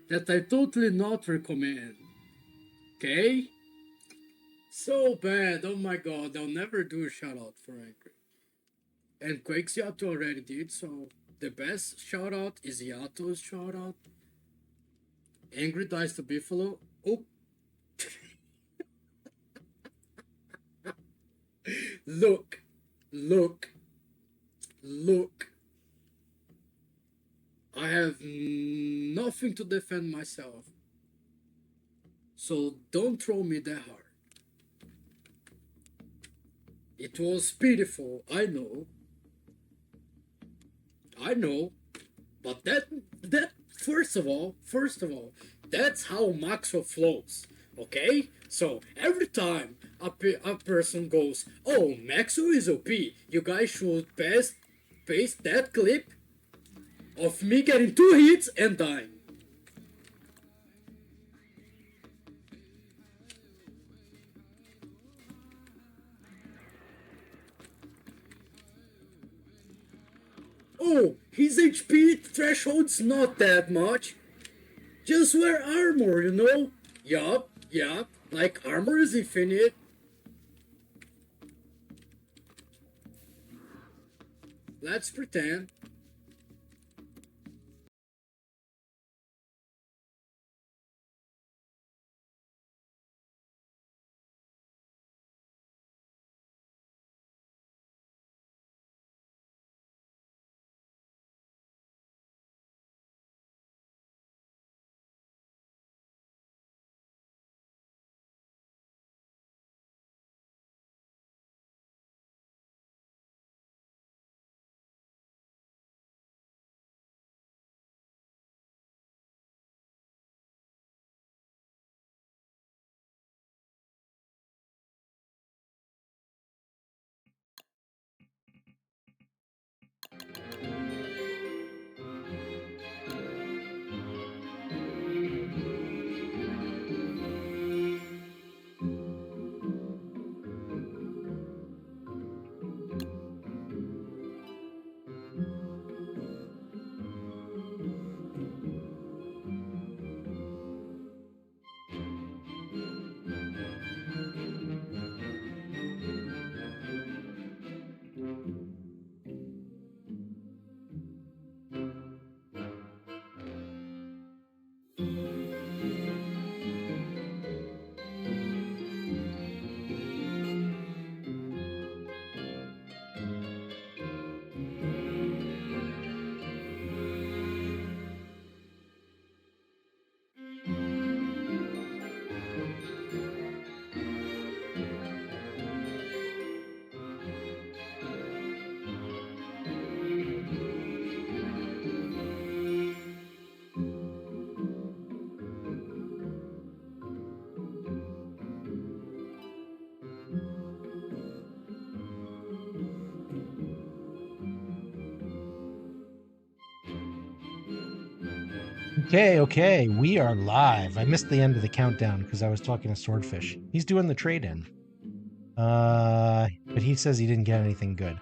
that I totally not recommend. Okay? So bad. Oh my god, I'll never do a shout out for Angry. And Quakes Yato already did, so the best shout out is Yato's shout out. Angry Dice to Buffalo. Oh, look, look, look. I have nothing to defend myself. So don't throw me that hard. It was pitiful, I know. I know. But that first of all, that's how Maxwell flows. Okay? So every time a person goes, oh, Maxwell is OP, you guys should paste that clip of me getting 2 hits and dying. Oh, his HP threshold's not that much. Just wear armor, you know? Yup. Like armor is infinite. Let's pretend. Okay, we are live. I missed the end of the countdown because I was talking to Swordfish. He's doing the trade-in. But he says he didn't get anything good.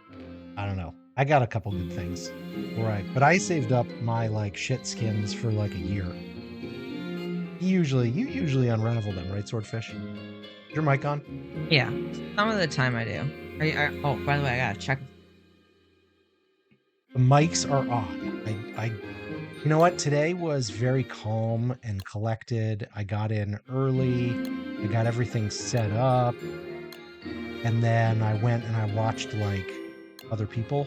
I don't know. I got a couple good things. Right. But I saved up my like shit skins for like a year. You usually unravel them, right, Swordfish? Is your mic on? Yeah, some of the time I do. Oh, by the way, I gotta check. The mics are on. You know what? Today was very calm and collected. I got in early. I got everything set up. And then I went and I watched like other people.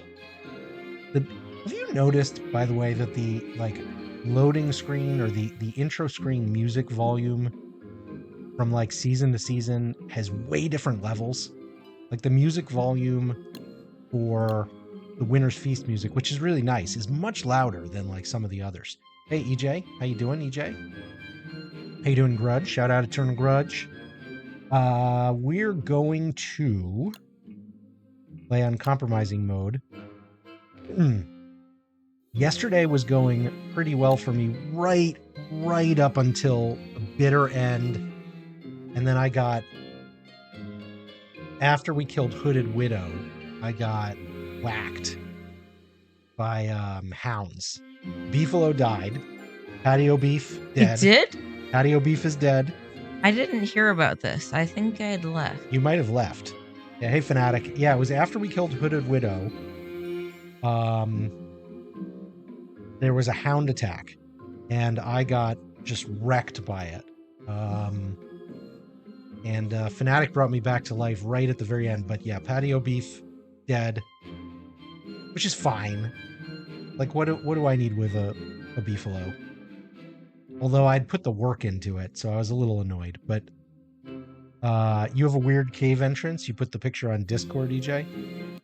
Have you noticed, by the way, that the like loading screen or the intro screen music volume from like season to season has way different levels? Like the music volume for the Winter's Feast music, which is really nice, is much louder than like some of the others. Hey EJ, how you doing, EJ? How you doing, Grudge? Shout out Eternal Grudge. We're going to play Uncompromising mode. Yesterday was going pretty well for me, right up until a bitter end, and then I got, after we killed Hooded Widow, I got whacked by hounds. Beefalo died, Patio beef, He dead. did? Patio beef is dead. I didn't hear about this. I think I'd left. You might have left. Yeah, hey, Fanatic. Yeah, it was after we killed Hooded Widow. There was a hound attack, and I got just wrecked by it. And Fanatic brought me back to life right at the very end. But yeah, patio beef, dead, which is fine. Like, what do I need with a beefalo? Although I'd put the work into it, so I was a little annoyed. But you have a weird cave entrance. You put the picture on Discord, EJ. Let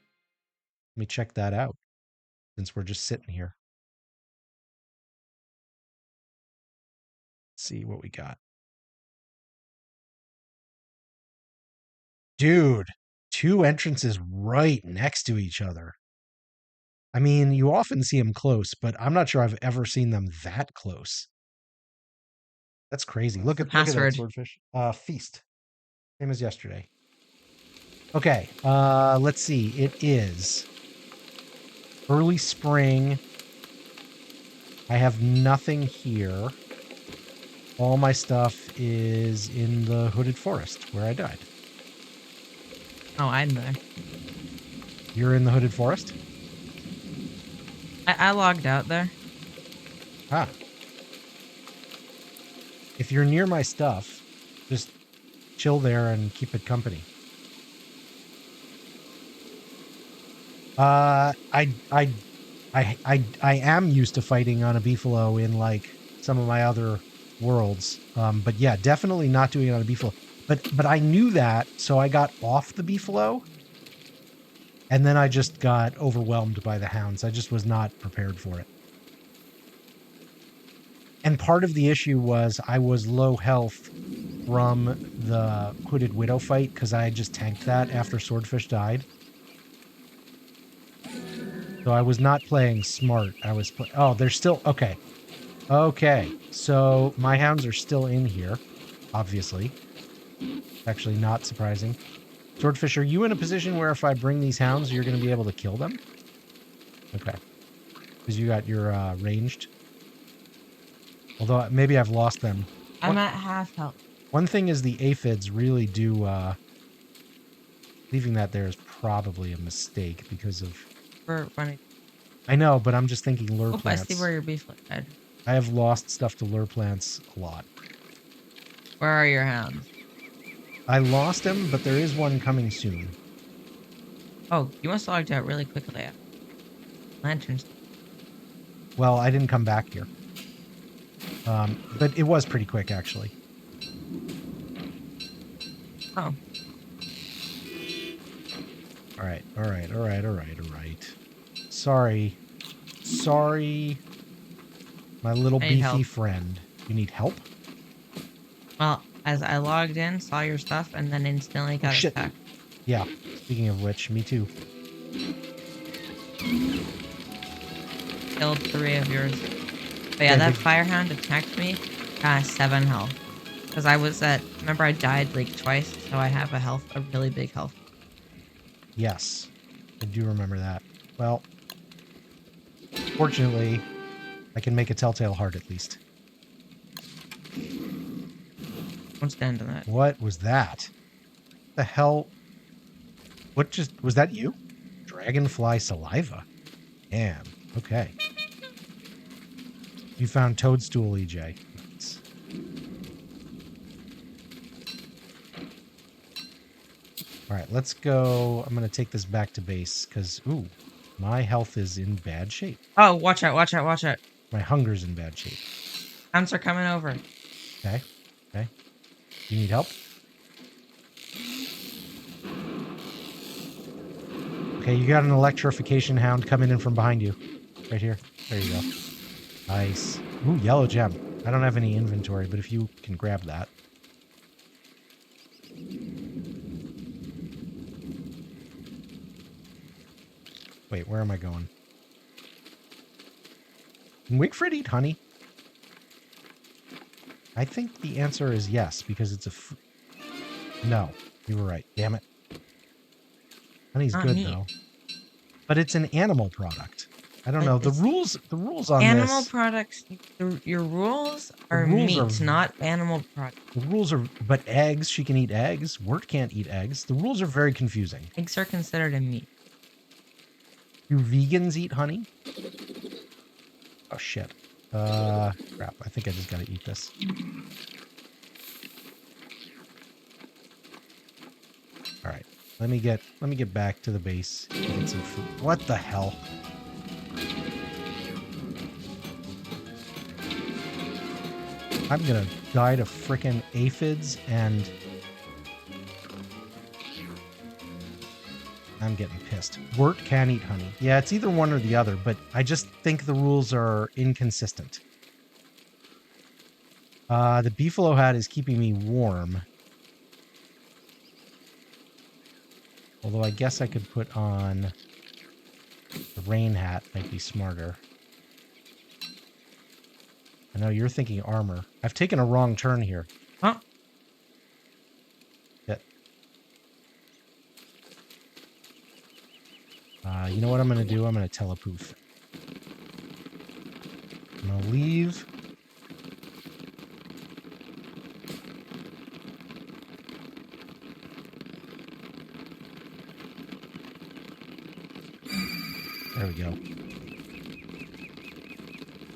me check that out, since we're just sitting here. Let's see what we got. Dude, 2 entrances right next to each other. I mean, you often see them close, but I'm not sure I've ever seen them that close. That's crazy. Look at that swordfish. Feast. Same as yesterday. Okay, let's see. It is early spring. I have nothing here. All my stuff is in the Hooded Forest, where I died. Oh, I'm there. You're in the Hooded Forest? I logged out there. Ah. If you're near my stuff, just chill there and keep it company. I am used to fighting on a beefalo in like some of my other worlds. But yeah, definitely not doing it on a beefalo. But I knew that, so I got off the beefalo, and then I just got overwhelmed by the hounds. I just was not prepared for it. And part of the issue was I was low health from the Hooded Widow fight because I had just tanked that after Swordfish died. So I was not playing smart. I was oh, they're still okay. Okay, so my hounds are still in here, obviously. Actually, not surprising. Swordfish, are you in a position where if I bring these hounds, you're going to be able to kill them? Okay, because you got your ranged. Although maybe I've lost them. I'm at half health. One thing is the aphids really do. Leaving that there is probably a mistake because of. We're running. I know, but I'm just thinking lure plants. I see where your beef died. I have lost stuff to lure plants a lot. Where are your hounds? I lost him, but there is one coming soon. Oh, you must have logged out really quickly. Lanterns. Well, I didn't come back here. But it was pretty quick, actually. Oh. All right. Sorry. My little beefy friend. You need help? Well, as I logged in, saw your stuff, and then instantly got attacked. Yeah. Speaking of which, me too. Killed 3 of yours. But yeah, that firehound attacked me. 7 health. Because I was at... Remember, I died like twice, so I have a really big health. Yes. I do remember that. Well, fortunately, I can make a telltale heart at least. Don't stand on that. What was that? The hell? What just... Was that you? Dragonfly saliva. Damn. Okay. You found toadstool, EJ. Nice. All right, let's go. I'm going to take this back to base because, ooh, my health is in bad shape. Oh, watch out. My hunger's in bad shape. Hounds are coming over. Okay. You need help? Okay, you got an electrification hound coming in from behind you. Right here. There you go. Nice. Ooh, yellow gem. I don't have any inventory, but if you can grab that. Wait, where am I going? Can Wigfrid eat honey? I think the answer is yes, because it's a... No, you were right. Damn it. Honey's good, though. But it's an animal product. I don't But know. The it's rules on animal this. products. Your rules The are rules meat, are not animal products. The rules are, but eggs, she can eat eggs. Wirt can't eat eggs. The rules are very confusing. Eggs are considered a meat. Do vegans eat honey? Oh shit. Crap. I think I just gotta eat this. All right. Let me get back to the base. Get some food. What the hell? I'm gonna die to frickin' aphids and I'm getting pissed. Wirt can eat honey. Yeah, it's either one or the other, but I just think the rules are inconsistent. The beefalo hat is keeping me warm. Although I guess I could put on the rain hat, might be smarter. I know you're thinking armor. I've taken a wrong turn here. Huh? Yeah. You know what I'm going to do? I'm going to telepoof. I'm going to leave. There we go.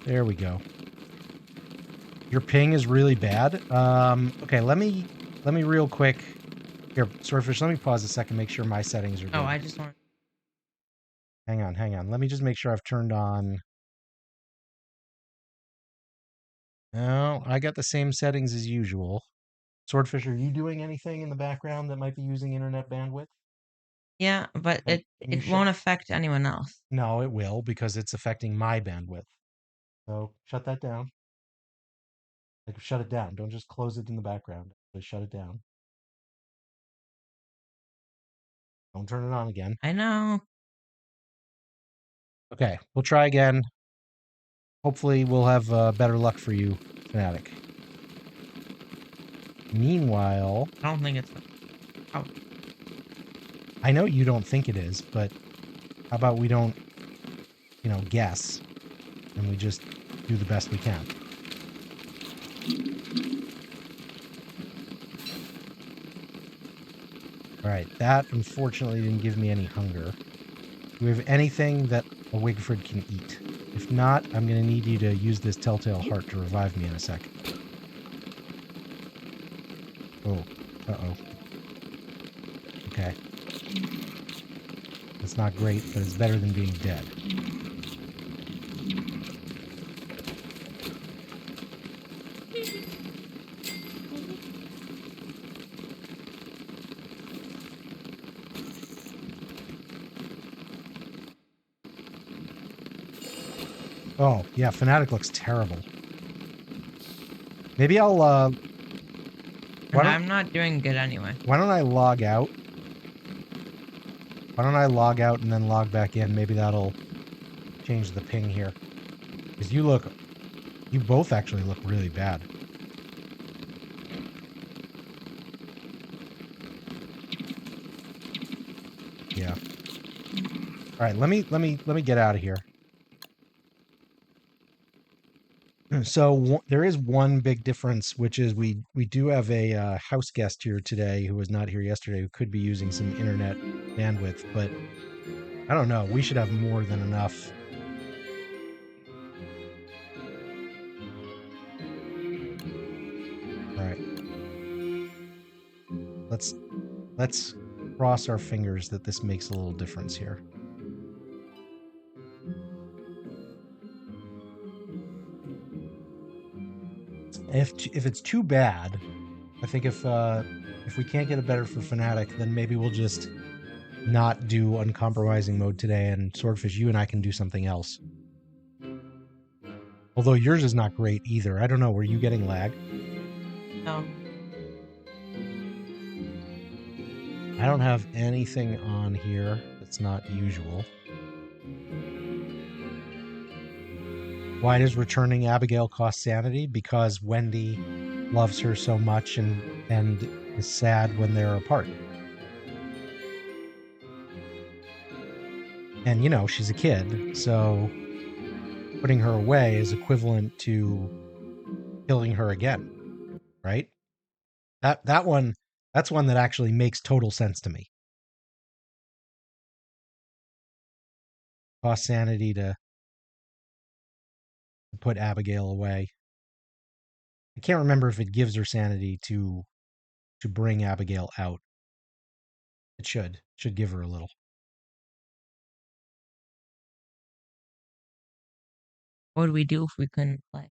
There we go. Your ping is really bad. Okay, let me real quick. Here, Swordfish, let me pause a second, make sure my settings are good. Oh, I just want. Hang on. Let me just make sure I've turned on. No, I got the same settings as usual. Swordfish, are you doing anything in the background that might be using internet bandwidth? Yeah, but Can you it won't affect anyone else. No, it will because it's affecting my bandwidth. So shut that down. Like shut it down. Don't just close it in the background. Just shut it down. Don't turn it on again. I know. Okay, we'll try again. Hopefully we'll have better luck for you, Fanatic. Meanwhile, I don't think it's. Oh, I know you don't think it is, but how about we don't, guess, and we just do the best we can. All right, that unfortunately didn't give me any hunger. Do we have anything that a Wigford can eat? If not, I'm going to need you to use this telltale heart to revive me in a sec. Oh, uh-oh. Okay. That's not great, but it's better than being dead. Oh, yeah, Fanatic looks terrible. Maybe I'll, I'm not doing good anyway. Why don't I log out? Why don't I log out and then log back in? Maybe that'll change the ping here. Because you both actually look really bad. Yeah. All right, let me get out of here. So there is one big difference, which is we do have a house guest here today who was not here yesterday, who could be using some internet bandwidth, but I don't know. We should have more than enough. All right. Let's cross our fingers that this makes a little difference here. If it's too bad, I think if we can't get it better for Fanatic, then maybe we'll just not do uncompromising mode today, and Swordfish, you and I can do something else. Although yours is not great either. I don't know. Were you getting lag? No. I don't have anything on here that's not usual. Why does returning Abigail cost sanity? Because Wendy loves her so much and is sad when they're apart. And, you know, she's a kid, so putting her away is equivalent to killing her again, right? That's one that actually makes total sense to me. Cost sanity to put Abigail away. I can't remember if it gives her sanity to bring Abigail out. It should give her a little. What would we do if we couldn't play?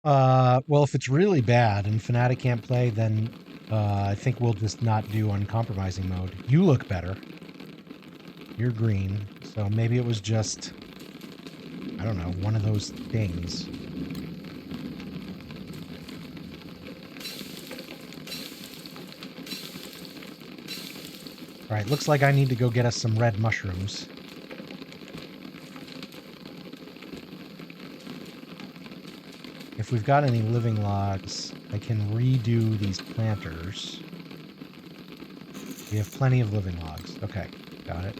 Well, if it's really bad and Fnatic can't play, then I think we'll just not do uncompromising mode. You look better. You're green, so maybe it was just, I don't know, one of those things. All right, looks like I need to go get us some red mushrooms. If we've got any living logs, I can redo these planters. We have plenty of living logs. Okay, got it.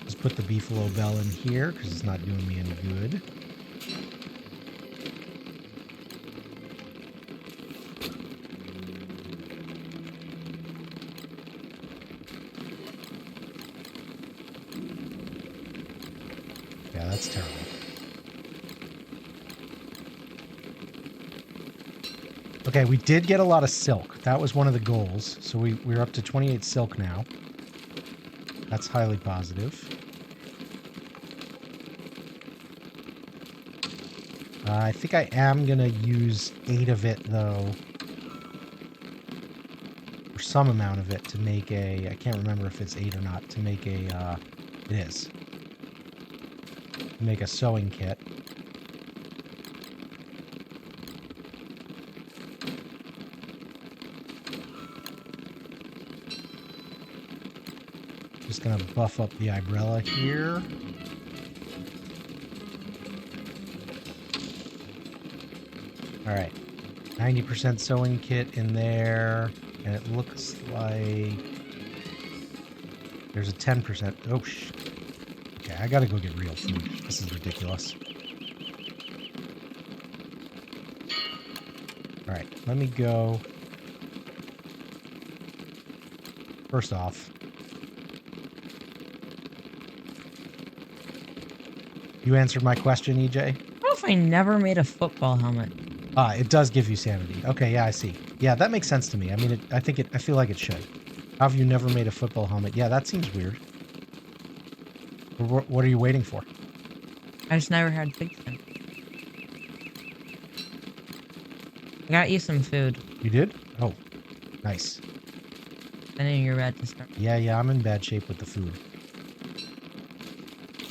Just put the beefalo bell in here because it's not doing me any good. Yeah, that's terrible. Okay, we did get a lot of silk. That was one of the goals. So we're up to 28 silk now. That's highly positive. I think I am going to use 8 of it, though. Or some amount of it to make a... I can't remember if it's 8 or not. To make a... it is. To make a sewing kit. Just going to buff up the umbrella here. All right, 90% sewing kit in there, and it looks like there's a 10%. Oh, okay, I gotta go get real food. This is ridiculous. All right, let me go. First off, you answered my question, EJ. What if I never made a football helmet? It does give you sanity. Okay, yeah, I see. Yeah, that makes sense to me. I mean, I feel like it should. How have you never made a football helmet? Yeah, that seems weird. What are you waiting for? I just never had pigskin. I got you some food. You did? Oh, nice. I know you're ready to start. Yeah, I'm in bad shape with the food.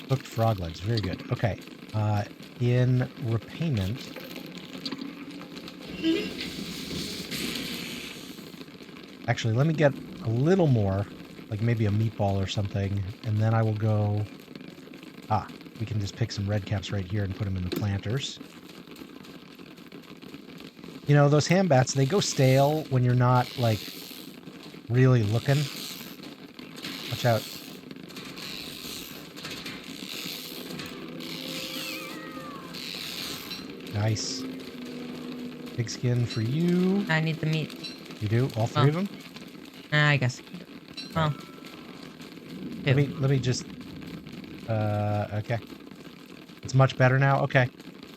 Cooked frog legs, very good. Okay, in repayment... Actually, let me get a little more, like maybe a meatball or something, and then I will go... we can just pick some red caps right here and put them in the planters. You know, those ham bats, they go stale when you're not, like, really looking. Watch out. Nice. Pigskin for you. I need the meat. You do? All 3 of them? I guess. Well. Let me just... okay. It's much better now? Okay.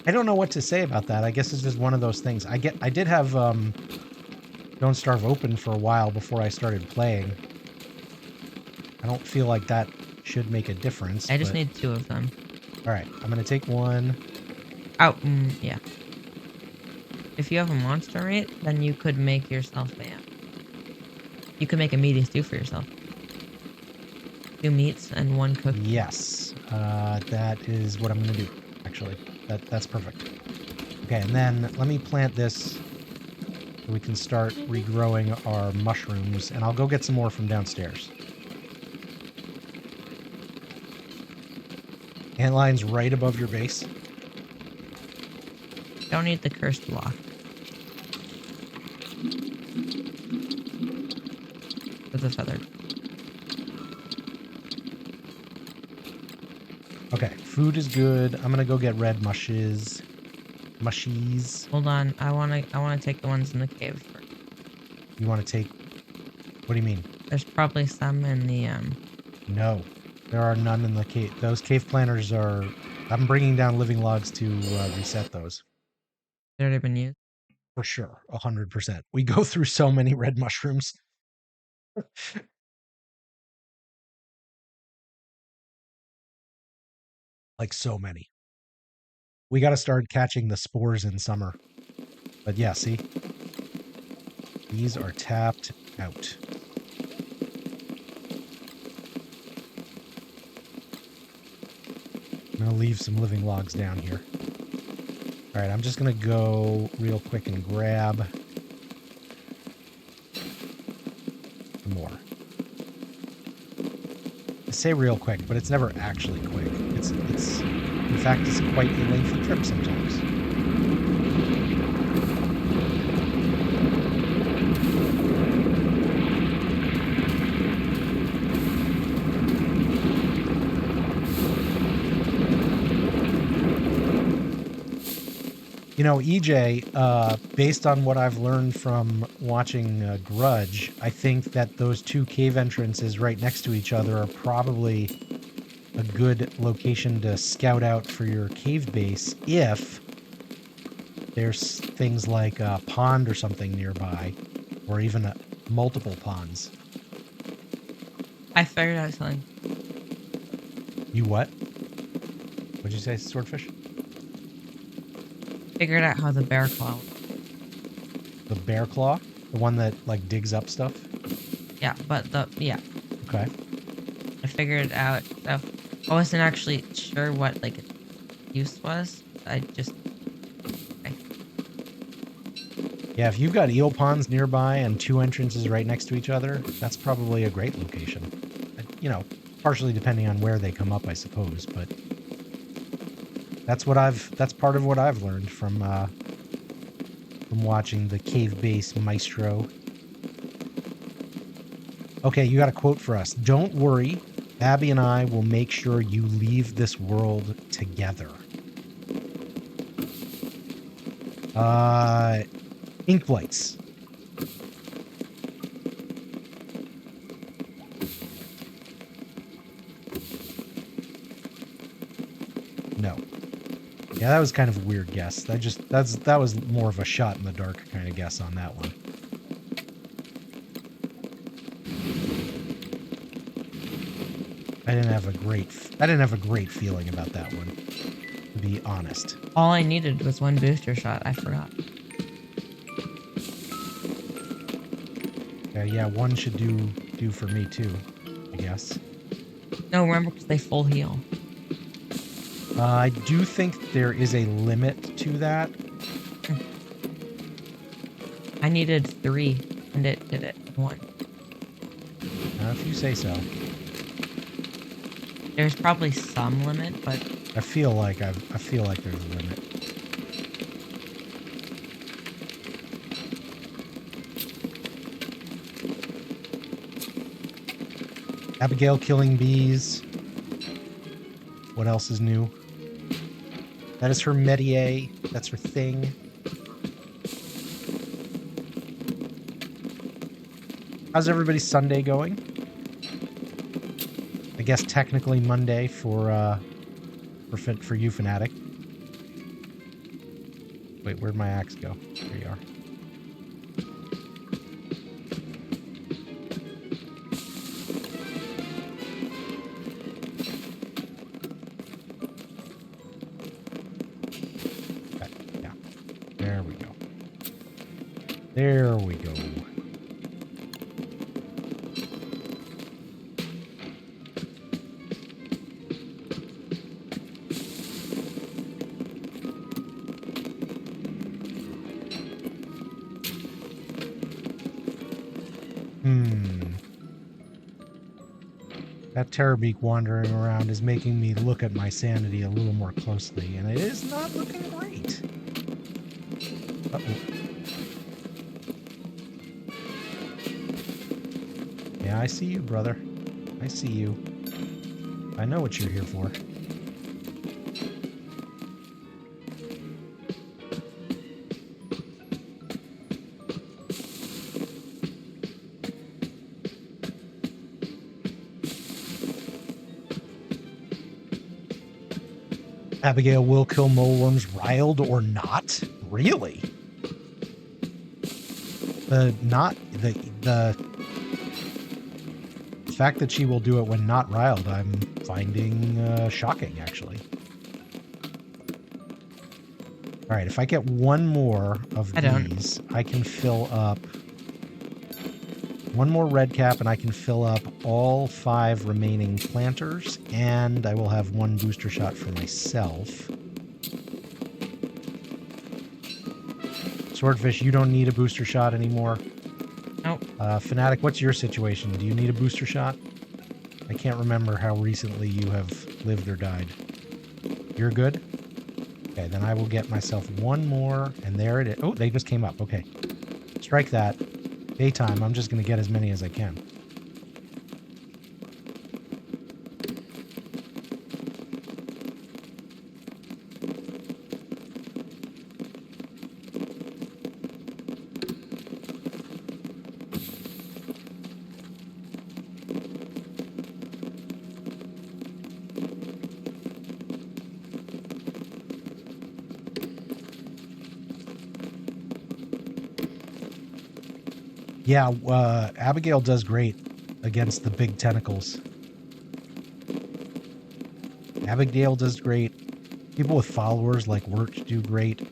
I don't know what to say about that. I guess it's just one of those things. I did have Don't Starve open for a while before I started playing. I don't feel like that should make a difference. I just need 2 of them. Alright, I'm gonna take 1. Oh, yeah. If you have a monster meat, then you could make yourself you could make a meaty stew for yourself. 2 meats and 1 cooked. Yes, that is what I'm gonna do, actually. That's perfect. Okay, and then let me plant this so we can start regrowing our mushrooms, and I'll go get some more from downstairs. Antline's right above your base. Don't need the cursed block. But a feather. Okay, food is good. I'm gonna go get red mushies. Hold on, I wanna take the ones in the cave first. You want to take? What do you mean? There's probably some in the No, there are none in the cave. Those cave planters are. I'm bringing down living logs to reset those. they've already been used. For sure, 100%. We go through so many red mushrooms. Like so many. We got to start catching the spores in summer. But yeah, see? These are tapped out. I'm going to leave some living logs down here. All right, I'm just going to go real quick and grab some more. I say real quick, but it's never actually quick. It's in fact, it's quite a lengthy trip sometimes. You know, EJ, based on what I've learned from watching Grudge, I think that those two cave entrances right next to each other are probably a good location to scout out for your cave base if there's things like a pond or something nearby, or even multiple ponds. I figured out something. You what? What'd you say, swordfish? Figured out how the bear claw. The bear claw? The one that, like, digs up stuff? Yeah, but yeah. Okay. I figured out. So I wasn't actually sure what like its use was. I just. Okay. Yeah, if you've got eel ponds nearby and two entrances right next to each other, that's probably a great location. You know, partially depending on where they come up, I suppose, but that's part of what I've learned from watching the Cave Base Maestro. Okay, you got a quote for us. Don't worry, Abby and I will make sure you leave this world together. Ink blights. No. Yeah, that was kind of a weird guess. That was more of a shot in the dark kind of guess on that one. I didn't have a great feeling about that one, to be honest. All I needed was one booster shot. I forgot. Yeah, one should do for me too, I guess. No, remember, because they full heal. I do think there is a limit to that. I needed 3, and it did it in 1. If you say so. There's probably some limit, but I feel like there's a limit. Abigail killing bees. What else is new? That is her métier. That's her thing. How's everybody's Sunday going? I guess technically Monday for you, Fanatic. Wait, where'd my axe go? There you are. Okay, yeah. There we go. There we go. That Terrorbeak wandering around is making me look at my sanity a little more closely, and it is not looking great. Uh-oh. Yeah, I see you, brother. I see you. I know what you're here for. Abigail will kill moleworms riled or not? Really? The fact that she will do it when not riled, I'm finding shocking, actually. All right, if I get one more of these, I can fill up one more red cap, and I can fill up all 5 remaining planters, and I will have 1 booster shot for myself. Swordfish, you don't need a booster shot anymore. Nope. Fanatic, what's your situation? Do you need a booster shot? I can't remember how recently you have lived or died. You're good? Okay, then I will get myself 1 more, and there it is. Oh, they just came up. Okay. Strike that. Daytime, I'm just going to get as many as I can. Yeah, Abigail does great against the big tentacles. Abigail does great. People with followers like Wirch do great.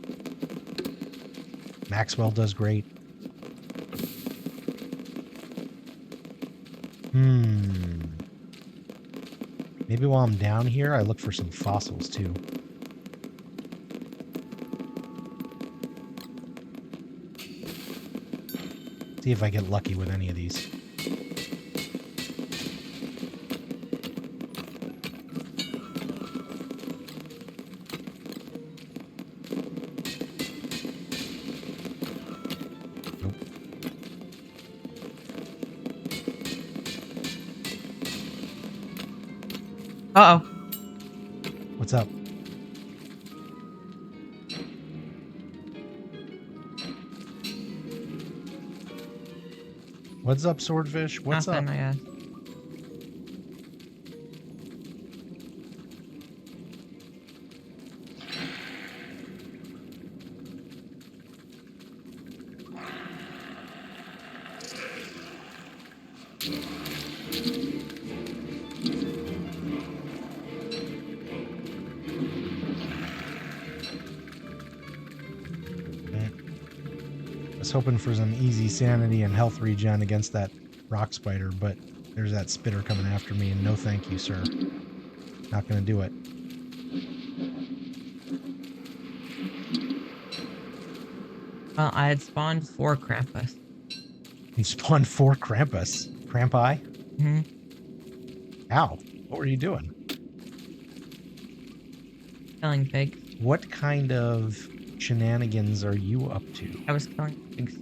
Maxwell does great. Maybe while I'm down here, I look for some fossils too. See if I get lucky with any of these. Nope. Uh-oh. What's up? What's up, Swordfish? What's Nothing, up? I guess. Hoping for some easy sanity and health regen against that rock spider, but there's that spitter coming after me, and no thank you, sir. Not gonna do it. Well, I had spawned 4 Krampus. You spawned 4 Krampus? Krampi? Mm-hmm. Ow. What were you doing? Killing pigs. What kind of shenanigans are you up to? I was killing pigs.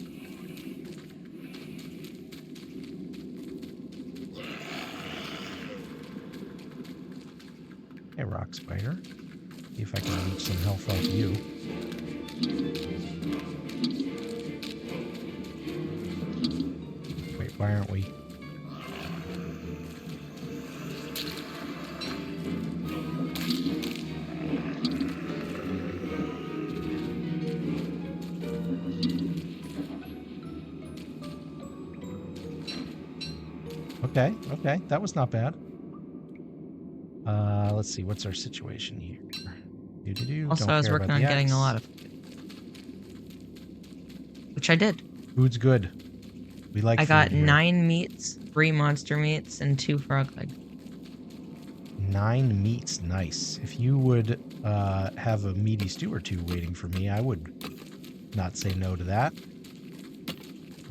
Hey, rock spider. See if I can reach some health off you. Wait, why aren't we? Okay, that was not bad. Let's see, what's our situation here? Also, I was working on getting a lot of food. Which I did. Food's good. We like I got food here. 9 meats, 3 monster meats, and 2 frog legs. 9 meats, nice. If you would have a meaty stew or 2 waiting for me, I would not say no to that.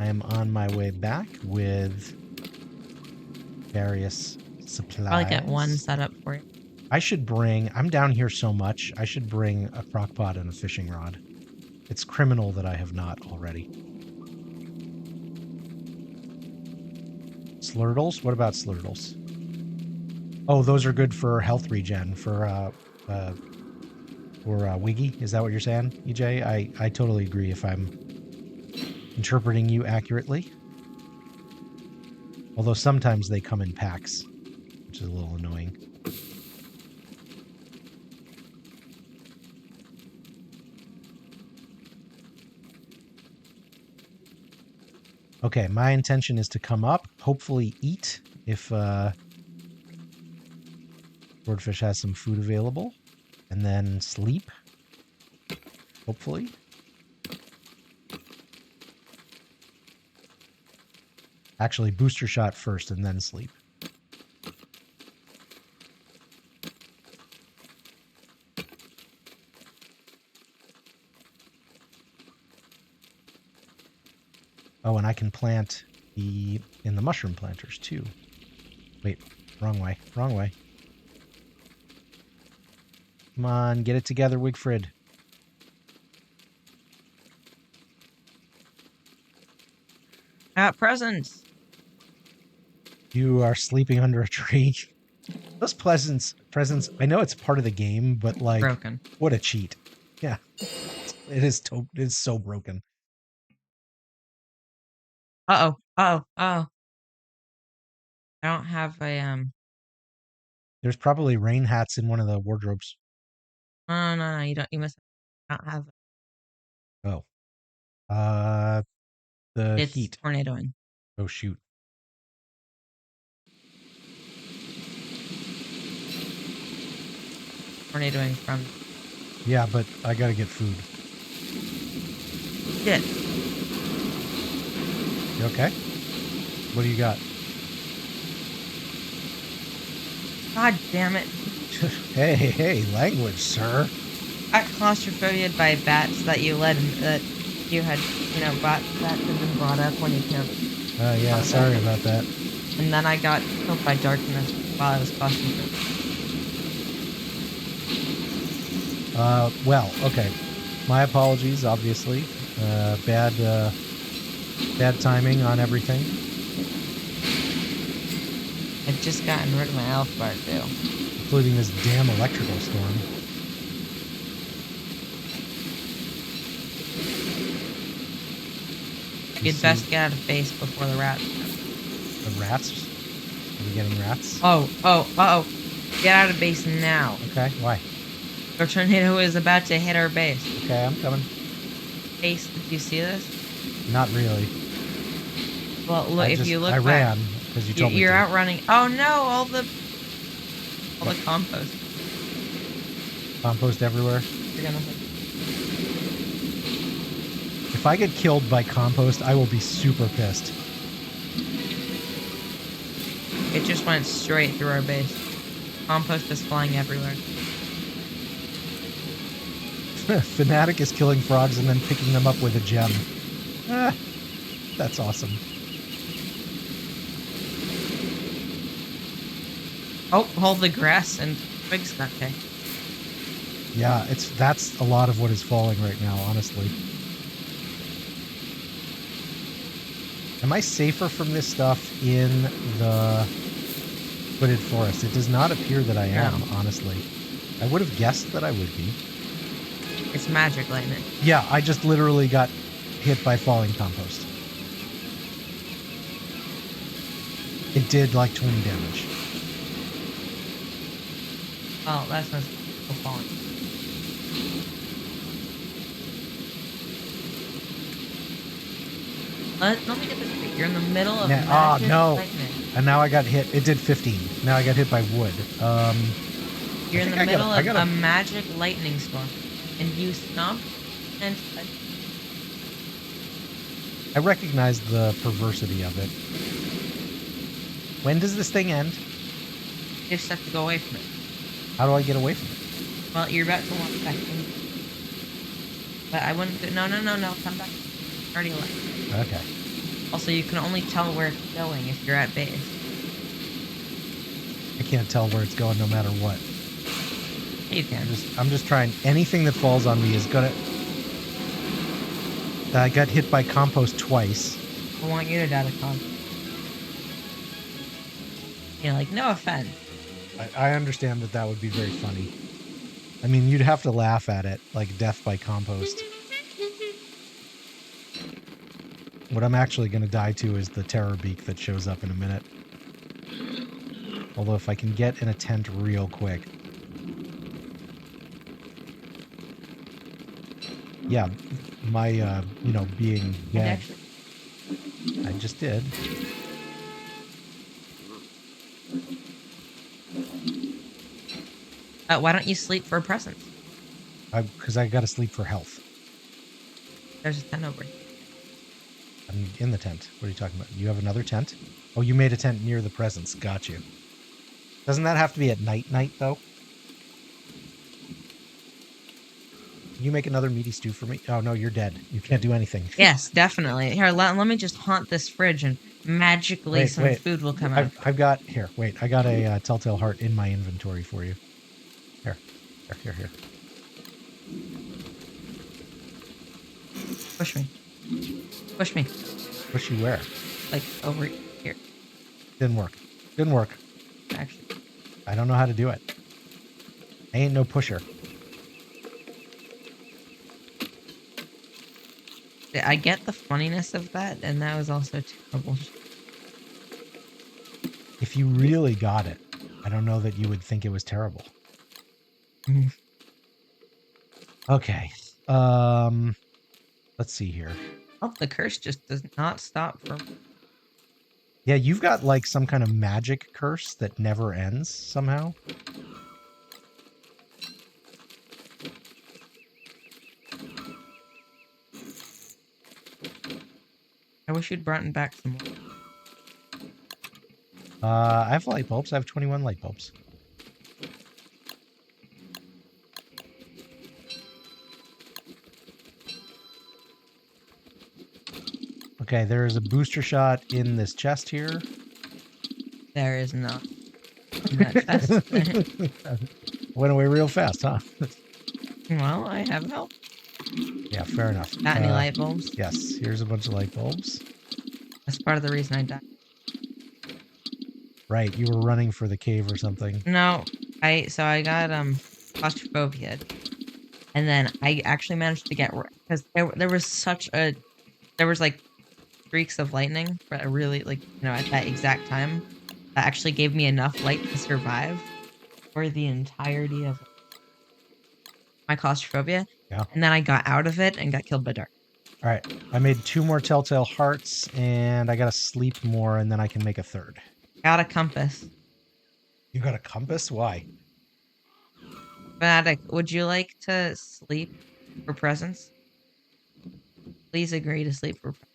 I am on my way back with various supplies. Probably get 1 set up for you. I should bring, I'm down here so much, I should bring a crock pot and a fishing rod. It's criminal that I have not already. Slurtles? What about Slurtles? Oh, those are good for health regen for Wiggy. Is that what you're saying, EJ? I totally agree if I'm interpreting you accurately. Although sometimes they come in packs, which is a little annoying. Okay, my intention is to come up, hopefully eat if Swordfish has some food available, and then sleep, hopefully. Actually, booster shot first and then sleep. Oh, and I can plant in the mushroom planters too. Wait, wrong way, wrong way. Come on, get it together, Wigfrid. Presents. You are sleeping under a tree. Those presents, I know it's part of the game, but like, Broken. What a cheat. Yeah, it is so broken. Uh-oh. Uh-oh. Uh-oh. I don't have a, There's probably rain hats in one of the wardrobes. No, you don't, you must not have. Oh. The It's heat. tornadoing. Oh, shoot. Tornadoing from. Yeah, but I gotta get food. Shit. You okay? What do you got? God damn it. Hey, language, sir. I got claustrophobiaed by bats that you led, that you had, bats that had been brought up when you camped. Yeah, sorry about that. And then I got killed by darkness while I was claustrophobic. Well, okay. My apologies, obviously. Bad timing on everything. I've just gotten rid of my health bar, too. Including this damn electrical storm. You'd best get out of base before the rats. The rats? Are we getting rats? Uh-oh. Get out of base now. Okay, why? The tornado is about to hit our base. Okay, I'm coming. Base, did you see this? Not really. Well, look, if you look I back, ran, because you told me you're to. outrunning. Oh no, all the compost. Compost everywhere. You're gonna. If I get killed by compost, I will be super pissed. It just went straight through our base. Compost is flying everywhere. Fnatic is killing frogs and then picking them up with a gem. Ah, that's awesome. Oh, hold the grass and twigs that day. Yeah, that's a lot of what is falling right now, honestly. Am I safer from this stuff in the wooded forest? It does not appear that I am, honestly. I would have guessed that I would be. It's magic lightning. Yeah, I just literally got hit by falling compost. It did like 20 damage. Oh, that's not falling. Let me get this straight. You're in the middle of magic lightning. And now I got hit. It did 15. Now I got hit by wood. You're in the middle of a magic lightning storm. And you stomped and... I recognize the perversity of it. When does this thing end? You just have to go away from it. How do I get away from it? Well, you're about to walk back in. But I wouldn't... No, come back. Already left. Okay. Also, you can only tell where it's going if you're at base. I can't tell where it's going no matter what. You can. I'm just trying. Anything that falls on me is gonna... I got hit by compost twice. I want you to die to compost. You know, like, no offense. I understand that would be very funny. I mean, you'd have to laugh at it, like death by compost. What I'm actually going to die to is the terror beak that shows up in a minute. Although if I can get in a tent real quick. Yeah, my, being dead. I just did. Why don't you sleep for a present? Because I got to sleep for health. There's a tent over here. I'm in the tent. What are you talking about? You have another tent? Oh, you made a tent near the presents. Got you. Doesn't that have to be at night, though? Can you make another meaty stew for me? Oh, no, you're dead. You can't do anything. Yes, definitely. Here, let me just haunt this fridge and magically some food will come out. I got a telltale heart in my inventory for you. Here. Push me. Push me. Push you where? Like, over here. Didn't work. Actually. I don't know how to do it. I ain't no pusher. I get the funniness of that, and that was also terrible. If you really got it, I don't know that you would think it was terrible. Okay. Let's see here. Oh, the curse just does not stop for... Yeah, you've got like some kind of magic curse that never ends somehow. I wish you'd brought back some more. I have light bulbs. I have 21 light bulbs. Okay, there is a booster shot in this chest here. There is not. In that chest. Went away real fast, huh? Well, I have help. Yeah, fair enough. Got any light bulbs? Yes, here's a bunch of light bulbs. That's part of the reason I died. Right, you were running for the cave or something. No, I got claustrophobia, and then I actually managed to get, because there was like streaks of lightning, but I really, like, at that exact time, that actually gave me enough light to survive for the entirety of my claustrophobia. Yeah. And then I got out of it and got killed by dark. All right, I made 2 more telltale hearts, and I gotta sleep more, and then I can make a 3rd. Got a compass. You got a compass? Why? Fanatic, would you like to sleep for presents? Please agree to sleep for presents.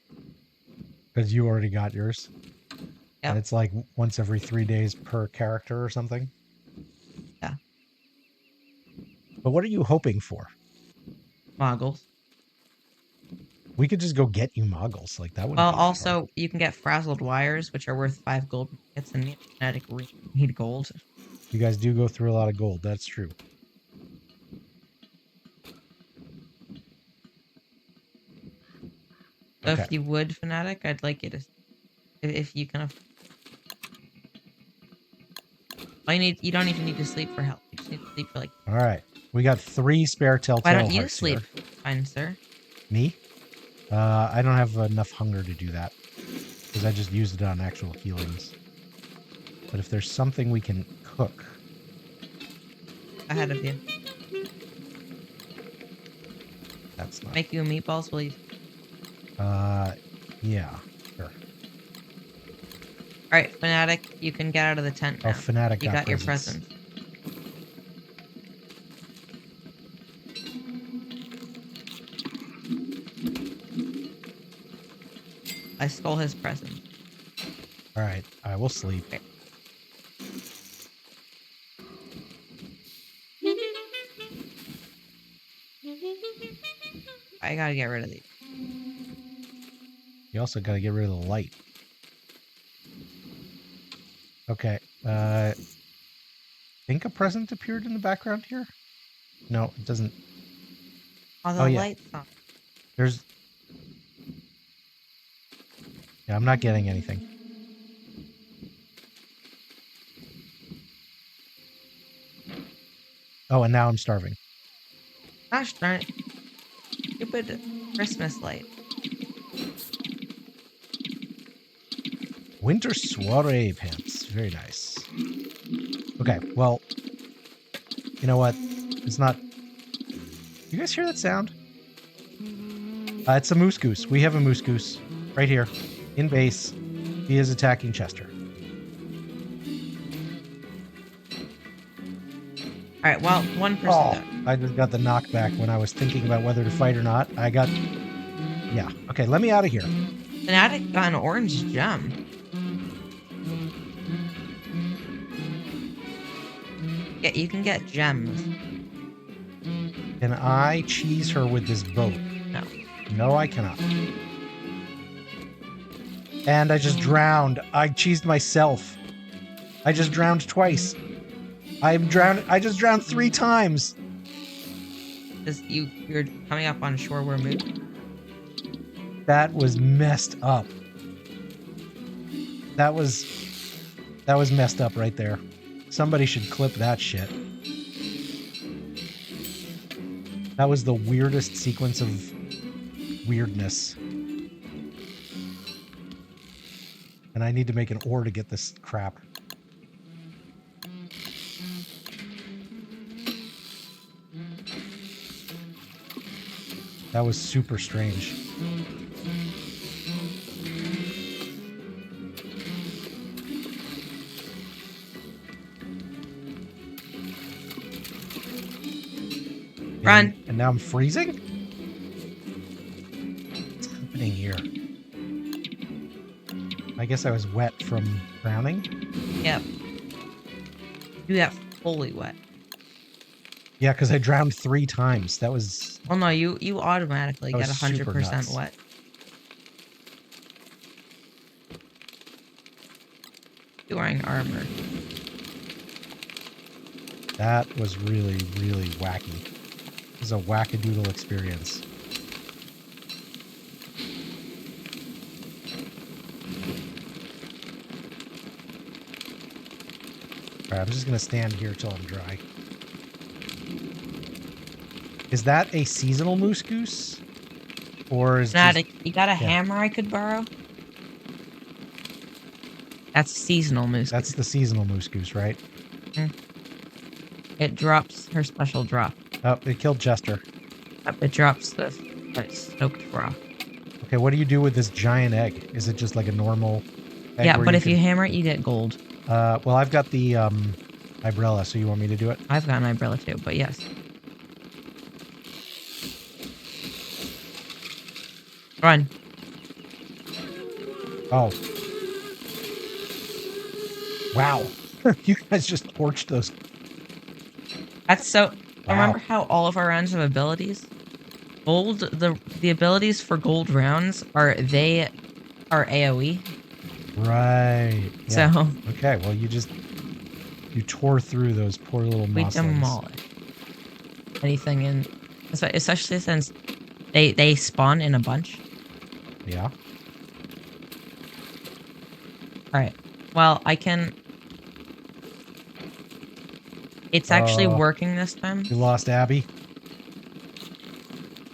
Because you already got yours? Yep. And it's like once every 3 days per character or something? Yeah. But what are you hoping for? Moggles. We could just go get you moggles. Like, that would Well, also, you can get frazzled wires, which are worth 5 gold tickets, and me and Fanatic need gold. You guys do go through a lot of gold. That's true. So if you would, Fanatic, I'd like you to... If you can... You don't even need to sleep for health. You just need to sleep for, like... Alright. We got 3 spare telltale hearts. Why don't you sleep, fine sir? Me? I don't have enough hunger to do that. Because I just used it on actual healings. But if there's something we can cook... Ahead of you. That's not... Make you meatballs, will you? Yeah. Sure. Alright, Fanatic, you can get out of the tent now. Oh, Fanatic You got your presents. present. I stole his present. Alright, I will sleep. Okay. I gotta get rid of these. You also gotta get rid of the light. Okay, think a present appeared in the background here? No, it doesn't. Oh, the yeah. light's on. There's... Yeah, I'm not getting anything. Oh, and now I'm starving. Gosh darn it. Stupid Christmas light. Winter soiree pants. Very nice. Okay, well, you know what? It's not... You guys hear that sound? It's a moose goose. We have a moose goose right here in base. He is attacking Chester. All right, well, one person Oh, died. I just got the knockback when I was thinking about whether to fight or not. I got... Yeah. Okay, let me out of here. Fanatic got an orange gem. Yeah, you can get gems. Can I cheese her with this boat? No. No, I cannot. And I just drowned. I cheesed myself. I just drowned twice. I just drowned 3 times. You're coming up on shore where moving. That was messed up. That was messed up right there. Somebody should clip that shit. That was the weirdest sequence of weirdness. And I need to make an ore to get this crap. That was super strange. Run. And now I'm freezing? What's happening here? I guess I was wet from drowning? Yep. You got fully wet. Yeah, because I drowned 3 times. That was... Well, no, you automatically That get was super 100% nuts. wet. You're wearing armor. That was really, really wacky. It was a wackadoodle experience. Alright, I'm just going to stand here till I'm dry. Is that a seasonal moose goose? Or is Fanatic, you got a hammer I could borrow? That's seasonal moose. That's the seasonal moose goose, right? It drops her special drop. Oh, it killed Chester. It drops the soaked rock. Okay, what do you do with this giant egg? Is it just like a normal egg? Yeah, where but if you can... hammer it, you get gold. Well, I've got the umbrella, so you want me to do it? I've got an umbrella too, but yes. Run. Oh. Wow. You guys just torched those. That's so... Wow. Remember how all of our rounds have abilities? Gold, the abilities for gold rounds are AoE. Right. Yeah. So Okay, well you tore through those poor little we mosslings. demolish anything in, especially since they spawn in a bunch. Yeah. All right. Well, I can. It's actually working this time. You lost Abby.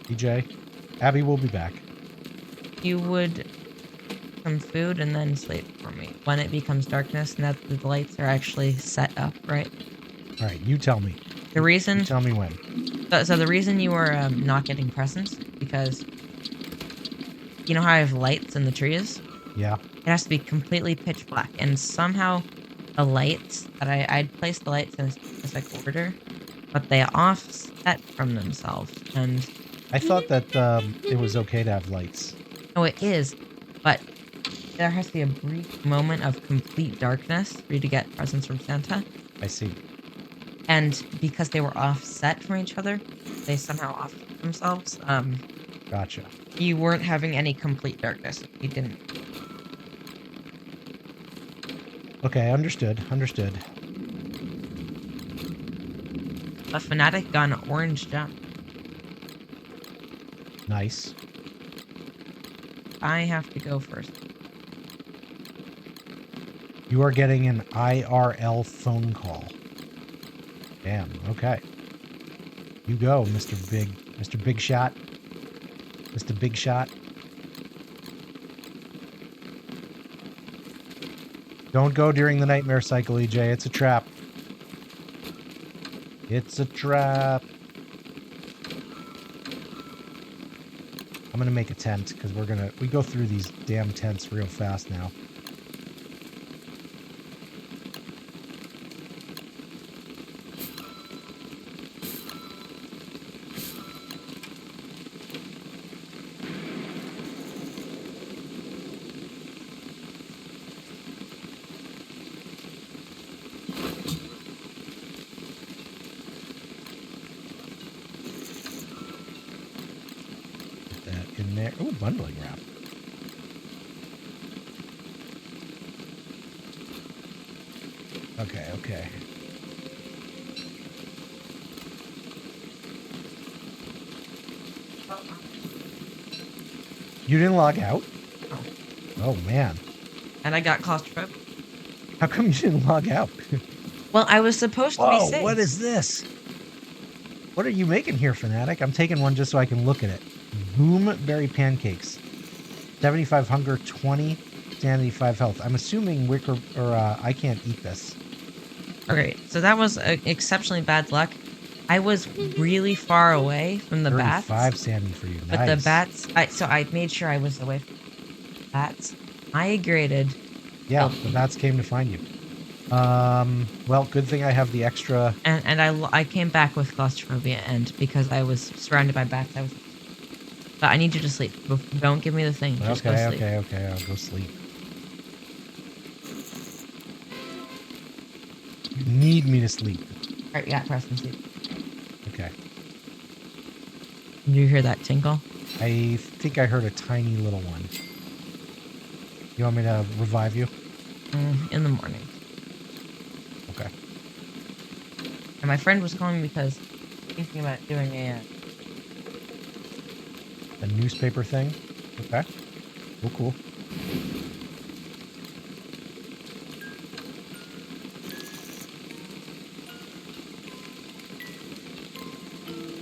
DJ. Abby will be back. You would some food and then sleep for me when it becomes darkness and that the lights are actually set up, right? All right, you tell me. The reason. You tell me when. So the reason you were not getting presents because you know how I have lights in the trees? Yeah. It has to be completely pitch black, and somehow the lights that I'd placed the lights in a specific order, but they offset from themselves, and I thought that it was okay to have lights. no, it is, but there has to be a brief moment of complete darkness for you to get presents from Santa, I see. and because they were offset from each other, they somehow offset themselves. Gotcha. You weren't having any complete darkness. You didn't. Okay, understood. Understood. A fanatic got an orange gem. Nice. I have to go first. You are getting an IRL phone call. Damn, okay. You go, Mr. Big Shot. Mr. Big Shot. Don't go during the nightmare cycle, EJ. It's a trap. It's a trap. I'm gonna make a tent because we go through these damn tents real fast now. In there. Oh, bundling wrap. Okay. You didn't log out? Oh, man. And I got claustrophobic. How come you didn't log out? Well, I was supposed to be Whoa, safe. what is this? What are you making here, Fanatic? I'm taking one just so I can look at it. Boomberry pancakes. 75 hunger, 20 sanity, 5 health. I'm assuming Wicker or I can't eat this. Okay, so that was exceptionally bad luck. I was really far away from the bats. 35 sanity for you. Nice. But the bats, so I made sure I was away from the bats. I graded. Yeah, the bats came to find you. Well, good thing I have the extra. And I came back with claustrophobia, and because I was surrounded by bats, But I need you to sleep. Don't give me the thing. Just go sleep. Okay. I'll go sleep. You need me to sleep. Alright, yeah, Preston, sleep. Okay. Did you hear that tinkle? I think I heard a tiny little one. You want me to revive you? In the morning. Okay. And my friend was calling me because thinking about doing a newspaper thing? Okay. Cool.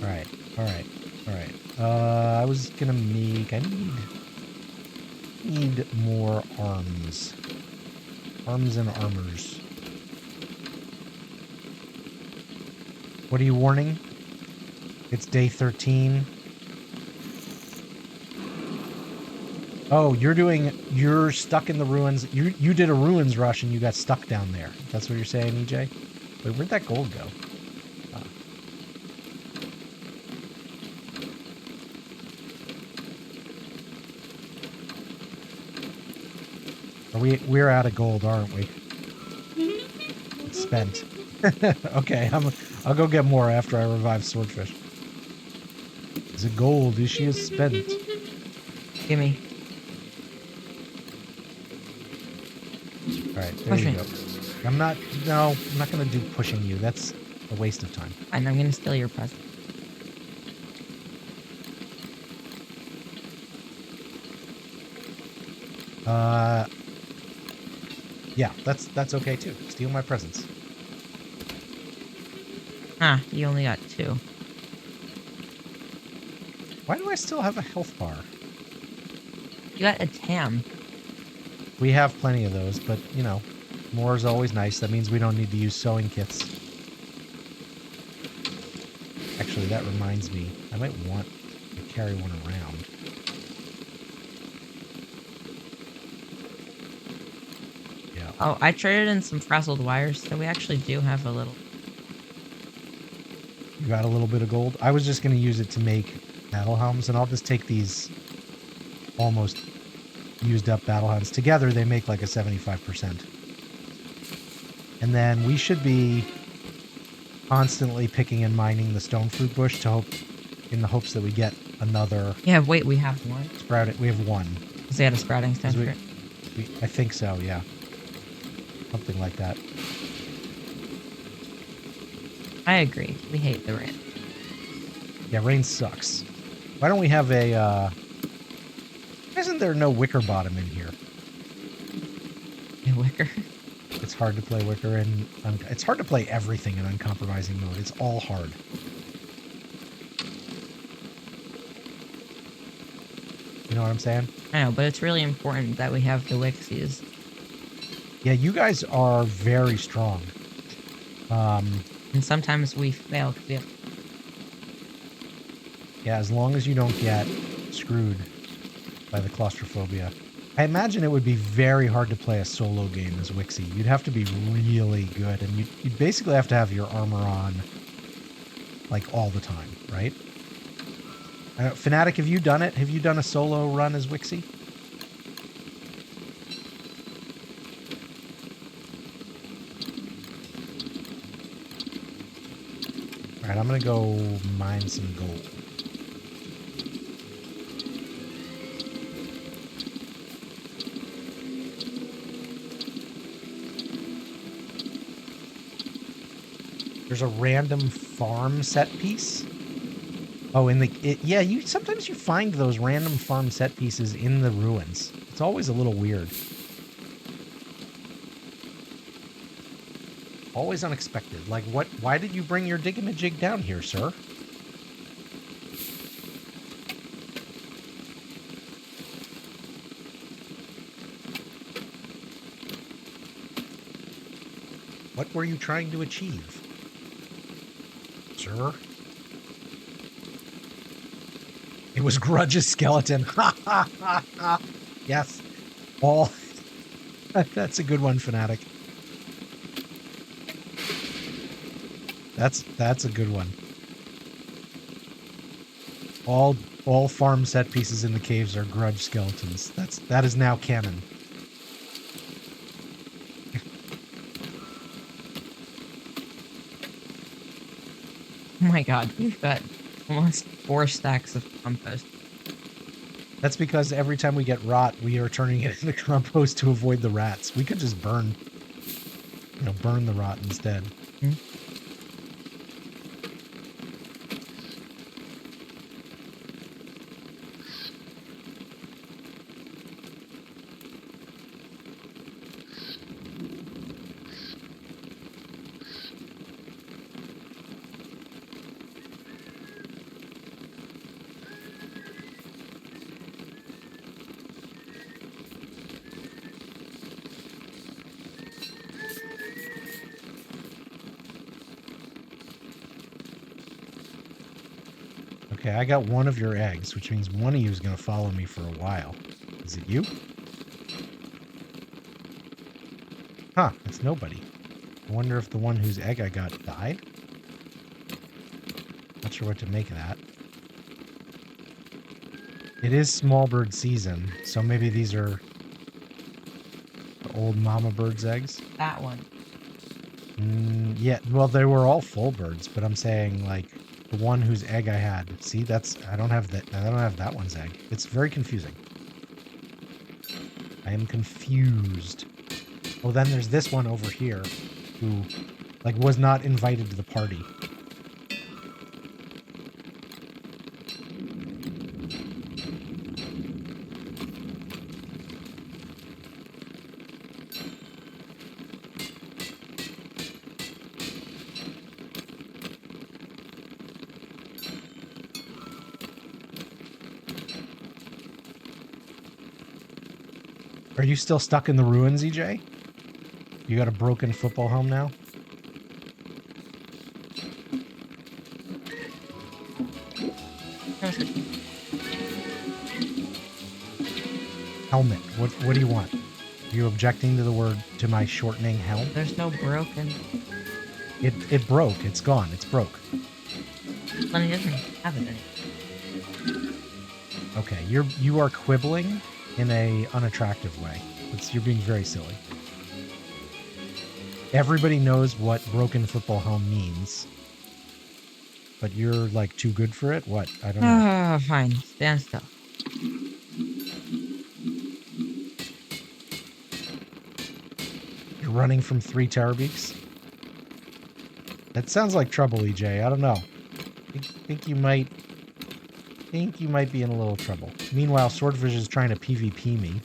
Alright. I was gonna make... I need more arms. Arms and armors. What are you warning? It's day 13. Oh, you're stuck in the ruins. You did a ruins rush and you got stuck down there. That's what you're saying, EJ? Wait, where'd that gold go? We're out of gold, aren't we? It's spent. Okay, I'll go get more after I revive Swordfish. Is it gold? She is spent. Gimme. Alright, there you go. I'm not gonna do pushing you. That's a waste of time. Fine, I'm gonna steal your present. Yeah, that's okay too. Steal my presents. Ah, you only got 2. Why do I still have a health bar? You got a TAM. We have plenty of those, but, you know, more is always nice. That means we don't need to use sewing kits. Actually, that reminds me. I might want to carry one around. Yeah. Oh, I traded in some frazzled wires, so we actually do have a little. You got a little bit of gold? I was just going to use it to make battle helms, and I'll just take these almost used up battle helms. Together, they make like a 75%. And then we should be constantly picking and mining the stone fruit bush in the hopes that we get another. Yeah, wait, we have one. Sprouted. We have one. Because they had a sprouting stone fruit. I think so, yeah. Something like that. I agree. We hate the rain. Yeah, rain sucks. Why don't we have a, why isn't there no wicker bottom in here? A wicker? It's hard to play wicker and it's hard to play everything in uncompromising mode. It's all hard. You know what I'm saying? I know, but it's really important that we have the Wixies. Yeah, you guys are very strong. And sometimes we fail because we have. Yeah, as long as you don't get screwed by the claustrophobia. I imagine it would be very hard to play a solo game as Wixie. You'd have to be really good, and you'd basically have to have your armor on, like, all the time, right? Fnatic, have you done it? Have you done a solo run as Wixie? All right, I'm going to go mine some gold. There's a random farm set piece. Oh, yeah, sometimes you find those random farm set pieces in the ruins. It's always a little weird. Always unexpected. Like, why did you bring your digamajig down here, sir? What were you trying to achieve, sir? It was Grudge's skeleton. Ha ha ha ha. Yes. All. That's a good one, Fnatic. That's a good one. All farm set pieces in the caves are Grudge skeletons. That is now canon. Oh my god, we've got almost 4 stacks of compost. That's because every time we get rot, we are turning it into compost to avoid the rats. We could just burn the rot instead. Hmm? Okay, I got one of your eggs, which means one of you is going to follow me for a while. Is it you? Huh, it's nobody. I wonder if the one whose egg I got died? Not sure what to make of that. It is small bird season, so maybe these are the old mama bird's eggs? That one. Yeah, well, they were all full birds, but I'm saying, like, the one whose egg I had. See, I don't have that one's egg. It's very confusing. I am confused. Oh, then there's this one over here who, like, was not invited to the party. Are you still stuck in the ruins, EJ? You got a broken football helm now? Helmet. What do you want? Are you objecting to my shortening helm? There's no broken. It broke. It's gone. It's broke. But he doesn't have it anymore. Okay, you are quibbling in a unattractive way. You're being very silly. Everybody knows what broken football helm means. But you're, like, too good for it? What? I don't know. Ah, fine. Stand still. You're running from 3 Tower Beaks? That sounds like trouble, EJ. I don't know. I think you might be in a little trouble. Meanwhile, Swordfish is trying to PvP me.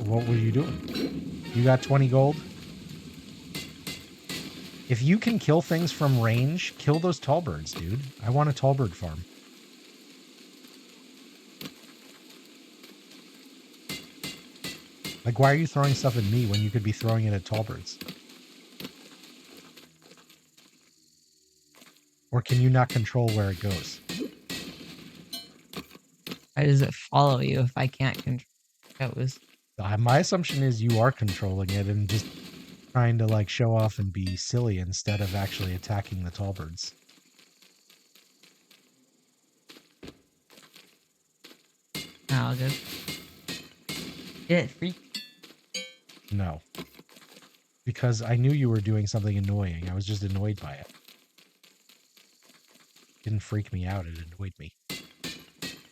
What were you doing? You got 20 gold? If you can kill things from range, kill those Tallbirds, dude. I want a Tallbird farm. Like, why are you throwing stuff at me when you could be throwing it at Tallbirds? Or can you not control where it goes? How does it follow you if I can't control it? Was My assumption is you are controlling it and just trying to, like, show off and be silly instead of actually attacking the Tallbirds. oh, good. Get it, freak. No. Because I knew you were doing something annoying. I was just annoyed by it. Didn't freak me out. It annoyed me.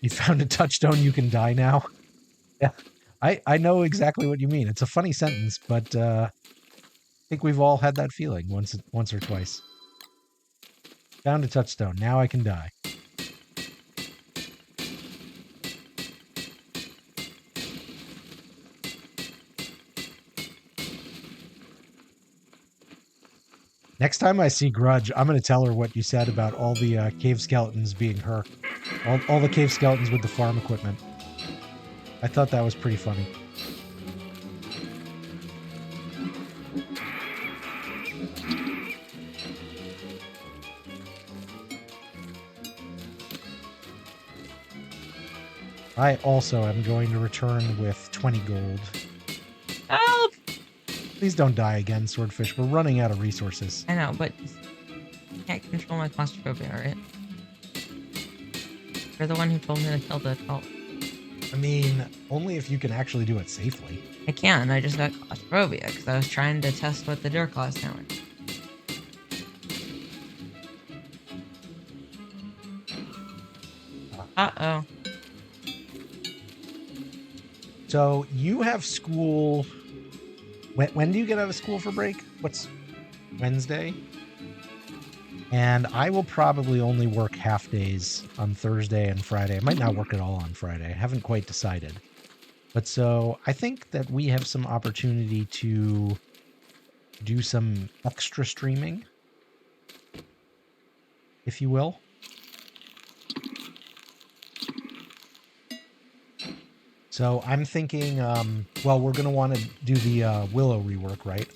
You found a touchstone, you can die now? Yeah. I know exactly what you mean. It's a funny sentence, but I think we've all had that feeling once or twice. Found a touchstone. Now I can die. Next time I see Grudge, I'm going to tell her what you said about all the cave skeletons being her. All the cave skeletons with the farm equipment. I thought that was pretty funny. I also am going to return with 20 gold. Help! Please don't die again, Swordfish. We're running out of resources. I know, but I can't control my claustrophobia, right? You're the one who told me to kill the cult. I mean, only if you can actually do it safely. I can, I just got claustrophobia because I was trying to test what the Durclaw is doing. Uh-oh. So you have school. When do you get out of school for break? What's Wednesday? And I will probably only work half days on Thursday and Friday. I might not work at all on Friday. I haven't quite decided. But so I think that we have some opportunity to do some extra streaming, if you will. So I'm thinking, well, we're going to want to do the Willow rework, right?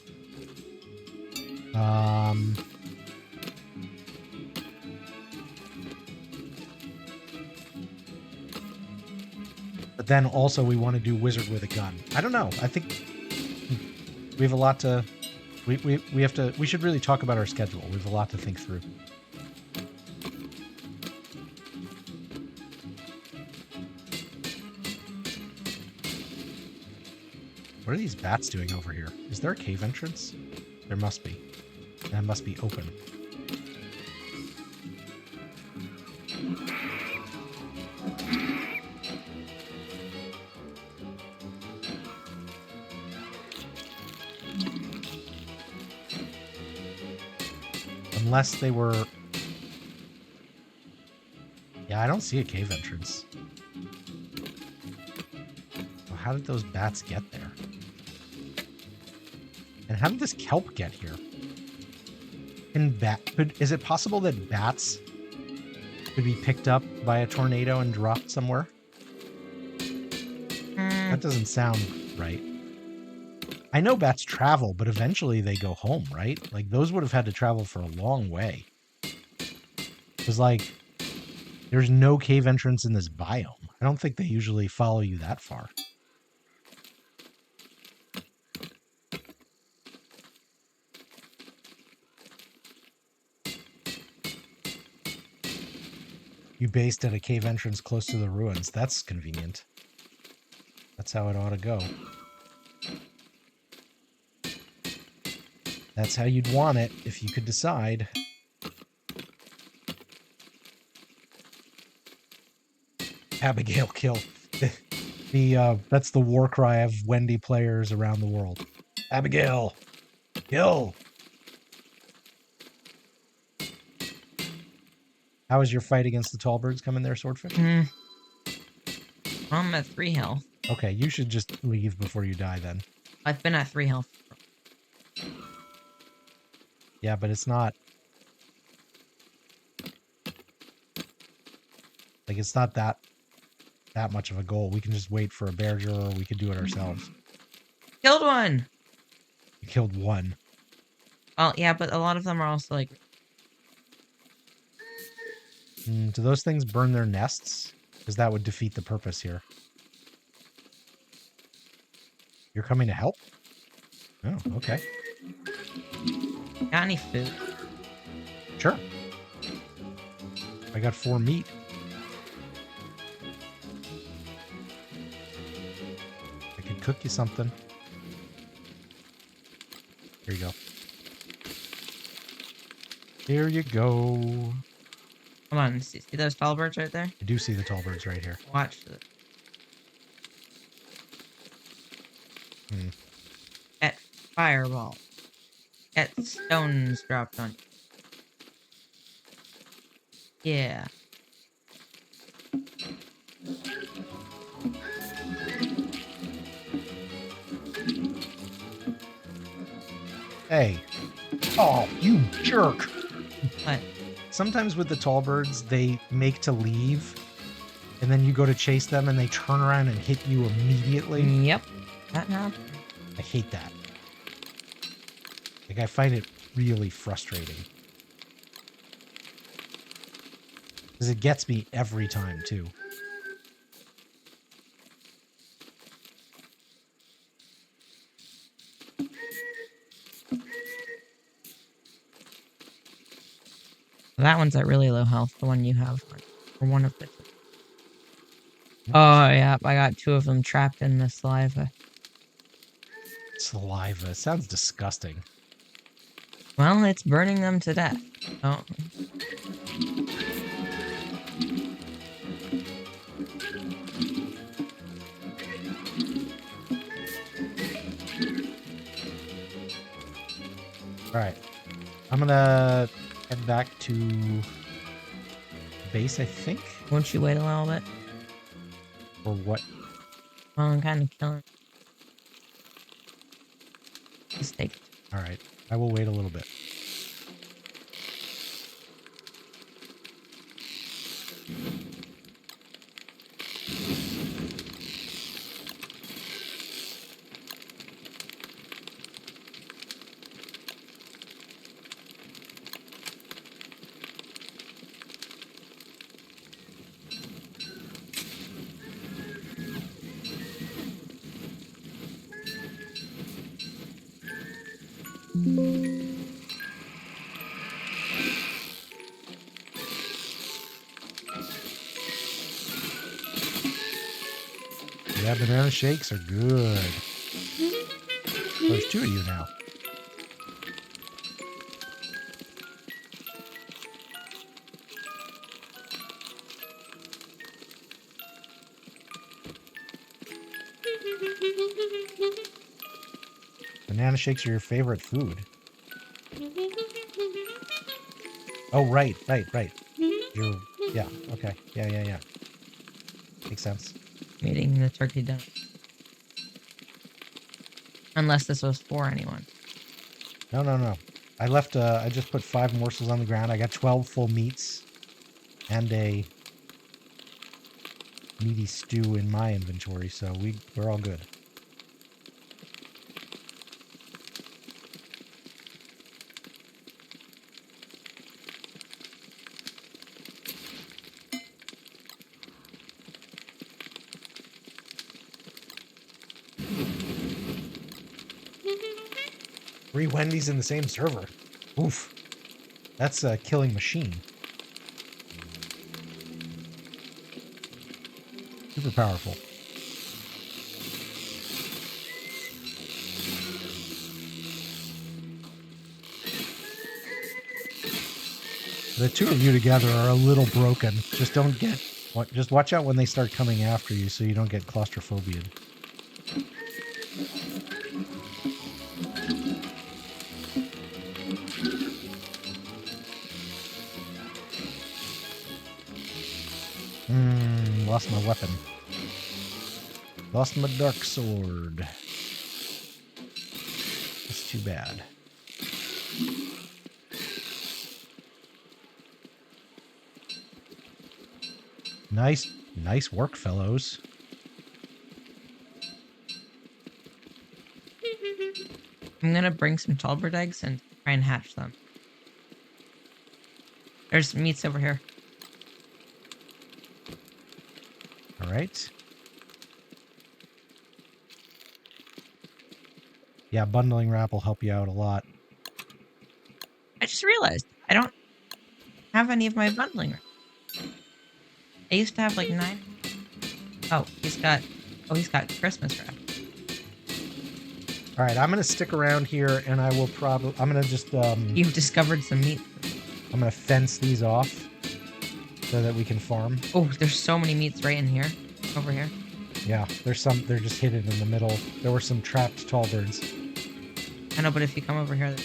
But then also we want to do Wizard with a Gun. I don't know. I think we have a lot to... We should really talk about our schedule. We have a lot to think through. What are these bats doing over here? Is there a cave entrance? There must be. That must be open. Unless they were... Yeah, I don't see a cave entrance. Well, how did those bats get there? And how did this kelp get here? Is it possible that bats could be picked up by a tornado and dropped somewhere? That doesn't sound right. I know bats travel, but eventually they go home, right? Like, those would have had to travel for a long way. It was like, there's no cave entrance in this biome. I don't think they usually follow you that far. You based at a cave entrance close to the ruins. That's convenient. That's how it ought to go. That's how you'd want it if you could decide. Abigail kill. That's the war cry of Wendy players around the world. Abigail kill. How is your fight against the Tallbirds coming there, Swordfish? I'm at 3 health. Okay, you should just leave before you die then. I've been at 3 health. Yeah, but it's not... Like, it's not that much of a goal. We can just wait for a bear or we could do it ourselves. Killed one! You killed one. Well, yeah, but a lot of them are also like... Do those things burn their nests? Because that would defeat the purpose here. You're coming to help? Oh, okay. Got any food? Sure. I got 4 meat. I could cook you something. Here you go. Here you go. Come on, see those Tallbirds right there? I do see the Tallbirds right here. Watch this. Get fireball. Get stones dropped on you. Yeah. Hey. Oh, you jerk. What? Sometimes with the Tallbirds, they make to leave, and then you go to chase them, and they turn around and hit you immediately. Yep. That happened. I hate that. Like, I find it really frustrating. Because it gets me every time, too. That one's at really low health, the one you have. Or one of the... Oh, yeah, I got 2 of them trapped in the saliva. Saliva. Sounds disgusting. Well, it's burning them to death. Oh. Alright. I'm gonna head back to base, I think. Won't you wait a little bit? Or what? Well, I'm kind of killing. Just take it. Alright. I will wait a little bit. Yeah, banana shakes are good. There's 2 of you now. Banana shakes are your favorite food. Oh, right. You're... Yeah, okay. Yeah. Makes sense. Eating the turkey dinner. Unless this was for anyone. No. I left, I just put 5 morsels on the ground. I got 12 full meats and a meaty stew in my inventory, so we're all good. Three Wendy's in the same server. Oof. That's a killing machine. Super powerful. The 2 of you together are a little broken. Just don't get... Just watch out when they start coming after you so you don't get claustrophobiaed. Lost my weapon. Lost my dark sword. That's too bad. Nice work, fellows. I'm gonna bring some Tallbird eggs and try and hatch them. There's meats over here. All right. Yeah, bundling wrap will help you out a lot. I just realized I don't have any of my bundling wrap. I used to have like 9. Oh, he's got Christmas wrap. All right, I'm gonna stick around here, and I will probably. I'm gonna just. You've discovered some meat. I'm gonna fence these off so that we can farm. Oh, there's so many meats right in here. Over here. Yeah, there's some. They're just hidden in the middle. There were some trapped Tallbirds. I know, but if you come over here,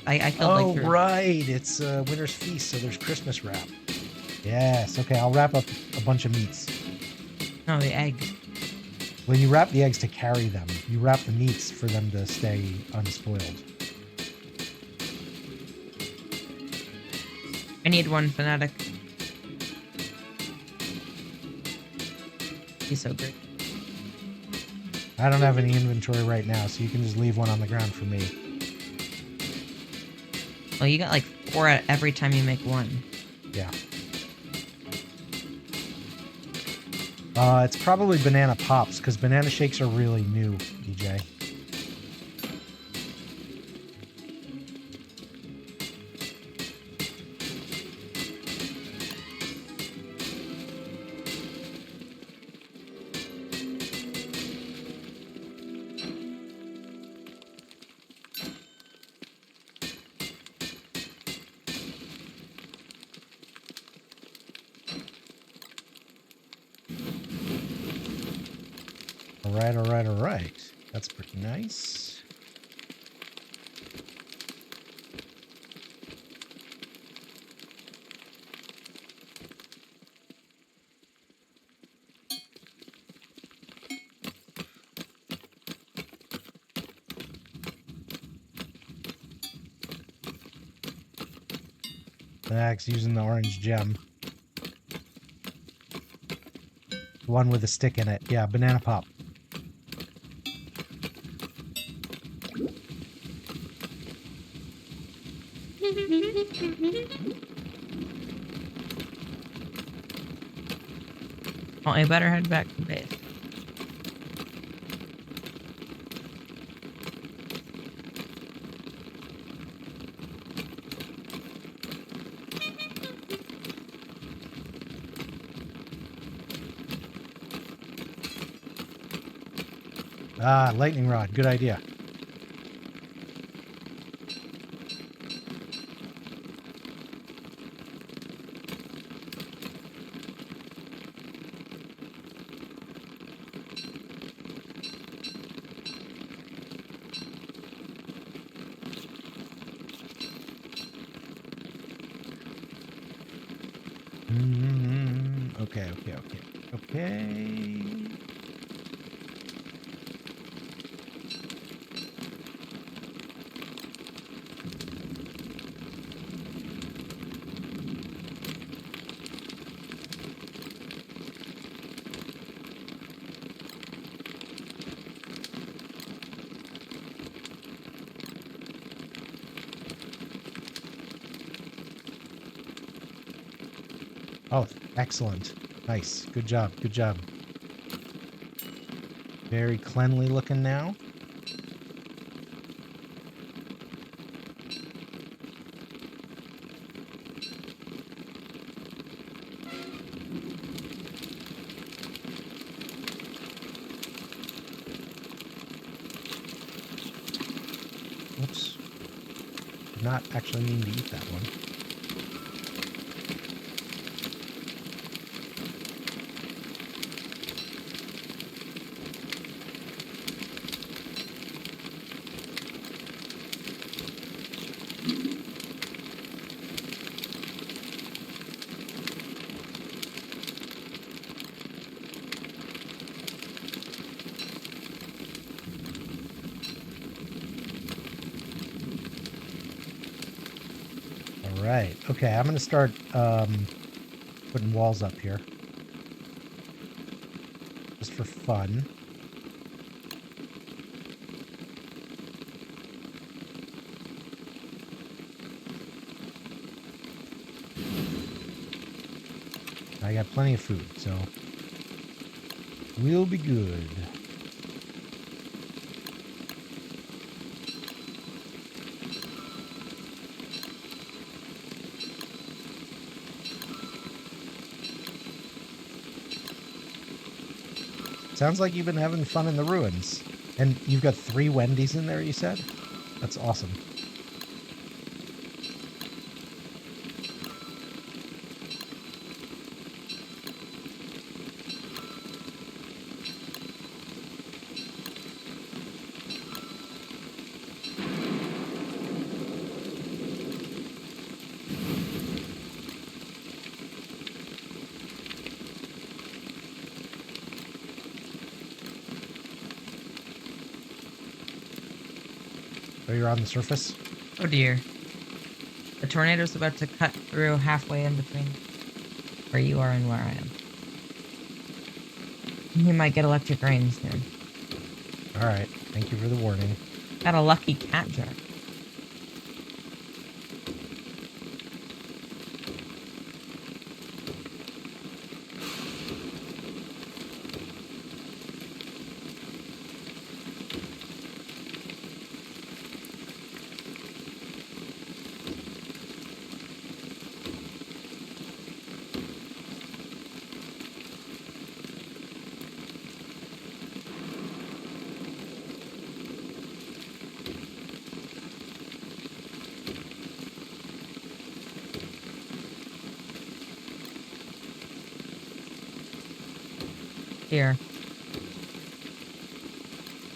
I killed like 3. Right, it's Winter's Feast, so there's Christmas wrap. Yes. Okay, I'll wrap up a bunch of meats. No, the eggs. Well, you wrap the eggs to carry them. You wrap the meats for them to stay unspoiled. I need one fanatic. He's so great. I don't have any inventory right now, so you can just leave one on the ground for me. Well, you got like 4 every time you make one. Yeah. It's probably banana pops, because banana shakes are really new, DJ. All right. That's pretty nice. Max using the orange gem. The one with a stick in it. Yeah, banana pop. Well, I better head back to base. Ah, lightning rod. Good idea. Okay. Oh, excellent. Nice. Good job. Good job. Very cleanly looking now. Oops. Did not actually mean to eat that one. Right. Okay, I'm going to start putting walls up here. Just for fun. I got plenty of food, so we'll be good. Sounds like you've been having fun in the ruins. And you've got 3 Wendy's in there, you said? That's awesome. Oh, you're on the surface? Oh dear. The tornado's about to cut through halfway in between where you are and where I am. You might get electric rain soon. Alright, thank you for the warning. Got a lucky cat jar. Here.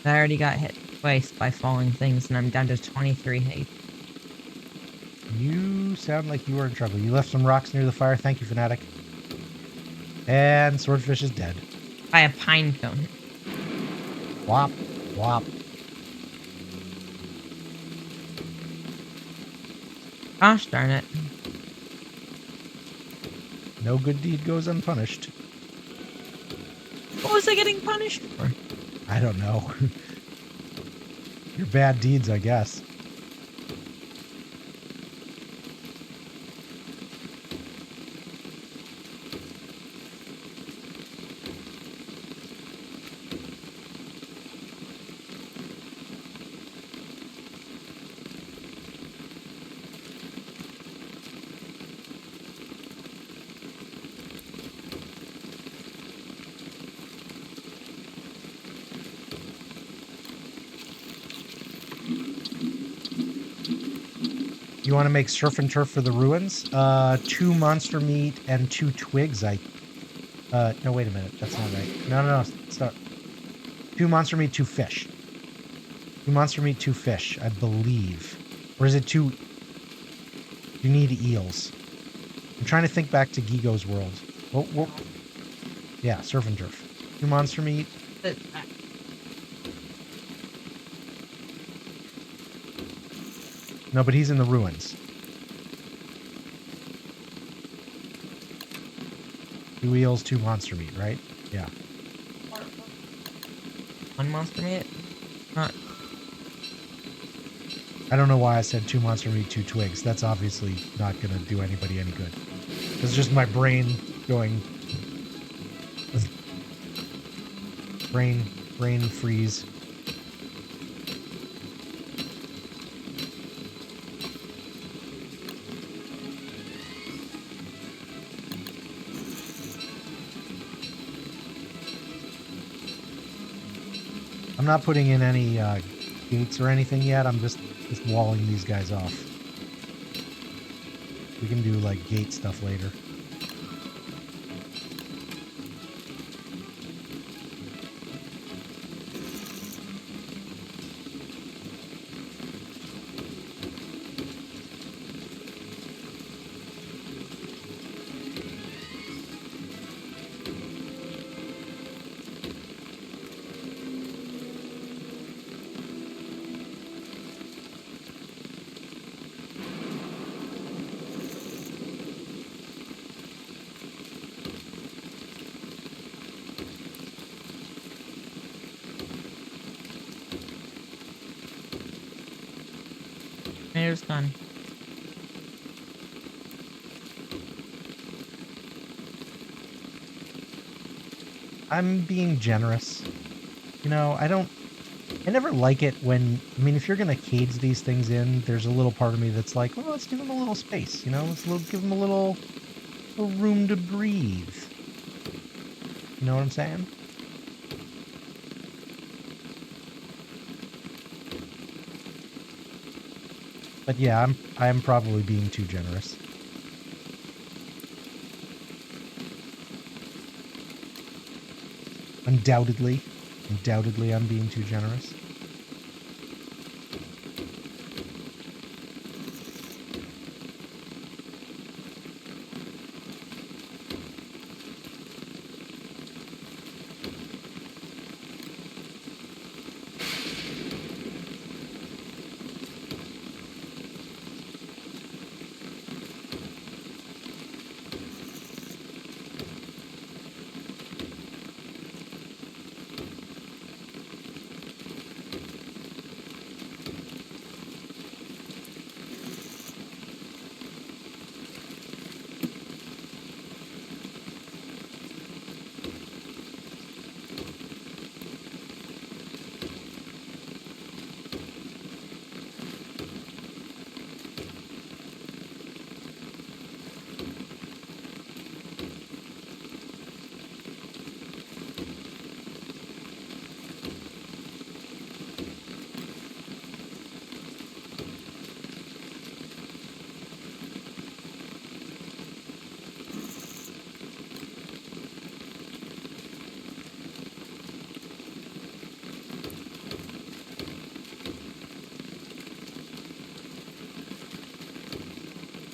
I already got hit twice by falling things, and I'm down to 23 hate. You sound like you were in trouble. You left some rocks near the fire. Thank you, Fanatic. And Swordfish is dead. By a pine cone. Whop, whop. Gosh darn it. No good deed goes unpunished. What was I getting punished for? I don't know. Your bad deeds, I guess. You want to make surf and turf for the ruins? 2 monster meat and 2 twigs. No, wait a minute. That's not right. No. Stop. 2 monster meat, 2 fish. 2 monster meat, 2 fish, I believe. Or is it 2? You need eels. I'm trying to think back to Gigo's world. Oh. Yeah, surf and turf. 2 monster meat. No, but he's in the ruins. 2 eels, 2 monster meat, right? Yeah. 1 monster meat? Not. I don't know why I said 2 monster meat, 2 twigs. That's obviously not going to do anybody any good. It's just my brain going... brain freeze. I'm not putting in any gates or anything yet. I'm just walling these guys off. We can do like gate stuff later. generator's gone. I'm being generous. You know, I never like it when, I mean, if you're going to cage these things in, there's a little part of me that's like, well, let's give them a little space, you know, give them a little room to breathe. You know what I'm saying? But yeah, I'm probably being too generous. Undoubtedly I'm being too generous.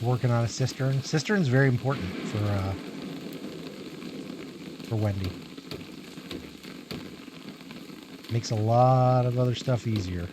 Working on a cistern. Cistern's very important for Wendy. Makes a lot of other stuff easier.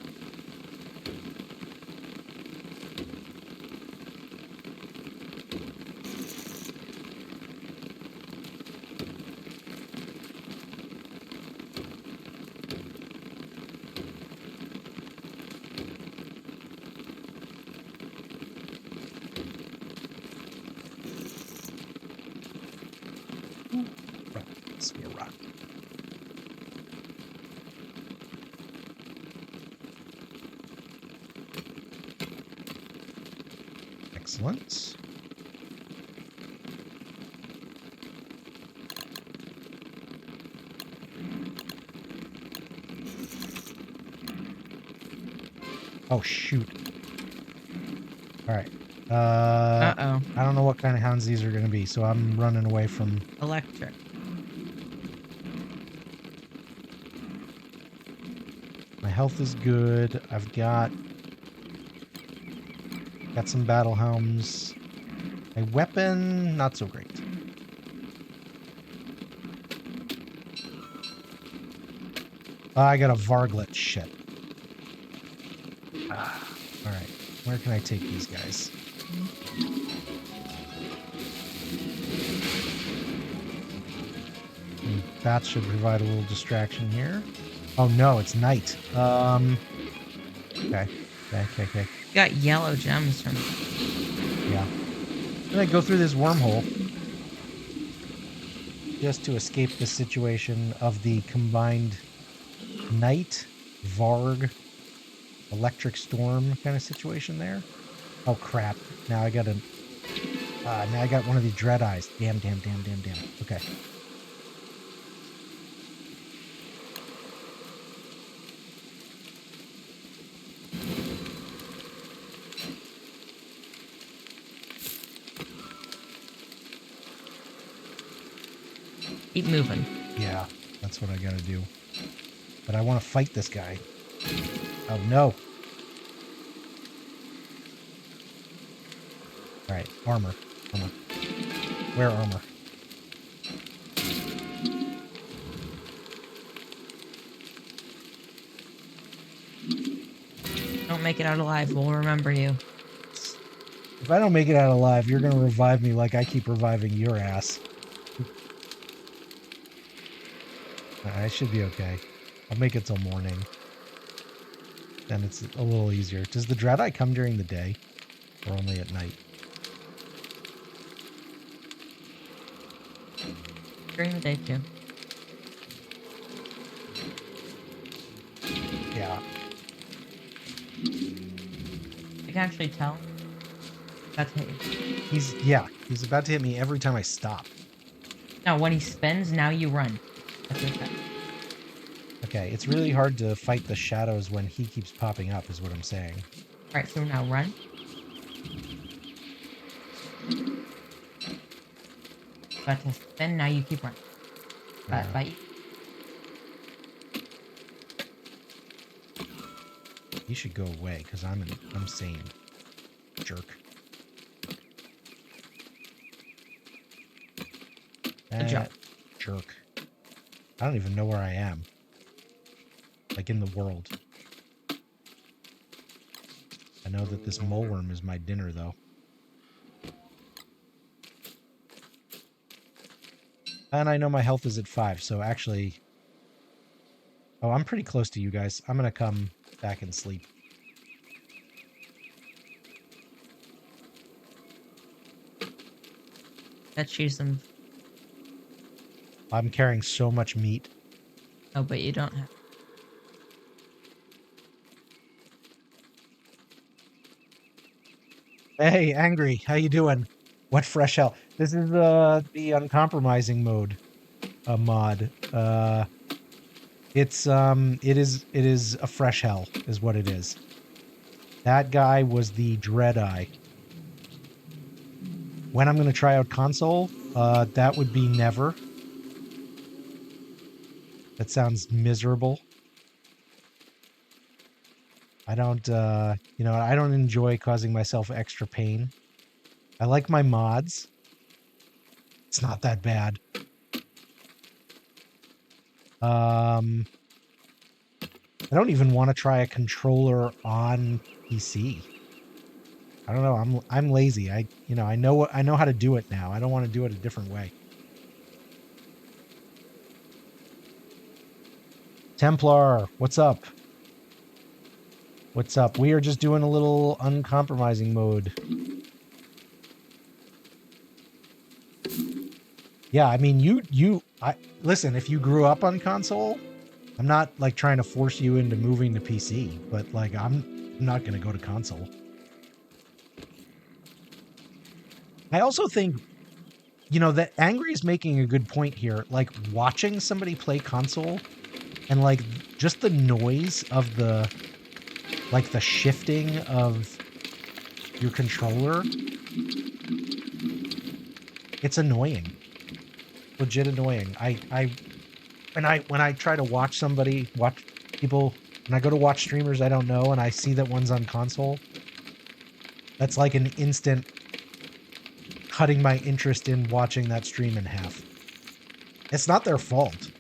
Excellent. Oh, shoot. All right. Uh-oh. I don't know what kind of hounds these are going to be, so I'm running away from... Electric. My health is good. I've got some battle helms. My weapon, not so great. I got a varglet. Shit. All right. Where can I take these guys? That should provide a little distraction here. Oh no, it's night. Okay. You got yellow gems from... Yeah. I'm gonna go through this wormhole just to escape the situation of the combined night, Varg, electric storm kind of situation there. Oh crap. Now I got one of the dread eyes. Damn. Okay. Keep moving. Yeah, that's what I gotta do. But I want to fight this guy. Oh no. Alright, armor. Where armor? Don't make it out alive. We'll remember you. If I don't make it out alive, you're gonna revive me like I keep reviving your ass. I should be okay. I'll make it till morning. then it's a little easier. Does the Dreadeye come during the day or only at night? During the day too. Yeah. I can actually tell. That's hit you. He's about to hit me every time I stop. Now, when he spins, now you run. That's your effect. Okay, it's really hard to fight the shadows when he keeps popping up, is what I'm saying. Alright, so now run. About to spin, now you keep running. Bite. You should go away, because I'm sane. Jerk. Good job. Jerk. I don't even know where I am. Like in the world. I know that this moleworm is my dinner, though. And I know my health is at 5, so actually... Oh, I'm pretty close to you guys. I'm gonna come back and sleep. Let's choose some. I'm carrying so much meat. Oh, but you don't have. Hey, Angry, how you doing? What fresh hell? This is the uncompromising mode, mod. It is a fresh hell, is what it is. That guy was the Dreadeye. When I'm gonna try out console, that would be never. That sounds miserable. I don't, I don't enjoy causing myself extra pain. I like my mods. It's not that bad. I don't even want to try a controller on PC. I don't know. I'm lazy. I know how to do it now. I don't want to do it a different way. Templar, what's up? What's up? We are just doing a little uncompromising mode. Yeah, I mean, listen, if you grew up on console, I'm not like trying to force you into moving to PC, but like I'm not going to go to console. I also think, that Angry is making a good point here. Like watching somebody play console and like just the noise of the shifting of your controller, it's annoying. Legit annoying. When I try to watch people, when I go to watch streamers I don't know and I see that one's on console, that's like an instant cutting my interest in watching that stream in half. It's not their fault.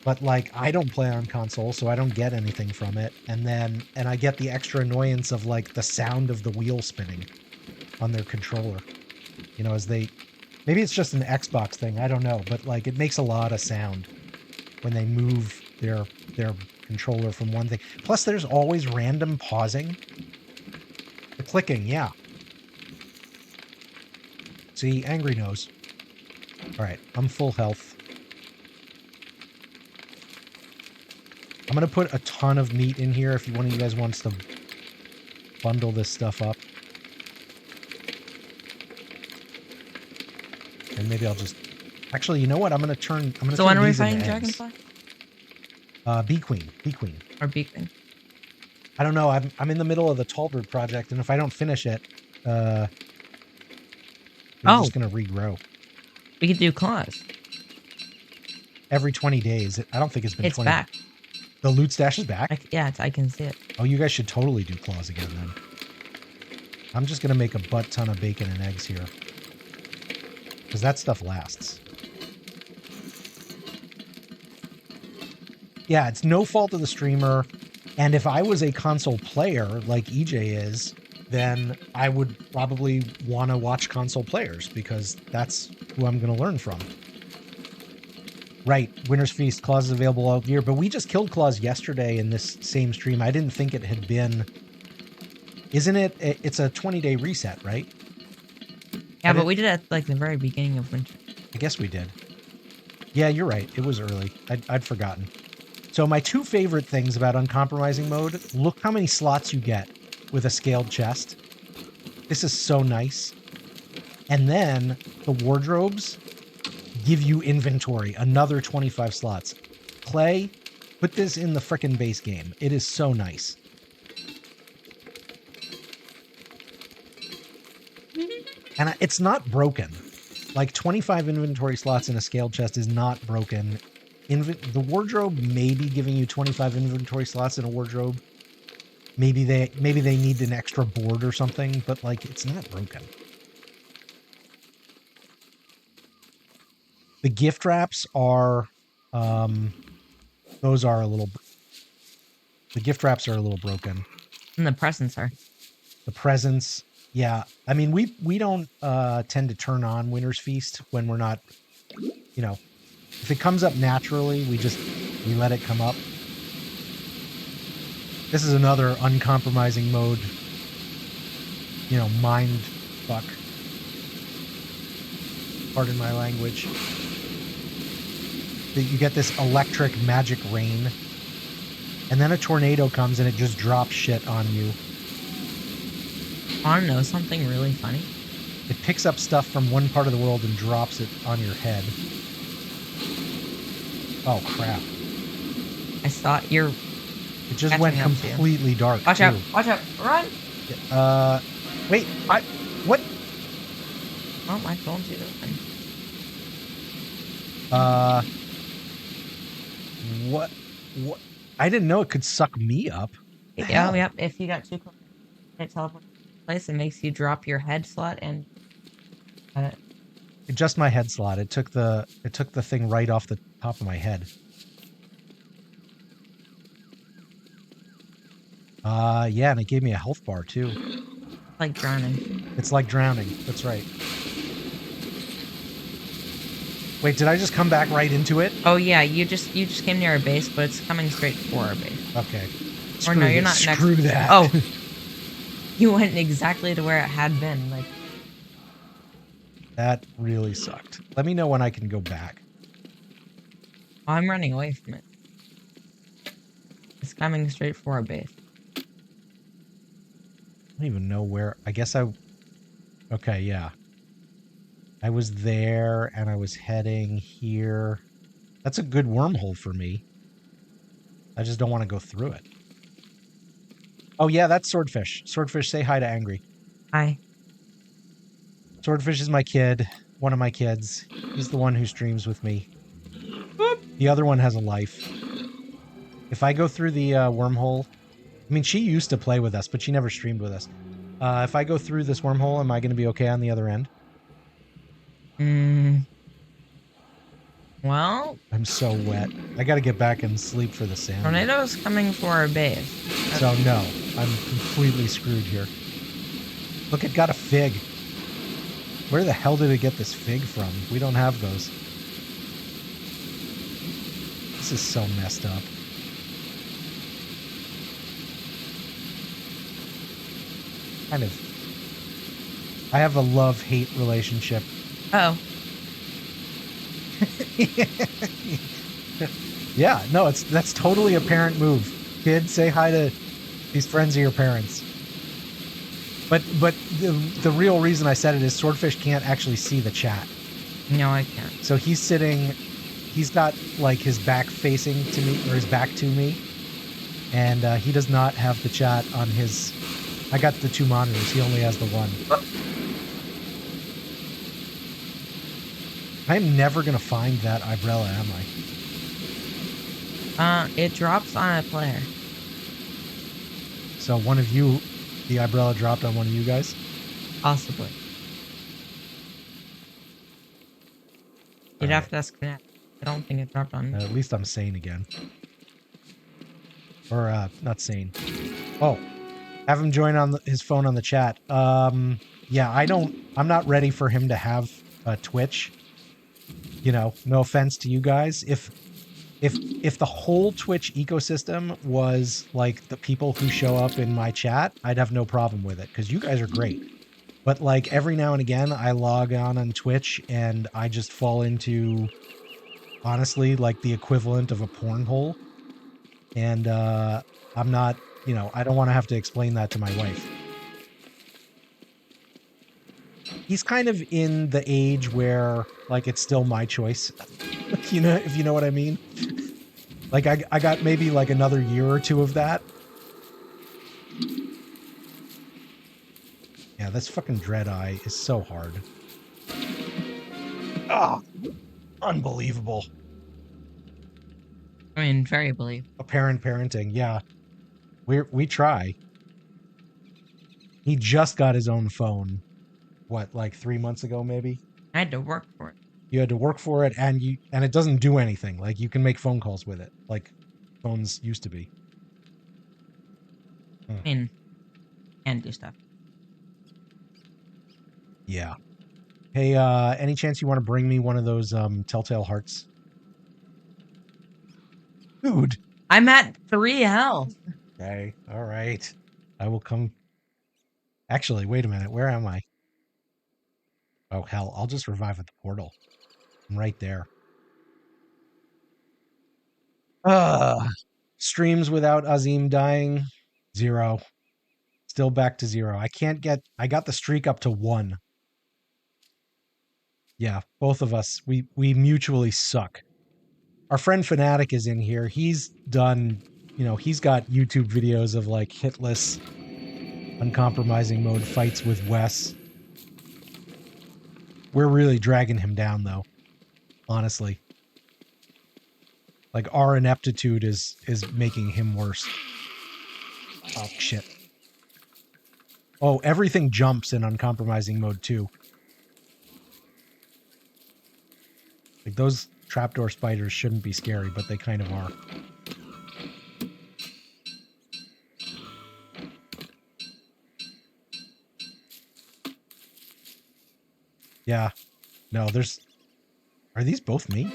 But like I don't play on console, so I don't get anything from it. And I get the extra annoyance of like the sound of the wheel spinning on their controller. As they maybe it's just an Xbox thing, I don't know, but like it makes a lot of sound when they move their controller from one thing. Plus there's always random pausing. The clicking, yeah. See, Angry knows. All right, I'm full health. I'm going to put a ton of meat in here if one of you guys wants to bundle this stuff up. And maybe I'll just... Actually, you know what? I'm going to turn So when are we these fighting into eggs. Dragonfly? Bee Queen. Or Bee Queen? I don't know. I'm in the middle of the Tallbird project, and if I don't finish it, I'm just going to regrow. We could do claws. Every 20 days. I don't think it's been 20. It's back. The loot stash is back? I can see it. Oh, you guys should totally do claws again then. I'm just going to make a butt ton of bacon and eggs here. Because that stuff lasts. Yeah, it's no fault of the streamer. And if I was a console player like EJ is, then I would probably want to watch console players because that's who I'm going to learn from. Right. Winter's Feast. Claws is available all year. But we just killed Claws yesterday in this same stream. I didn't think it had been... Isn't it? It's a 20-day reset, right? Yeah, but we did it at like the very beginning of winter. I guess we did. Yeah, you're right. It was early. I'd forgotten. So my two favorite things about uncompromising mode, look how many slots you get with a scaled chest. This is so nice. And then the wardrobes give you inventory, another 25 slots. Clay, put this in the frickin' base game. It is so nice. And it's not broken. Like 25 inventory slots in a scaled chest is not broken. The wardrobe may be giving you 25 inventory slots in a wardrobe. Maybe they need an extra board or something, but like it's not broken. The gift wraps are, those are a little. The gift wraps are a little broken. And the presents are. The presents, yeah. I mean, we don't tend to turn on Winter's Feast when we're not, you know, if it comes up naturally, we let it come up. This is another uncompromising mode, you know, mind fuck. Pardon my language. That you get this electric magic rain, and then a tornado comes and it just drops shit on you. I know something really funny. It picks up stuff from one part of the world and drops it on your head. Oh crap! I thought you're. It just went completely dark. Watch out! Watch out! Run! Wait. What? Oh, my phone's either open. What? I didn't know it could suck me up. Yeah, yep. If you got too close, it teleports to a place. It makes you drop your head slot and. Just my head slot. It took the thing right off the top of my head. Yeah, and it gave me a health bar too. Like drowning. It's like drowning. That's right. Wait, did I just come back right into it? Oh yeah, you just came near our base, but it's coming straight for our base. Okay. Or no, you're not next. Screw that. Oh. You went exactly to where it had been, like. That really sucked. Let me know when I can go back. I'm running away from it. It's coming straight for our base. I don't even know where. I guess I... Okay, yeah. I was there, and I was heading here. That's a good wormhole for me. I just don't want to go through it. Oh, yeah, that's Swordfish. Swordfish, say hi to Angry. Hi. Swordfish is my kid. One of my kids. He's the one who streams with me. Boop. The other one has a life. If I go through the wormhole... I mean, she used to play with us, but she never streamed with us. If I go through this wormhole, am I going to be okay on the other end? Well... I'm so wet. I got to get back and sleep for the sand. Tornado's coming for our base. So, no. I'm completely screwed here. Look, it got a fig. Where the hell did it get this fig from? We don't have those. This is so messed up. Kind of. I have a love-hate relationship. Uh-oh. Yeah, no, that's totally a parent move. Kid, say hi to these friends of your parents. But the real reason I said it is Swordfish can't actually see the chat. No, I can't. So he's got like his back facing to me, or his back to me, and he does not have the chat on his. I got the two monitors. He only has the one. I'm never gonna find that umbrella, am I? It drops on a player. So one of you, the umbrella dropped on one of you guys? Possibly. You'd have to ask Connect. I don't think it dropped on me. At least I'm sane again. Or, not sane. Oh, have him join on his phone on the chat. Yeah, I'm not ready for him to have Twitch. You know, no offense to you guys. If the whole Twitch ecosystem was like the people who show up in my chat, I'd have no problem with it because you guys are great. But like every now and again, I log on Twitch and I just fall into honestly like the equivalent of a porn hole, and I'm not, you know, I don't want to have to explain that to my wife. He's kind of in the age where like it's still my choice, you know, if you know what I mean. Like I got maybe like another year or two of that. Yeah, this fucking Dread Eye is so hard. Ah, unbelievable. I mean, very believable. Apparent parenting, yeah. We try. He just got his own phone. What, like 3 months ago, maybe? I had to work for it. You had to work for it, and it doesn't do anything. Like you can make phone calls with it, like phones used to be. I mean, and do stuff. Yeah. Hey, any chance you want to bring me one of those telltale hearts? Dude. I'm at 3 health. Okay, all right. I will come. Actually, wait a minute. Where am I? Oh, hell. I'll just revive at the portal. I'm right there. Streams without Ozym dying, 0. Still back to 0. I got the streak up to 1. Yeah, both of us, we mutually suck. Our friend Fanatic is in here. He's done, you know, he's got YouTube videos of like hitless, uncompromising mode fights with Wes. We're really dragging him down though, honestly. Like our ineptitude is making him worse. Oh shit. Oh, everything jumps in uncompromising mode too. Like those trapdoor spiders shouldn't be scary, but they kind of are. Yeah. No, are these both me?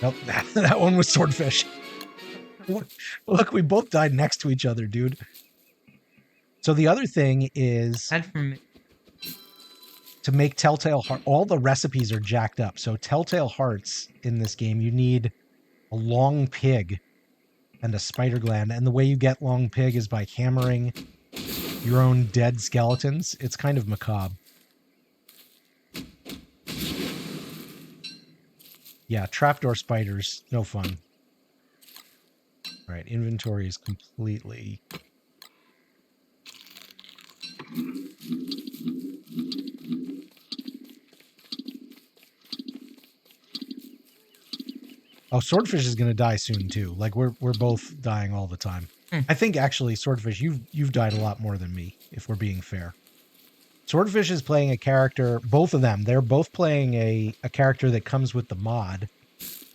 Nope, that one was Swordfish. Look, we both died next to each other, dude. So the other thing is That's for me. to make Telltale Heart, all the recipes are jacked up. So Telltale Hearts in this game, you need a long pig and a spider gland. And the way you get long pig is by hammering your own dead skeletons. It's kind of macabre. Yeah, trapdoor spiders, no fun. All right, inventory is completely... Oh, Swordfish is going to die soon too. Like we're both dying all the time. I think actually, Swordfish, you've died a lot more than me, if we're being fair. Swordfish is playing a character, both of them, they're both playing a character that comes with the mod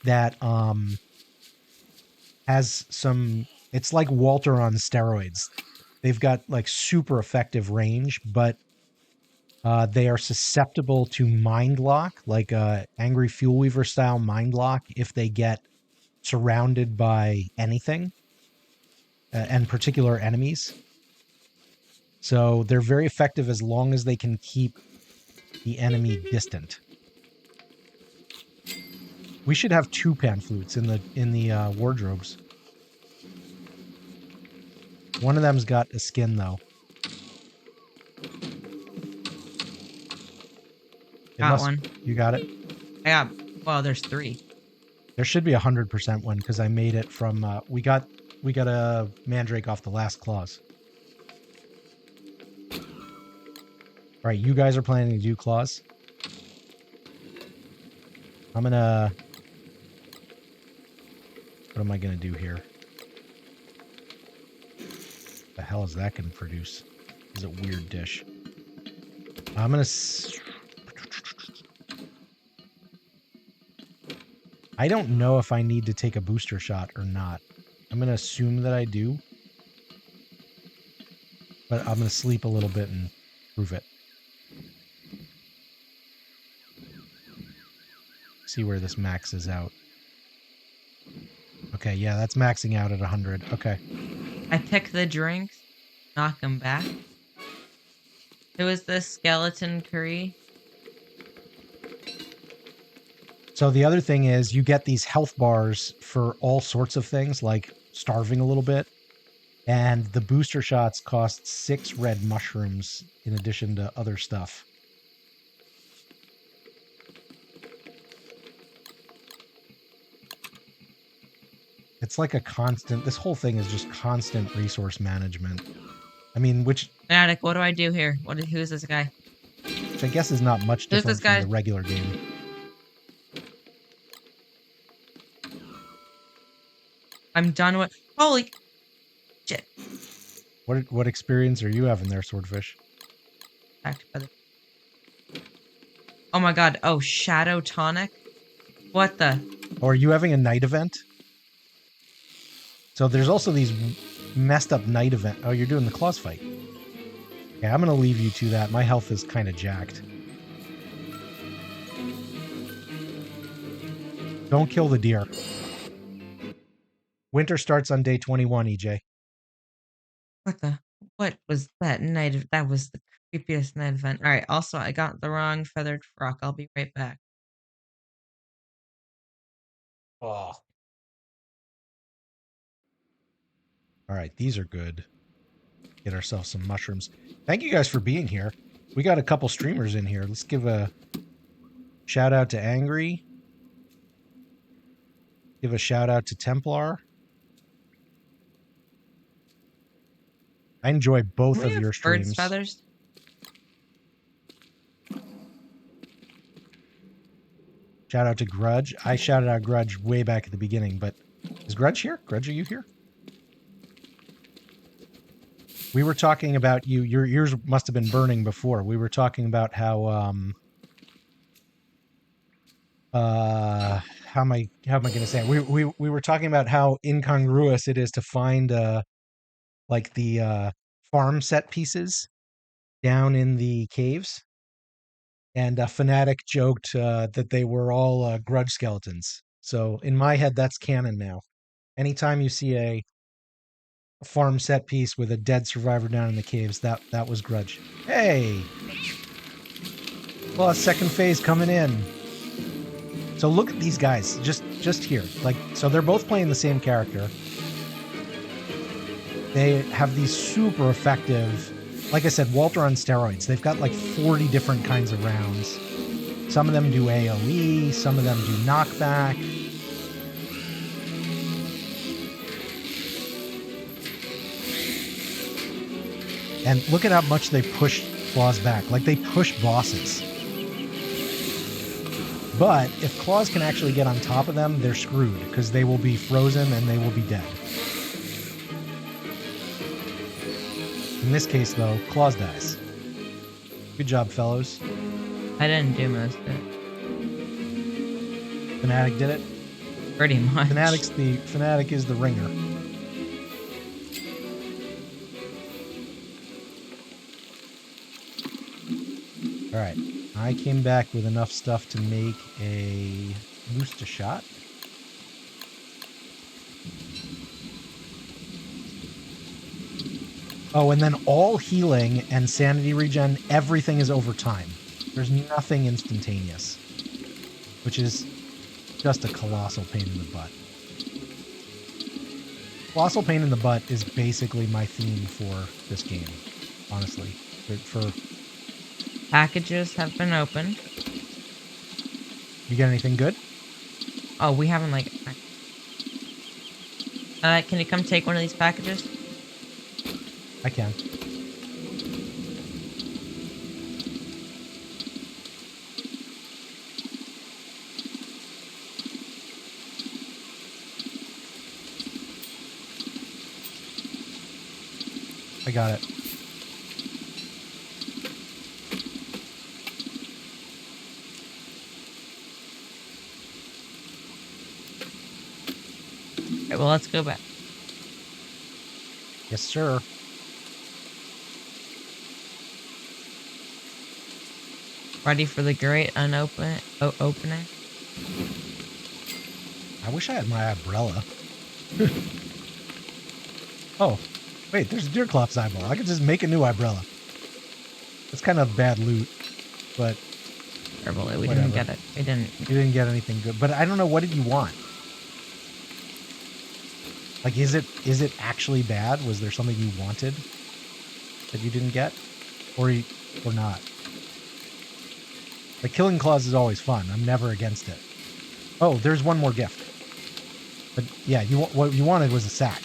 that has some, it's like Walter on steroids. They've got like super effective range, but they are susceptible to mind lock, like a Angry Fuel Weaver style mind lock if they get surrounded by anything and particular enemies. So they're very effective as long as they can keep the enemy distant. We should have 2 pan flutes in the wardrobes. One of them's got a skin though. One. You got it? Well, there's 3. There should be 100% one because I made it from, we got a mandrake off the last claws. All right, you guys are planning to do claws? I'm gonna... What am I gonna do here? The hell is that gonna produce? This is a weird dish. I'm gonna... I don't know if I need to take a booster shot or not. I'm gonna assume that I do. But I'm gonna sleep a little bit and prove it. see where this maxes out. Okay, yeah, that's maxing out at 100. Okay. I pick the drinks, knock them back. Who is this skeleton curry? So the other thing is you get these health bars for all sorts of things, like starving a little bit. And the booster shots cost 6 red mushrooms in addition to other stuff. It's like a constant, this whole thing is just constant resource management. I mean, which Fanatic, what do I do here? Who's this guy? I guess is not much Who's different this guy? from the regular game. I'm done with. Holy shit! What experience are you having there, Swordfish? Oh my god! Oh, Shadow Tonic. What the? Or are you having a night event? So there's also these messed up night event. Oh, you're doing the claws fight. Yeah, I'm gonna leave you to that. My health is kind of jacked. Don't kill the deer. Winter starts on day 21, EJ. What was that night? That was the creepiest night event. All right. Also, I got the wrong feathered frock. I'll be right back. Oh. All right, these are good. Get ourselves some mushrooms. Thank you guys for being here. We got a couple streamers in here. Let's give a shout out to Angry. Give a shout out to Templar. I enjoy both of your streams. Bird's feathers. Shout out to Grudge. I shouted out Grudge way back at the beginning, but is Grudge here? Grudge, are you here? We were talking about you. Your ears must have been burning before. We were talking about how how am I going to say it? We were talking about how incongruous it is to find like the farm set pieces down in the caves. And Fanatic joked that they were all Grudge skeletons. So in my head, that's canon now. Anytime you see a farm set piece with a dead survivor down in the caves, that was Grudge. Hey! Well, second phase coming in. So look at these guys, just here. Like, so they're both playing the same character. They have these super effective, like I said, Walter on steroids. They've got like 40 different kinds of rounds. Some of them do AoE, some of them do knockback. And look at how much they push Claws back. Like, they push bosses. But if Claws can actually get on top of them, they're screwed, because they will be frozen and they will be dead. In this case, though, Claws dies. Good job, fellows. I didn't do most of it. Fanatic did it? Pretty much. Fanatic is the ringer. Alright, I came back with enough stuff to make a booster shot. Oh, and then all healing and sanity regen, everything is over time. There's nothing instantaneous, which is just a colossal pain in the butt. Colossal pain in the butt is basically my theme for this game, honestly. For Packages have been opened. You get anything good? Oh, we haven't like. Can you come take one of these packages? I can. I got it. Okay, well, let's go back. Yes, sir. Ready for the great opening? I wish I had my umbrella. Oh, wait, there's a Deercloth's eyeball. I could just make a new umbrella. That's kind of bad loot, but Terrible. We whatever. didn't get it. We didn't. You didn't get anything good. But I don't know, what did you want? Like, is it actually bad? Was there something you wanted that you didn't get? Or not? Like, killing claws is always fun. I'm never against it. Oh, there's one more gift. But yeah, what you wanted was a sack.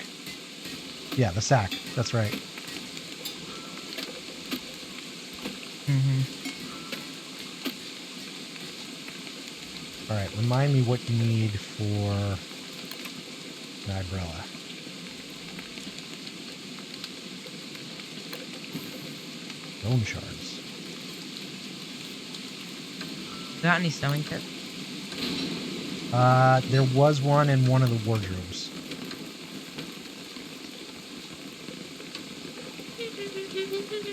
Yeah, the sack. That's right. Mm-hmm. All right, remind me what you need for an umbrella. Bone shards. Got any sewing kits? There was one in one of the wardrobes.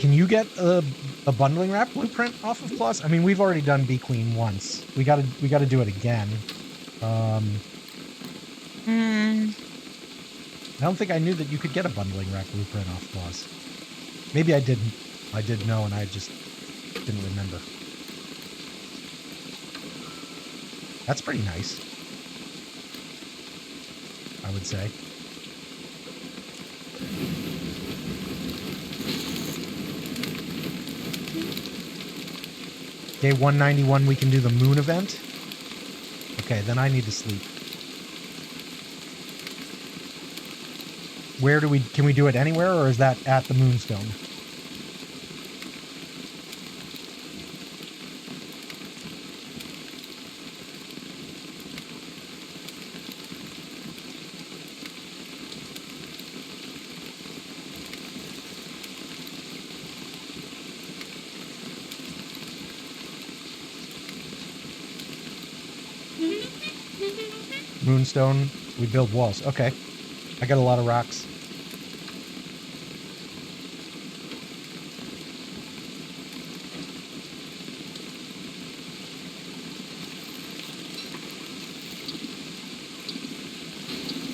Can you get a bundling wrap blueprint off of Plus? I mean, we've already done Be Queen once. We gotta do it again. I don't think I knew that you could get a bundling wrap blueprint off Plus. Maybe I didn't. I did know, and I just didn't remember. That's pretty nice, I would say. Day 191, we can do the moon event. Okay, then I need to sleep. Where can we do it anywhere, or is that at the Moonstone? Moonstone, we build walls. Okay. I got a lot of rocks.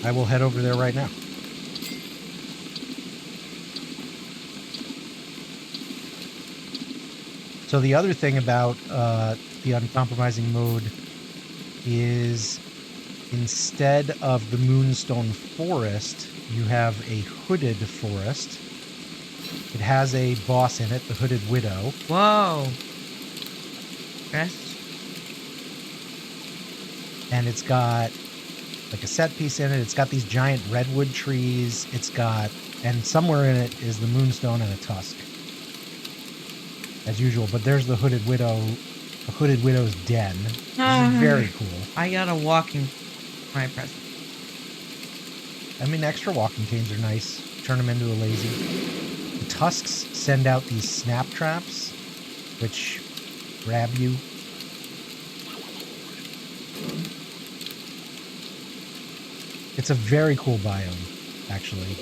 I will head over there right now. So the other thing about the uncompromising mode is, instead of the Moonstone Forest, you have a hooded forest. It has a boss in it, the Hooded Widow. Whoa. Yes. And it's got like a set piece in it. It's got these giant redwood trees. And somewhere in it is the Moonstone and a tusk, as usual. But there's the Hooded Widow, the Hooded Widow's den. This is very cool. I got a walking my present. I mean, extra walking canes are nice. Turn them into a lazy. The tusks send out these snap traps, which grab you. It's a very cool biome, actually.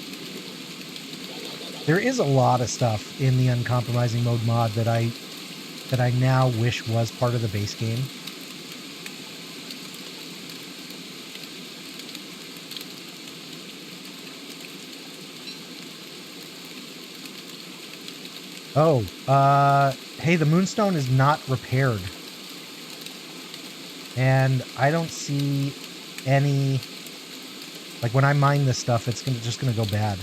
There is a lot of stuff in the Uncompromising Mode mod that I now wish was part of the base game. Oh, hey, the Moonstone is not repaired. And I don't see any, like, when I mine this stuff, it's just gonna go bad.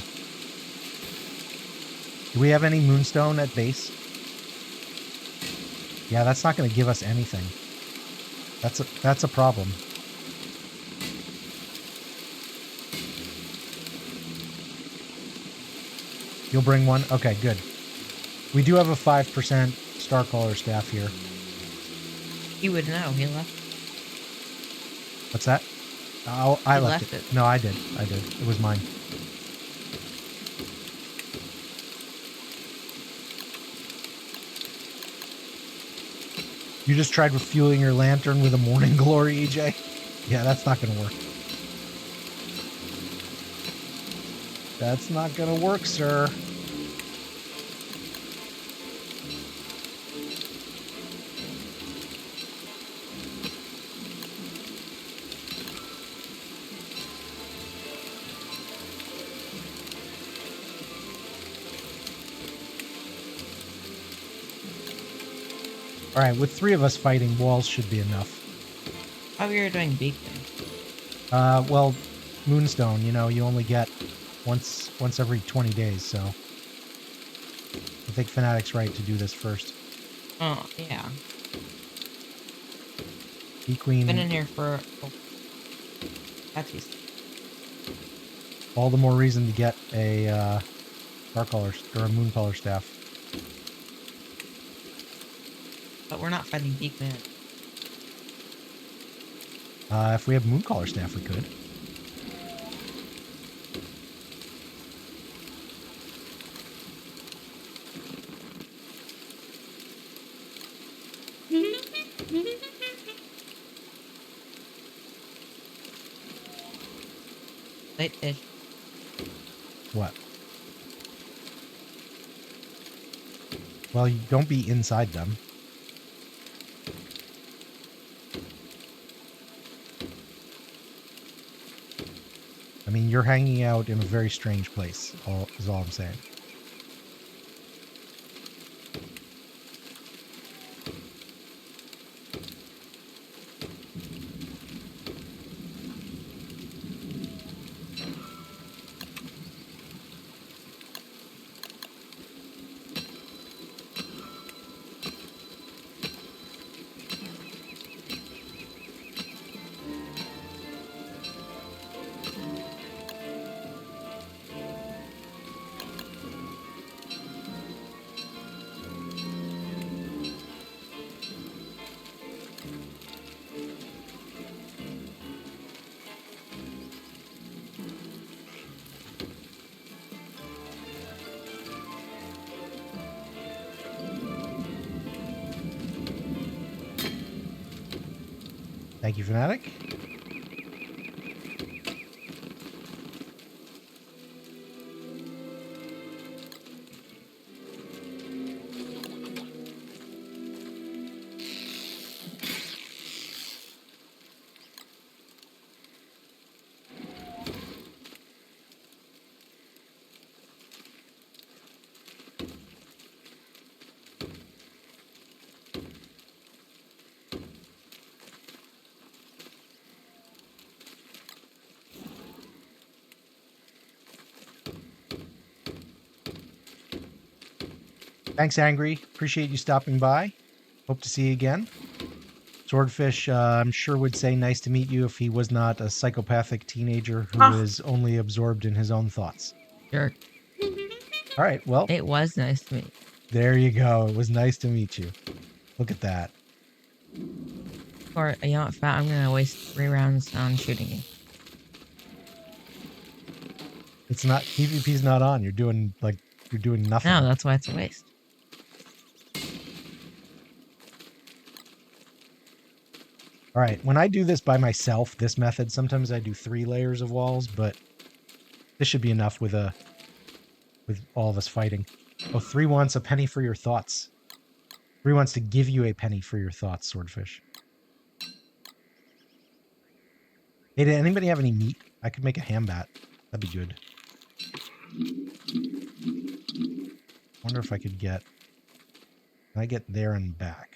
Do we have any Moonstone at base? Yeah, that's not gonna give us anything. That's a problem. You'll bring one? Okay, good. We do have a 5% Starcaller staff here. He would know. He left. What's that? Oh, I He left left it. No, I did. It was mine. You just tried refueling your lantern with a morning glory, EJ? Yeah, that's not going to work. That's not going to work, sir. All right, with 3 of us fighting, walls should be enough. Oh, we were doing beacon. Well, Moonstone, you know, you only get once every 20 days, so I think Fanatic's right to do this first. Oh, yeah. Bee Queen, Been in here for... Oh. That's useful. all the more reason to get a Dark Color or a Moon Color staff. But we're not fighting beacon. If we have Moon Color staff, we could. Late fish. What? Well, you don't be inside them. I mean, you're hanging out in a very strange place, is all I'm saying. Thank you, Fanatic. Thanks, Angry. Appreciate you stopping by. Hope to see you again. Swordfish, I'm sure would say nice to meet you if he was not a psychopathic teenager who is only absorbed in his own thoughts. Jerk. All right, well, It was nice to meet. there you go. It was nice to meet you. Look at that. Or, you know what, Fat, I'm gonna waste 3 rounds on shooting you. It's not, PvP's not on. You're doing nothing. No, that's why it's a waste. All right, when I do this by myself, this method, sometimes I do 3 layers of walls, but this should be enough with all of us fighting. Oh, 3 wants a penny for your thoughts. 3 wants to give you a penny for your thoughts, Swordfish. Hey, did anybody have any meat? I could make a ham bat. That'd be good. Wonder if I could get... Can I get there and back?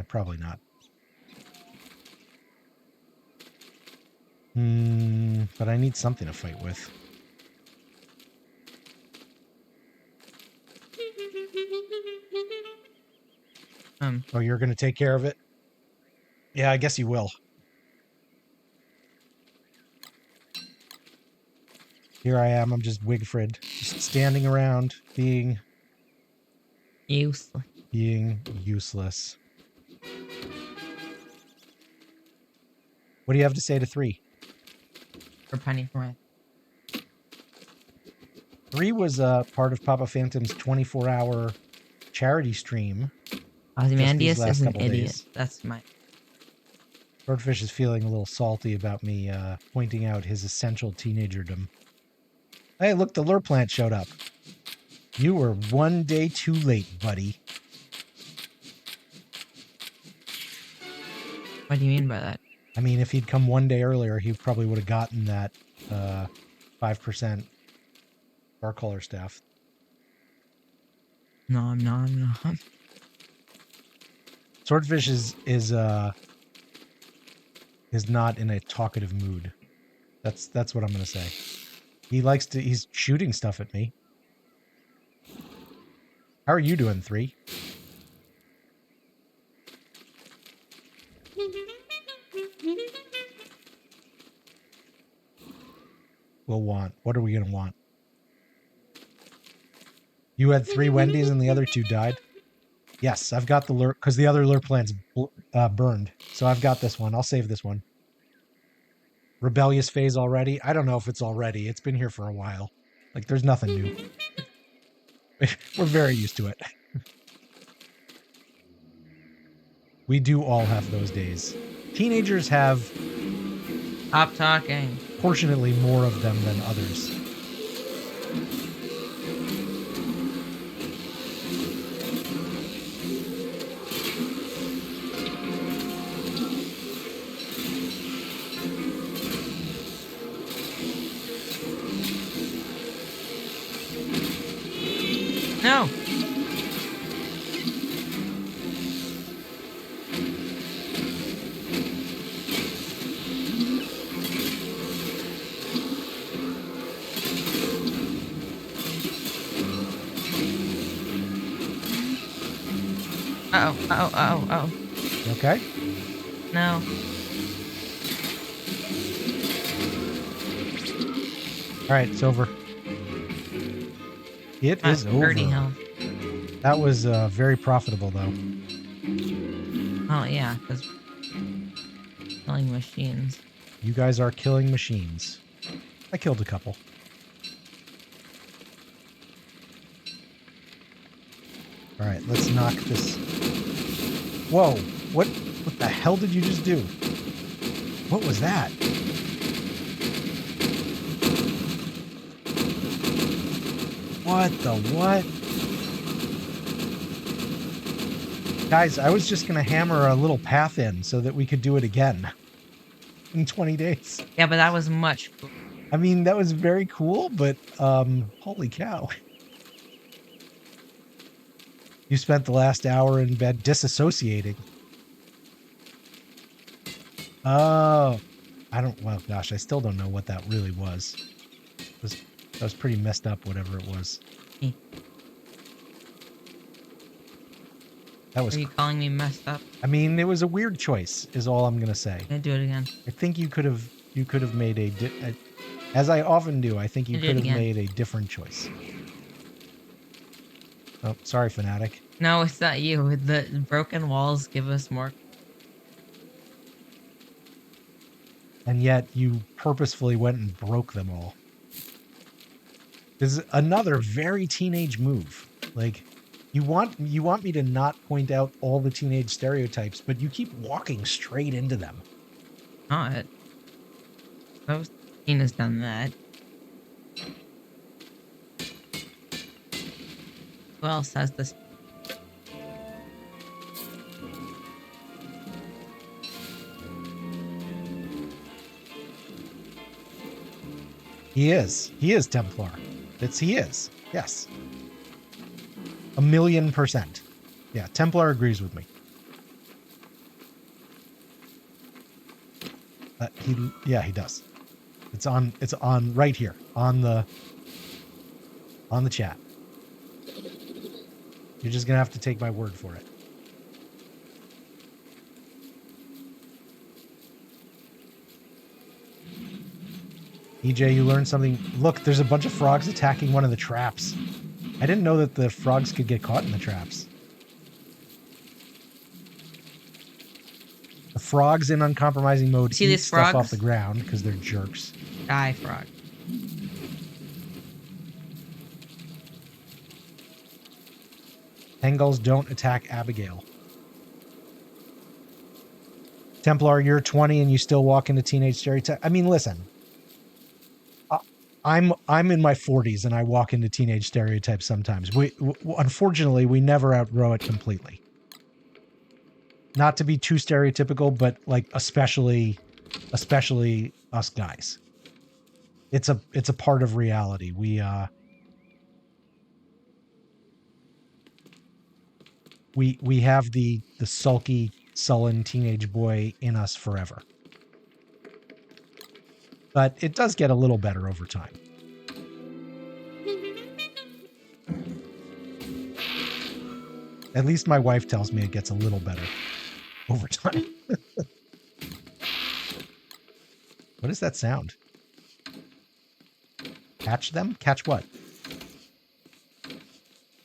Probably not. But I need something to fight with. Oh, you're going to take care of it? Yeah, I guess you will. Here I am. I'm just Wigfrid, just standing around, being Useless. What do you have to say to 3? For penny for my... 3 was part of Papa Phantom's 24-hour charity stream. Ozymandias last is an couple idiot. days. That's my... Swordfish is feeling a little salty about me pointing out his essential teenagerdom. Hey, look, the lure plant showed up. You were 1 day too late, buddy. What do you mean by that? I mean, if he'd come 1 day earlier, he probably would have gotten that 5% Dark Color staff. No, I'm not. I'm not. Swordfish is not in a talkative mood. That's what I'm gonna say. He's shooting stuff at me. How are you doing, 3? We'll want. What are we gonna want? You had 3 Wendy's and the other 2 died? Yes, I've got the lure, because the other lure plant's burned. So I've got this one. I'll save this one. Rebellious phase already? I don't know if it's already. It's been here for a while. Like, there's nothing new. We're very used to it. We do all have those days. Teenagers have Stop talking. proportionately more of them than others. No. Oh. Okay? No. All right, it's over. It is over. 30 health. That was very profitable, though. Oh, yeah, because killing machines. You guys are killing machines. I killed a couple. All right, let's knock this. Whoa! What the hell did you just do? What was that? What the what? Guys, I was just gonna hammer a little path in so that we could do it again in 20 days. Yeah, but that was much. I mean, that was very cool, but holy cow. You spent the last hour in bed disassociating. Oh, well, gosh, I still don't know what that really was. That was pretty messed up, whatever it was. That was. Are you calling me messed up? I mean, it was a weird choice, is all I'm gonna say. I'm gonna do it again. I think you could have made as I often do. I think you could have made a different choice. Oh, sorry, Fanatic. No, it's not you. The broken walls give us more. And yet you purposefully went and broke them all. This is another very teenage move. Like, you want me to not point out all the teenage stereotypes, but you keep walking straight into them. Not. Those Tina's done that. Who else has this? He is Templar. He is. Yes. 1,000,000%. Yeah, Templar agrees with me. He does. It's on right here on the chat. You're just gonna have to take my word for it. EJ, you learned something. Look, there's a bunch of frogs attacking one of the traps. I didn't know that the frogs could get caught in the traps. The frogs in uncompromising mode eat stuff off the ground because they're jerks. Die, frog. Hengulls don't attack Abigail. Templar, you're 20 and you still walk into teenage stereotype. I mean, listen. I'm in my 40s and I walk into teenage stereotypes sometimes. Unfortunately, we never outgrow it completely. Not to be too stereotypical, but like especially us guys. It's a part of reality. we have the sulky, sullen teenage boy in us forever. But it does get a little better over time. At least my wife tells me it gets a little better over time. What is that sound? Catch them? Catch what?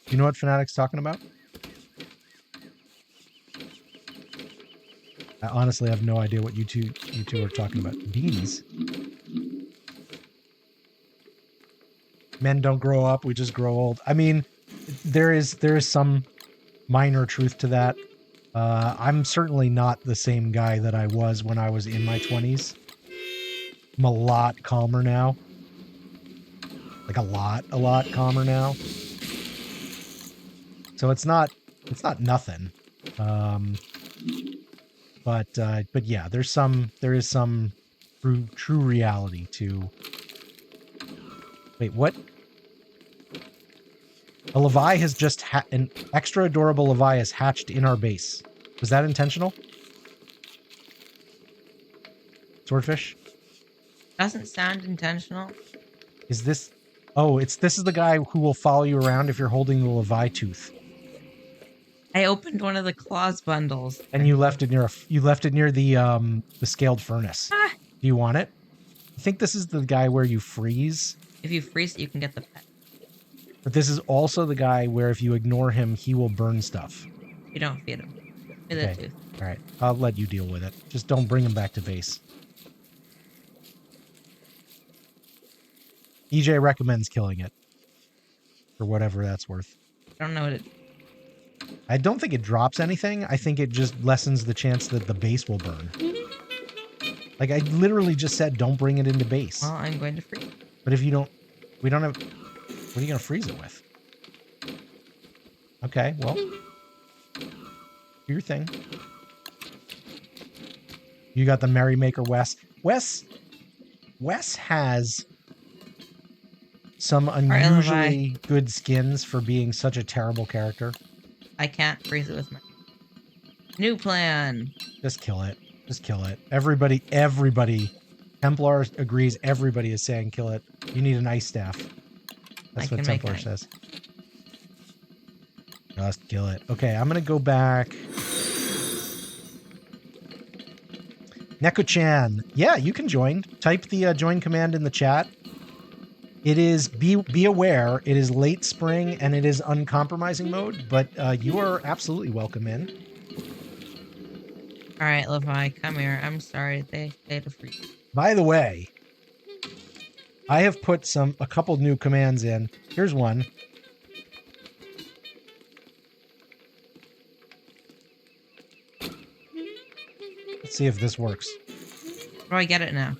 You know what Fanatic's talking about? I honestly have no idea what you two are talking about. Beans? Men don't grow up, we just grow old. I mean, there is some minor truth to that. I'm certainly not the same guy that I was when I was in my 20s. I'm a lot calmer now. Like a lot calmer now. So it's not nothing. But yeah, there is some true reality to. Wait, what? A Levi has just an extra adorable Levi has hatched in our base. Was that intentional? Swordfish? Doesn't sound intentional. Is this? Oh, this is the guy who will follow you around if you're holding the Levi tooth. I opened one of the claws bundles. And you left it near the scaled furnace. Ah. Do you want it? I think this is the guy where you freeze. If you freeze it, you can get the pet. But this is also the guy where if you ignore him, he will burn stuff. You don't feed him. Feed Okay. the tooth. All right. I'll let you deal with it. Just don't bring him back to base. EJ recommends killing it. For whatever that's worth. I don't know what it... I don't think it drops anything. I think it just lessens the chance that the base will burn. Like, I literally just said don't bring it into base. Well, I'm going to freeze. But if you don't... We don't have... What are you going to freeze it with? Okay, well... Do your thing. You got the Merrymaker Wes. Wes has some unusually good skins for being such a terrible character. I can't freeze it with my... New plan! Just kill it. Just kill it. Everybody... Templar agrees. Everybody is saying kill it. You need an ice staff. That's what Templar says. Just kill it. Okay, I'm going to go back. Neko-chan. Yeah, you can join. Type the join command in the chat. It is, be aware, it is late spring and it is uncompromising mode, but you are absolutely welcome in. Alright, Levi, come here. I'm sorry. They had to freeze. By the way, I have put a couple new commands in. Here's one. Let's see if this works. Oh, I get it now.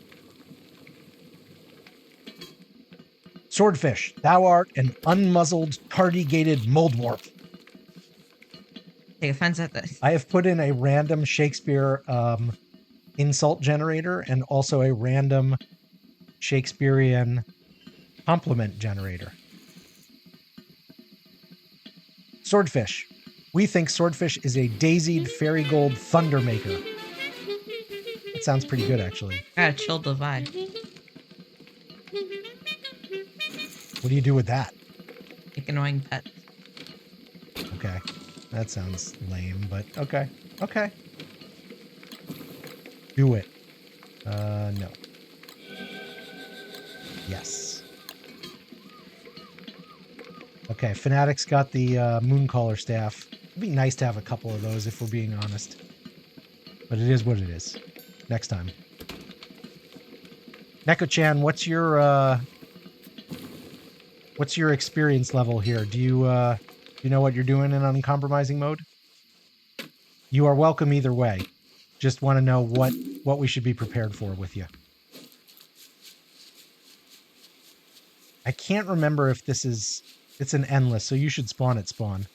Swordfish, thou art an unmuzzled, tardy-gated moldwarp. Take offense at this. I have put in a random Shakespeare insult generator and also a random Shakespearean compliment generator. Swordfish. We think Swordfish is a daisied fairy gold thunder maker. That sounds pretty good, actually. Gotta chill Levi. What do you do with that? Make annoying pets. Okay. That sounds lame, but okay. Okay. Do it. No. Yes. Okay, Fanatic's got the Mooncaller staff. It'd be nice to have a couple of those if we're being honest. But it is what it is. Next time. Neko-chan, what's your experience level here? Do you know what you're doing in uncompromising mode? You are welcome either way. Just want to know what we should be prepared for with you. I can't remember if this is... It's an endless, so you should spawn at spawn.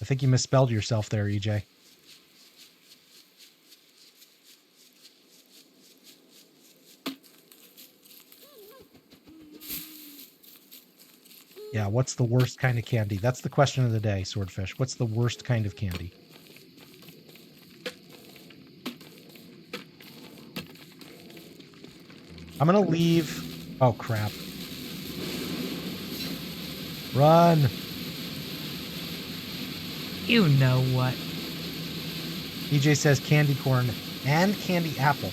I think you misspelled yourself there, EJ. Yeah, what's the worst kind of candy? That's the question of the day, Swordfish. What's the worst kind of candy? I'm gonna leave. Oh, crap. Run! You know what? EJ says candy corn and candy apple.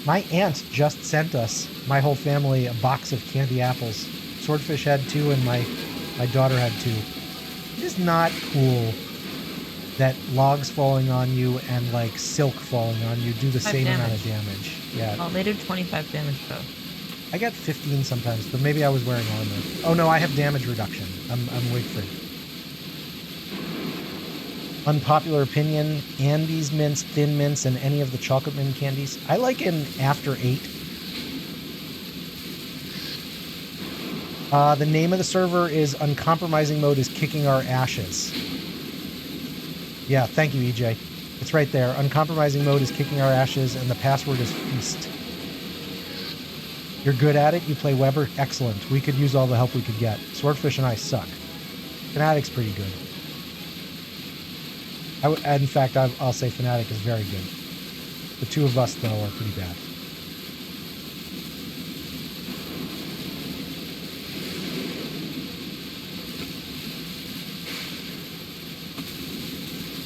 My aunt just sent us, my whole family, a box of candy apples. Swordfish had 2 and my daughter had 2. It is not cool that logs falling on you and like silk falling on you do the same amount of damage. Yeah. Oh, they do 25 damage though. I got 15 sometimes, but maybe I was wearing armor. Oh no, I have damage reduction. I'm wig free. Unpopular opinion, Andes mints, Thin Mints, and any of the chocolate mint candies. I like an after 8. The name of the server is Uncompromising Mode is Kicking Our Ashes. Yeah, thank you, EJ. It's right there. Uncompromising Mode is Kicking Our Ashes, and the password is Feast. You're good at it. You play Weber. Excellent. We could use all the help we could get. Swordfish and I suck. Fnatic's pretty good. In fact, I'll say Fnatic is very good. The 2 of us, though, are pretty bad.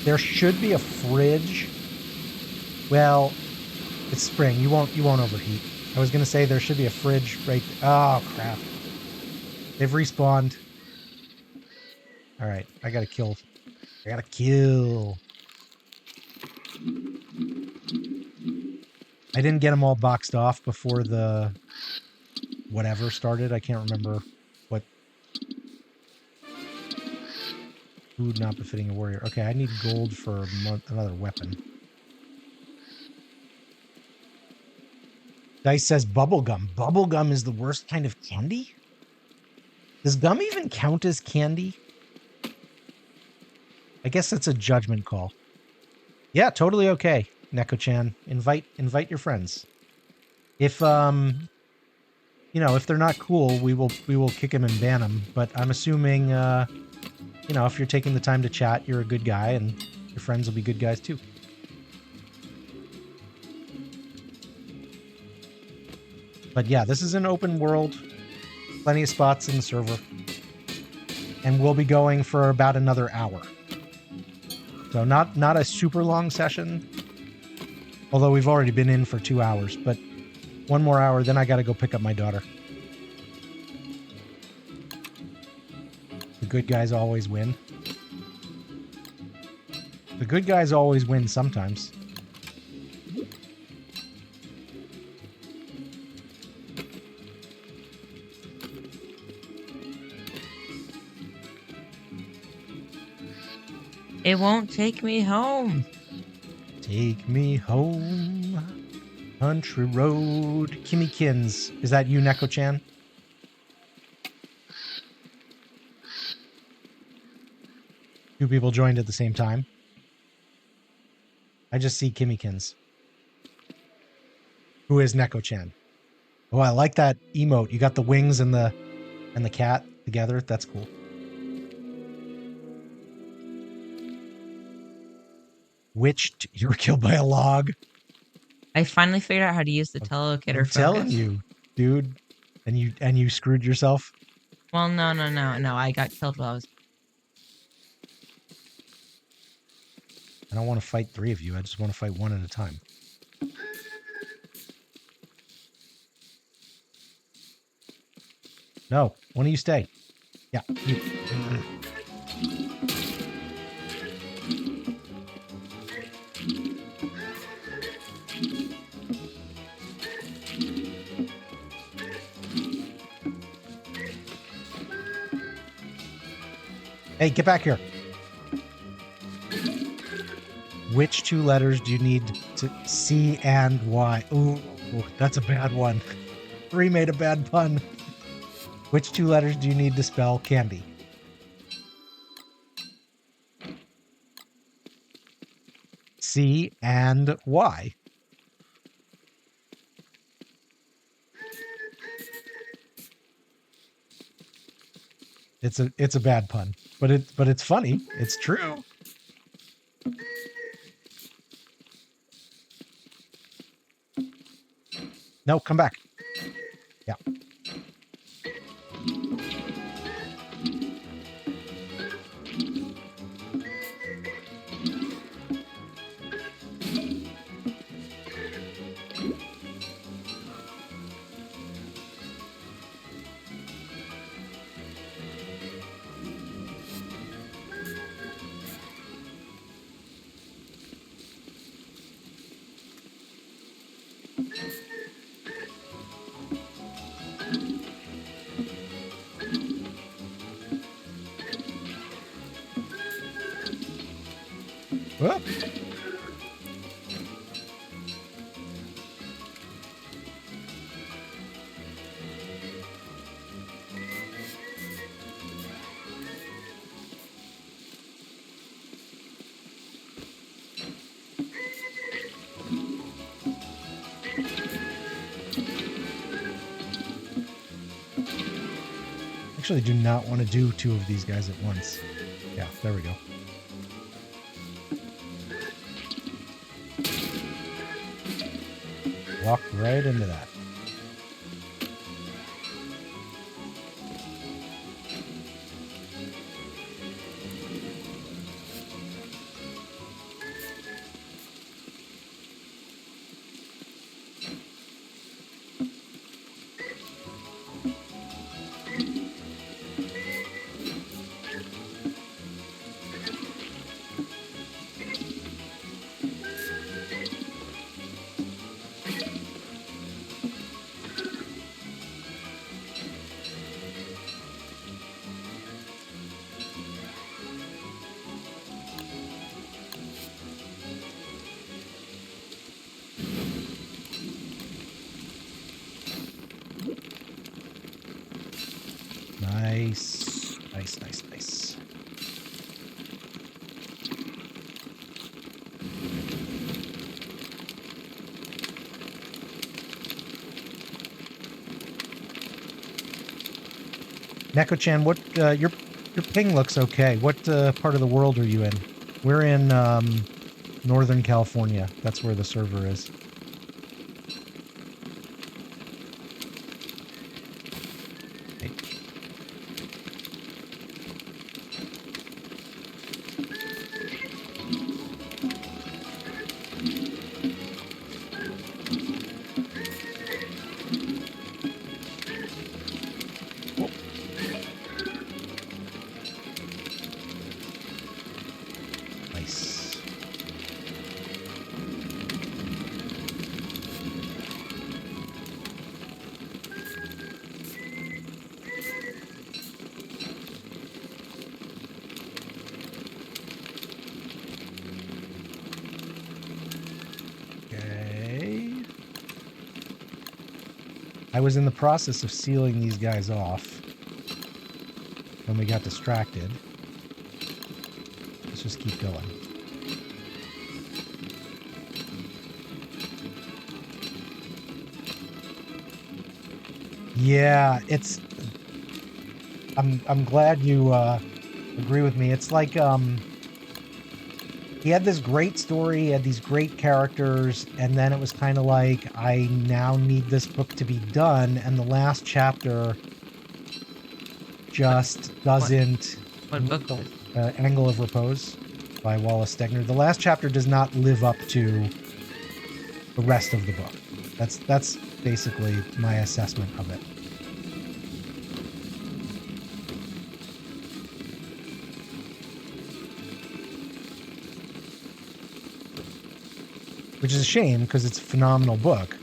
There should be a fridge. Well, it's spring. You won't overheat. I was gonna say there should be a fridge right. Oh crap! They've respawned. All right, I gotta kill. I gotta kill. I didn't get them all boxed off before the whatever started. I can't remember what. Food not befitting a warrior. Okay, I need gold for another weapon. Dice says bubblegum. Bubblegum is the worst kind of candy? Does gum even count as candy? I guess that's a judgment call. Yeah, totally okay, Neko-chan. Invite your friends. If if they're not cool, we will kick them and ban them. But I'm assuming if you're taking the time to chat, you're a good guy, and your friends will be good guys too. But yeah, this is an open world. Plenty of spots in the server. And we'll be going for about another hour. So not a super long session. Although we've already been in for 2 hours. But 1 more hour, then I got to go pick up my daughter. The good guys always win. The good guys always win sometimes. It won't take me home. Take me home, country road. Kimmy Kins. Is that you, Neko-chan? Two people joined at the same time. I just see Kimmykins. Who is Neko-chan? Oh, I like that emote. You got the wings and the cat together. That's cool. Witched. You were killed by a log. I finally figured out how to use the telelocator focus. I'm telling you, dude. And you screwed yourself? Well, no. I got killed while I was... I don't want to fight 3 of you. I just want to fight 1 at a time. No. One of you stay. Yeah. You. Hey, get back here. Which 2 letters do you need to C and Y? Ooh, that's a bad one. 3 made a bad pun. Which 2 letters do you need to spell candy? C and Y. It's a bad pun, but it's funny. It's true. No, come back. Yeah. Whoop. Actually do not want to do two of these guys at once. Yeah, there we go. Walk right into that. Nice. Nice, nice, nice. Neko-chan, what your ping looks okay. What part of the world are you in? We're in Northern California. That's where the server is. I was in the process of sealing these guys off when we got distracted. Let's just keep going. Yeah, it's... I'm glad you agree with me. It's like he had this great story, he had these great characters, and then it was kind of like, I now need this book to be done, and the last chapter just doesn't... What book? Angle of Repose by Wallace Stegner. The last chapter does not live up to the rest of the book. That's basically my assessment of it. Which is a shame because it's a phenomenal book.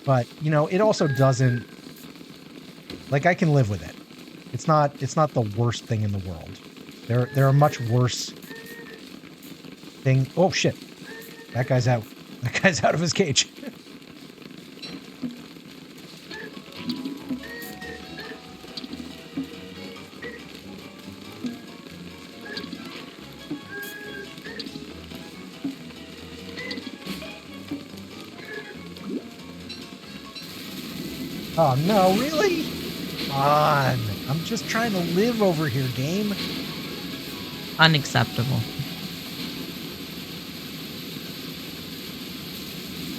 But, you know, it also doesn't... Like, I can live with it. It's not the worst thing in the world. There are much worse things... Oh, shit. That guy's out. That guy's out of his cage. Oh, no, really? Come on. I'm just trying to live over here, game. Unacceptable.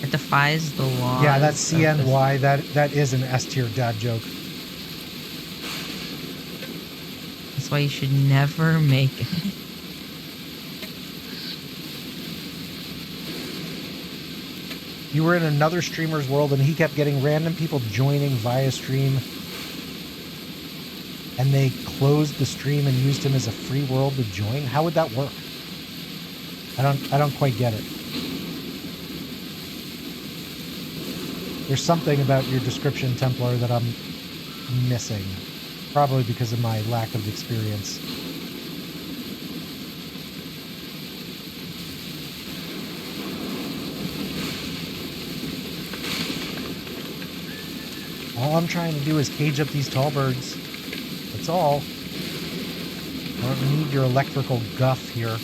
It defies the laws. Yeah, that's of this- CNY. That is an S-tier dad joke. That's why you should never make it. You were in another streamer's world and he kept getting random people joining via stream. And they closed the stream and used him as a free world to join? How would that work? I don't quite get it. There's something about your description, Templar, that I'm missing. Probably because of my lack of experience. All I'm trying to do is cage up these Tallbirds. That's all. I don't need your electrical guff here,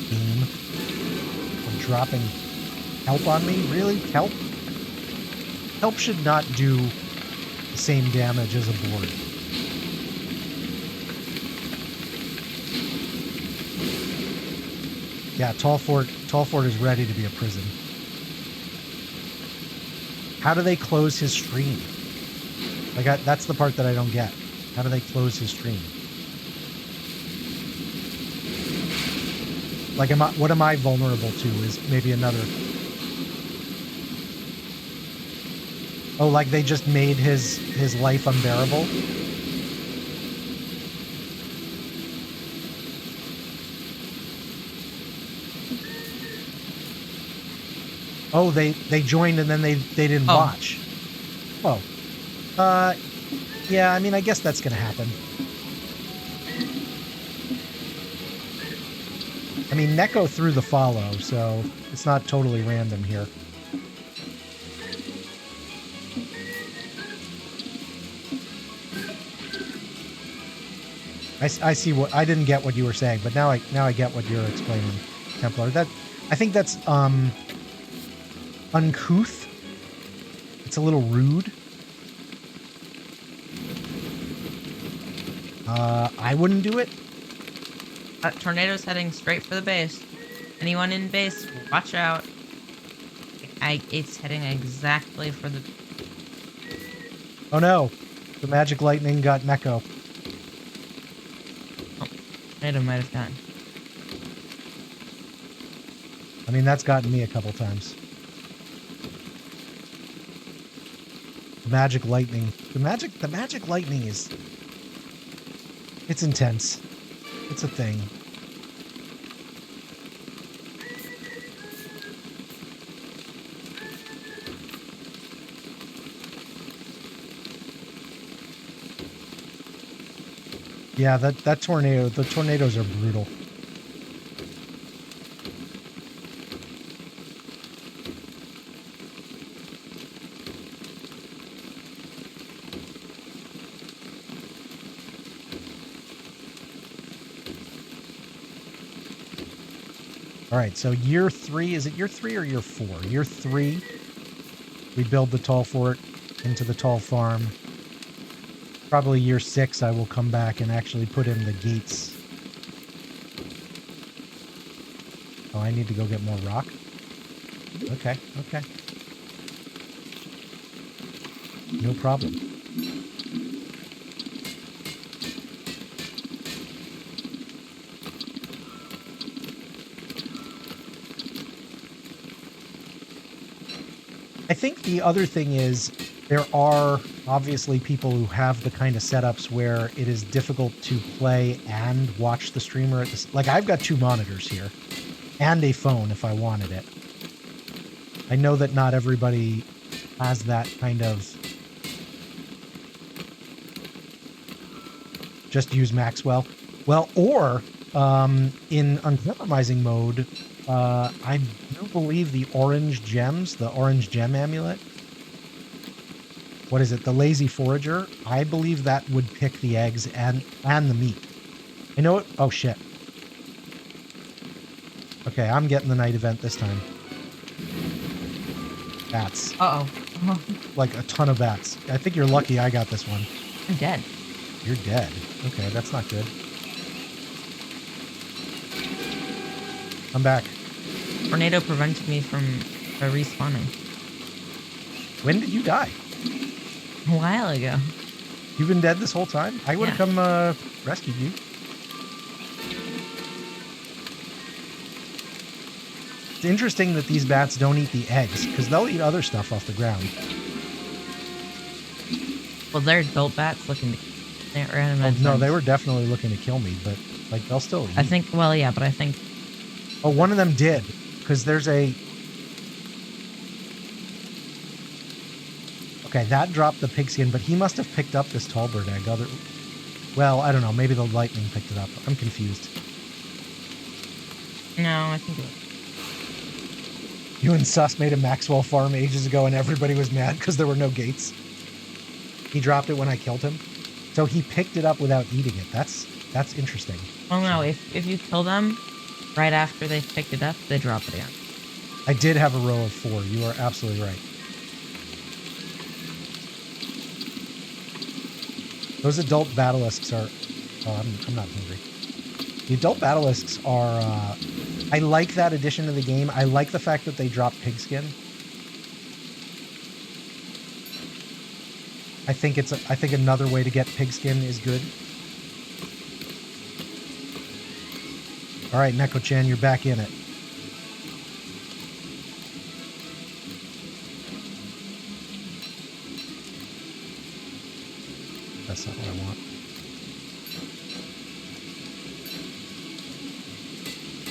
game. I'm dropping help on me? Really? Help? Help should not do the same damage as a board. Yeah, Tallfort is ready to be a prison. How do they close his stream? Like, that's the part that I don't get. How do they close his stream? Like, what am I vulnerable to is maybe another... Oh, like they just made his life unbearable? Oh, they joined and then they didn't watch. Oh. Yeah, I mean, I guess that's gonna happen. I mean, Neko threw the follow, so it's not totally random here. I see what I didn't get what you were saying, but now I get what you're explaining, Templar. I think that's uncouth. It's a little rude. I wouldn't do it. Tornado's heading straight for the base. Anyone in base, watch out. It's heading exactly for the... Oh no, the magic lightning got Neko. Tornado might have gotten. I mean, that's gotten me a couple times. The magic lightning. The magic lightning is... It's intense. It's a thing. Yeah, that tornado, the tornadoes are brutal. All right, so year 3, is it year 3 or year 4? Year 3, we build the tall fort into the tall farm. Probably year 6, I will come back and actually put in the gates. Oh, I need to go get more rock? Okay, okay. No problem. I think the other thing is there are obviously people who have the kind of setups where it is difficult to play and watch the streamer at this. Like, I've got 2 monitors here and a phone if I wanted it. I know that not everybody has that kind of just use Maxwell. Well, or in uncompromising mode, I do believe the orange gems, the orange gem amulet. What is it? The lazy forager. I believe that would pick the eggs and the meat. I know it. Oh shit. Okay, I'm getting the night event this time. Bats. Uh-oh. Oh, Like a ton of bats. I think you're lucky I got this one. I'm dead. You're dead. Okay, that's not good. I'm back. Tornado prevented me from respawning When did you die? a while ago. You've been dead this whole time? I would have Yeah. come rescued you. It's interesting that these bats don't eat the eggs, because they'll eat other stuff off the ground. Well, they're adult bats looking to. They ran Oh, no, they were definitely looking to kill me, but like they'll still eat. I think. Well, yeah, but I think. Oh, one of them did, because there's a. Okay, that dropped the pigskin, but he must have picked up this Tallbird egg. Well, I don't know. Maybe the lightning picked it up. I'm confused. No, I think it was. You and Sus made a Maxwell farm ages ago, and everybody was mad because there were no gates. He dropped it when I killed him, so he picked it up without eating it. That's interesting. Oh no! If you kill them right after they've picked it up, they drop it again. I did have a row of 4. You are absolutely right. Those adult basilisks are... Oh, I'm not hungry. The adult basilisks are... I like that addition to the game. I like the fact that they drop pigskin. I think another way to get pigskin is good. All right, Neko-chan, you're back in it. That's not what I want.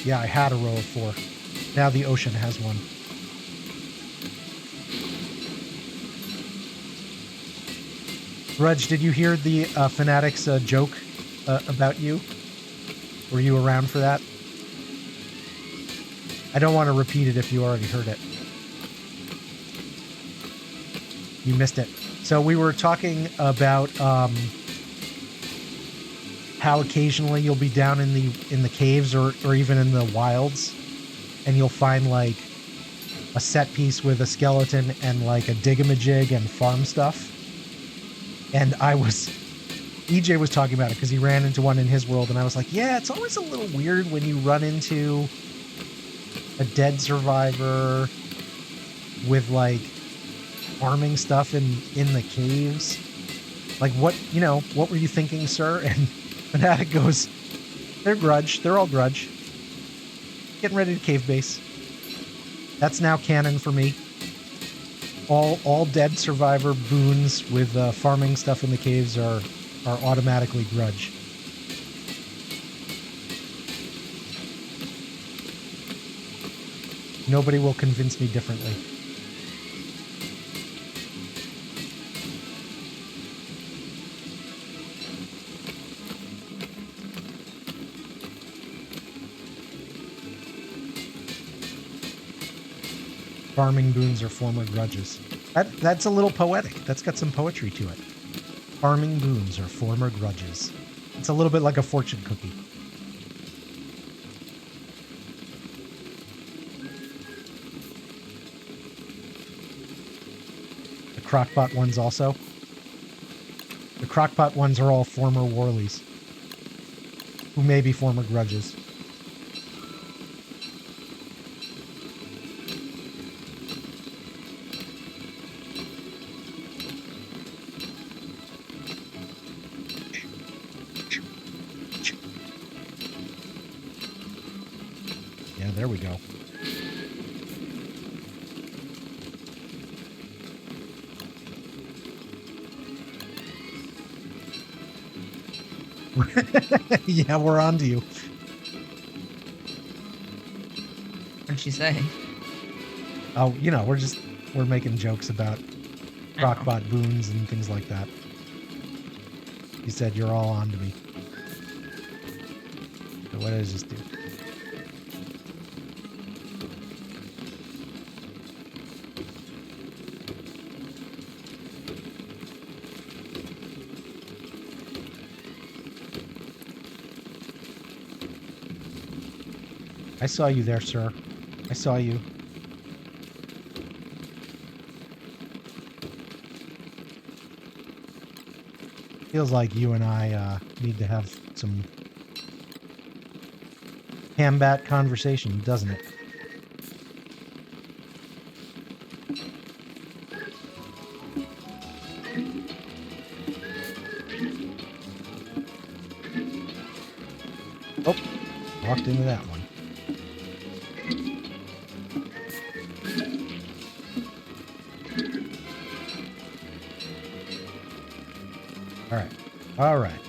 Yeah, I had a row of 4. Now the ocean has one. Rudge, did you hear the Fanatics joke about you? Were you around for that? I don't want to repeat it if you already heard it. You missed it. So we were talking about how occasionally you'll be down in the caves or even in the wilds, and you'll find like a set piece with a skeleton and like a digamajig and farm stuff. And EJ was talking about it because he ran into one in his world, and I was like, yeah, it's always a little weird when you run into a dead survivor with like farming stuff in the caves. Like, what were you thinking, sir? And Fanatic goes, they're all grudge. Getting ready to cave base. That's now canon for me. All dead survivor boons with farming stuff in the caves are automatically grudge. Nobody will convince me differently. Farming boons are former grudges. That's a little poetic. That's got some poetry to it. Farming boons are former grudges. It's a little bit like a fortune cookie. The crockpot ones also. The crockpot ones are all former Warleys, who may be former grudges. Yeah, there we go. Yeah, we're on to you. What'd she say? Oh, we're making jokes about crockpot boons and things like that. You said you're all on to me. So what did I just do? I saw you there, sir. I saw you. Feels like you and I need to have some ham-bat conversation, doesn't it? Oh, walked into that one. All right.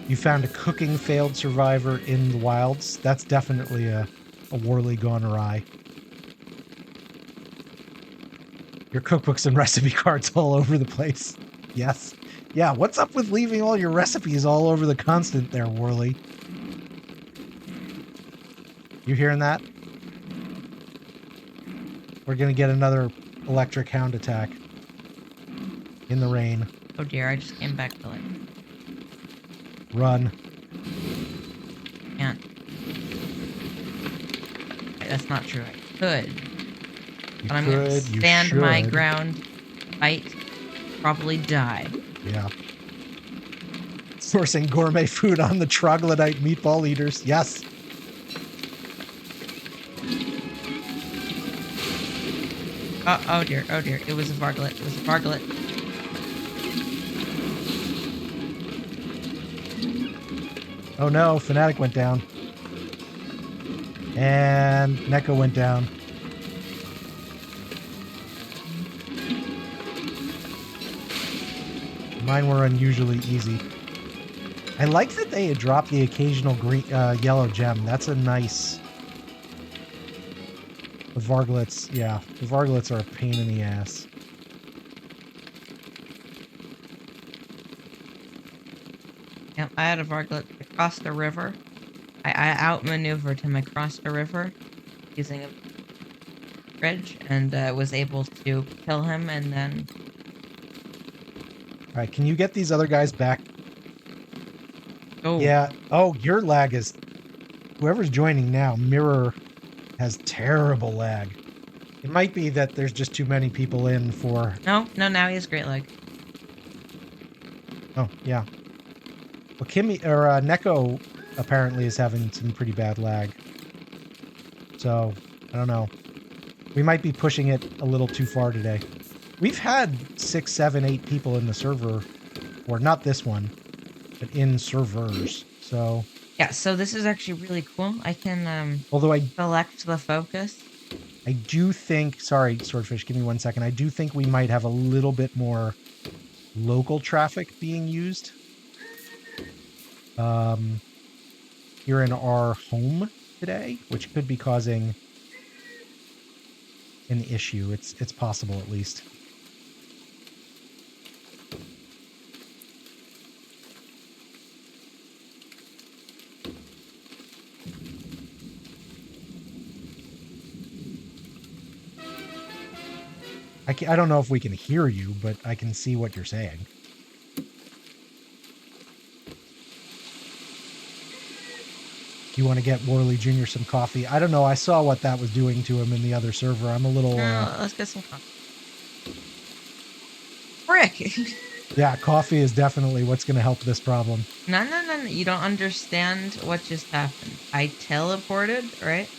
You found a cooking failed survivor in the wilds. That's definitely a Worley gone awry. Your cookbooks and recipe cards all over the place. Yes. Yeah, what's up with leaving all your recipes all over the constant there, Worley? You hearing that? We're gonna get another electric hound attack. In the rain. Oh dear, I just came back to life. Run. Can't. Wait, that's not true. I could. But I'm gonna stand my ground, fight, probably die. Yeah. Sourcing gourmet food on the troglodyte meatball eaters. Yes. Oh dear, oh dear. It was a varglet. It was a varglet. Oh no, Fnatic went down. And Neko went down. Mine were unusually easy. I like that they had dropped the occasional green, yellow gem. That's a nice... The varglets, yeah. The varglets are a pain in the ass. Yep, I had a varglet across the river. I outmaneuvered him across the river using a bridge and was able to kill him and then... Alright, can you get these other guys back? Oh. Yeah. Oh, your lag is... Whoever's joining now, Mirror has terrible lag. It might be that there's just too many people in for... No, now he has great lag. Oh, yeah. Well, Neko apparently is having some pretty bad lag. So, I don't know. We might be pushing it a little too far today. We've had 6, 7, 8 people in the server, or not this one, but in servers. So yeah, so this is actually really cool. I can although I select the focus. I do think, sorry, Swordfish, give me 1 second. I do think we might have a little bit more local traffic being used. Here in our home today, which could be causing an issue. It's possible, at least. I don't know if we can hear you, but I can see what you're saying. You want to get Worley Jr. some coffee? I don't know. I saw what that was doing to him in the other server. I'm a little... let's get some coffee. Frick! Yeah, coffee is definitely what's going to help this problem. No. You don't understand what just happened. I teleported, right?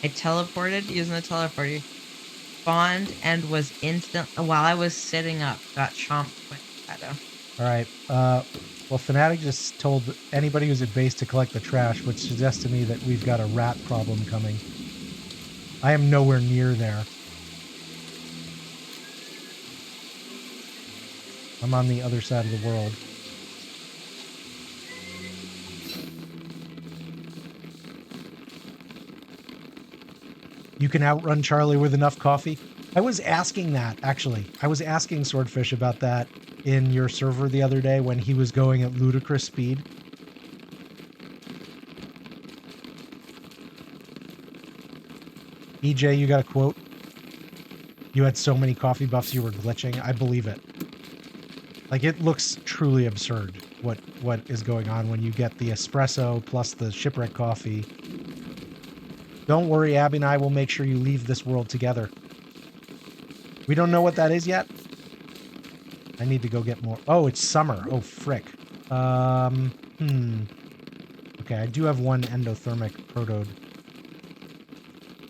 I teleported using the teleporter. Spawned and was instant... While I was sitting up, got chomped by Shadow. Alright, well, Fnatic just told anybody who's at base to collect the trash, which suggests to me that we've got a rat problem coming. I am nowhere near there. I'm on the other side of the world. You can outrun Charlie with enough coffee? I was asking that, actually. I was asking Swordfish about that in your server the other day when he was going at ludicrous speed. EJ, you got a quote? You had so many coffee buffs you were glitching. I believe it. Like, it looks truly absurd what is going on when you get the espresso plus the shipwreck coffee. Don't worry, Abby and I will make sure you leave this world together. We don't know what that is yet, I need to go get more. Oh, it's summer. Oh, frick. Okay, I do have one endothermic protoid.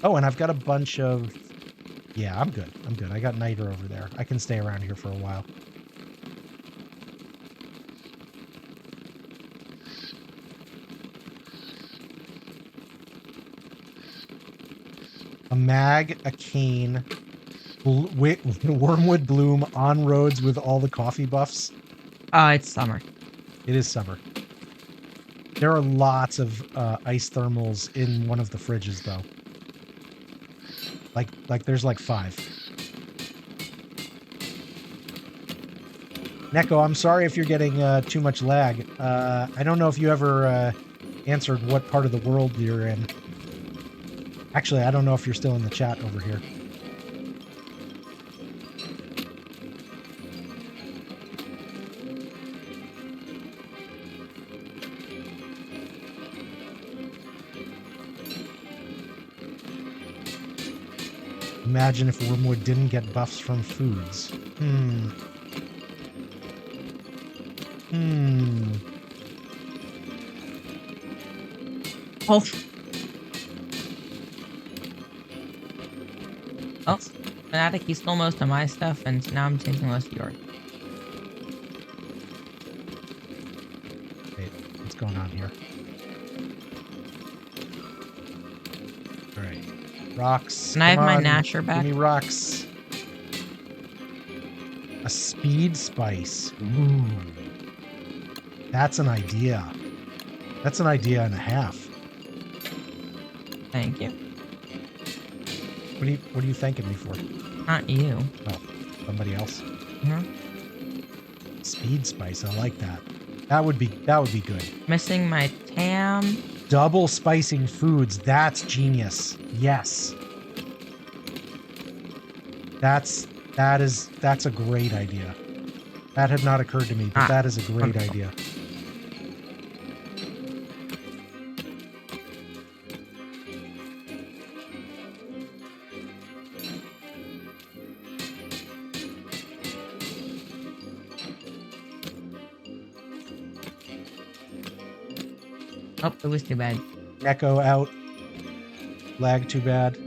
Oh, and I've got a bunch of... Yeah, I'm good. I'm good. I got niter over there. I can stay around here for a while. A mag, a cane, wormwood bloom on roads with all the coffee buffs. It's summer. It is summer. There are lots of ice thermals in one of the fridges, though. Like there's like 5. Neko, I'm sorry if you're getting too much lag. I don't know if you ever answered what part of the world you're in. Actually, I don't know if you're still in the chat over here. Imagine if Wormwood didn't get buffs from foods. Oh. Oh, Fanatic, you stole most of my stuff, and now I'm taking most of yours. Wait, what's going on here? Alright. Rocks. Can I have my on, Nasher back? Give me rocks. A speed spice. Ooh. That's an idea. That's an idea and a half. Thank you. What are you thanking me for? Not you. Oh, somebody else. Mm-hmm. Speed spice, I like that. That would be good. Missing my Tam. Double spicing foods, that's genius. Yes. That's a great idea. That had not occurred to me, but that is a great idea. Oh, it was too bad. Echo out. Lag too bad.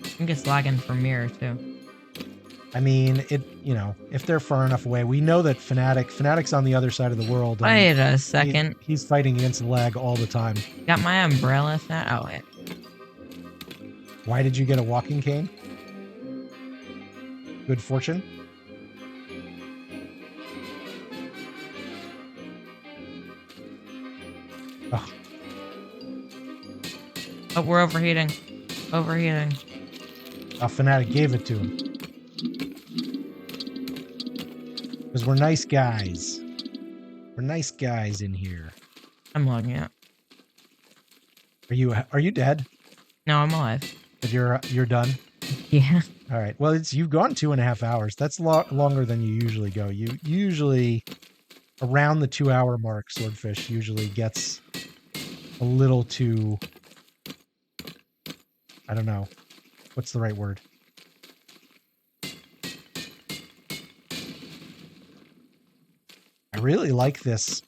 I think it's lagging for Mirror too. I mean, if they're far enough away, we know that Fanatic's on the other side of the world. Wait a second. He's fighting against lag all the time. Got my umbrella set. Oh, wait. Why did you get a walking cane? Good fortune? Oh. Oh, we're overheating. Overheating. A Fanatic gave it to him. Because we're nice guys. We're nice guys in here. I'm logging out. Are you dead? No, I'm alive. But you're done? Yeah. All right. Well, you've gone 2.5 hours. That's longer than you usually go. You usually around the 2-hour mark. Swordfish usually gets a little too. I don't know. What's the right word? I really like this.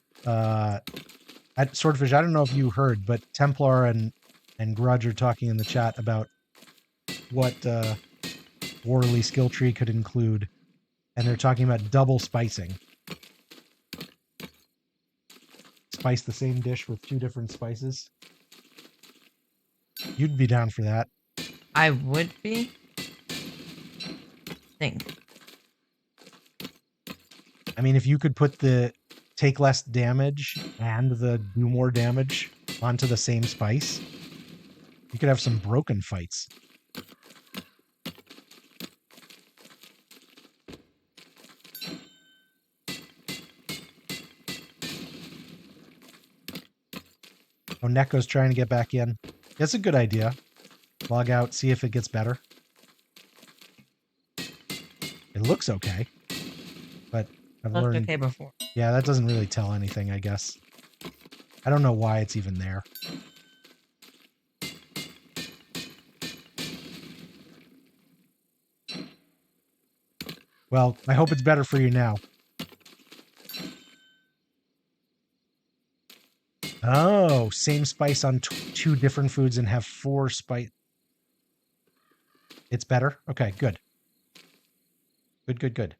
Swordfish, I don't know if you heard, but Templar and Grudge are talking in the chat about what Warley skill tree could include. And they're talking about double spicing. Spice the same dish with 2 different spices. You'd be down for that. I would be. Think. I mean, if you could put the take less damage and the do more damage onto the same spice, you could have some broken fights. Oh, Neko's trying to get back in. That's a good idea. Log out, see if it gets better. It looks okay. But I've learned... okay before. Yeah, that doesn't really tell anything, I guess. I don't know why it's even there. Well, I hope it's better for you now. Oh, same spice on 2 different foods and have 4 spice. It's better? Okay, good. Good.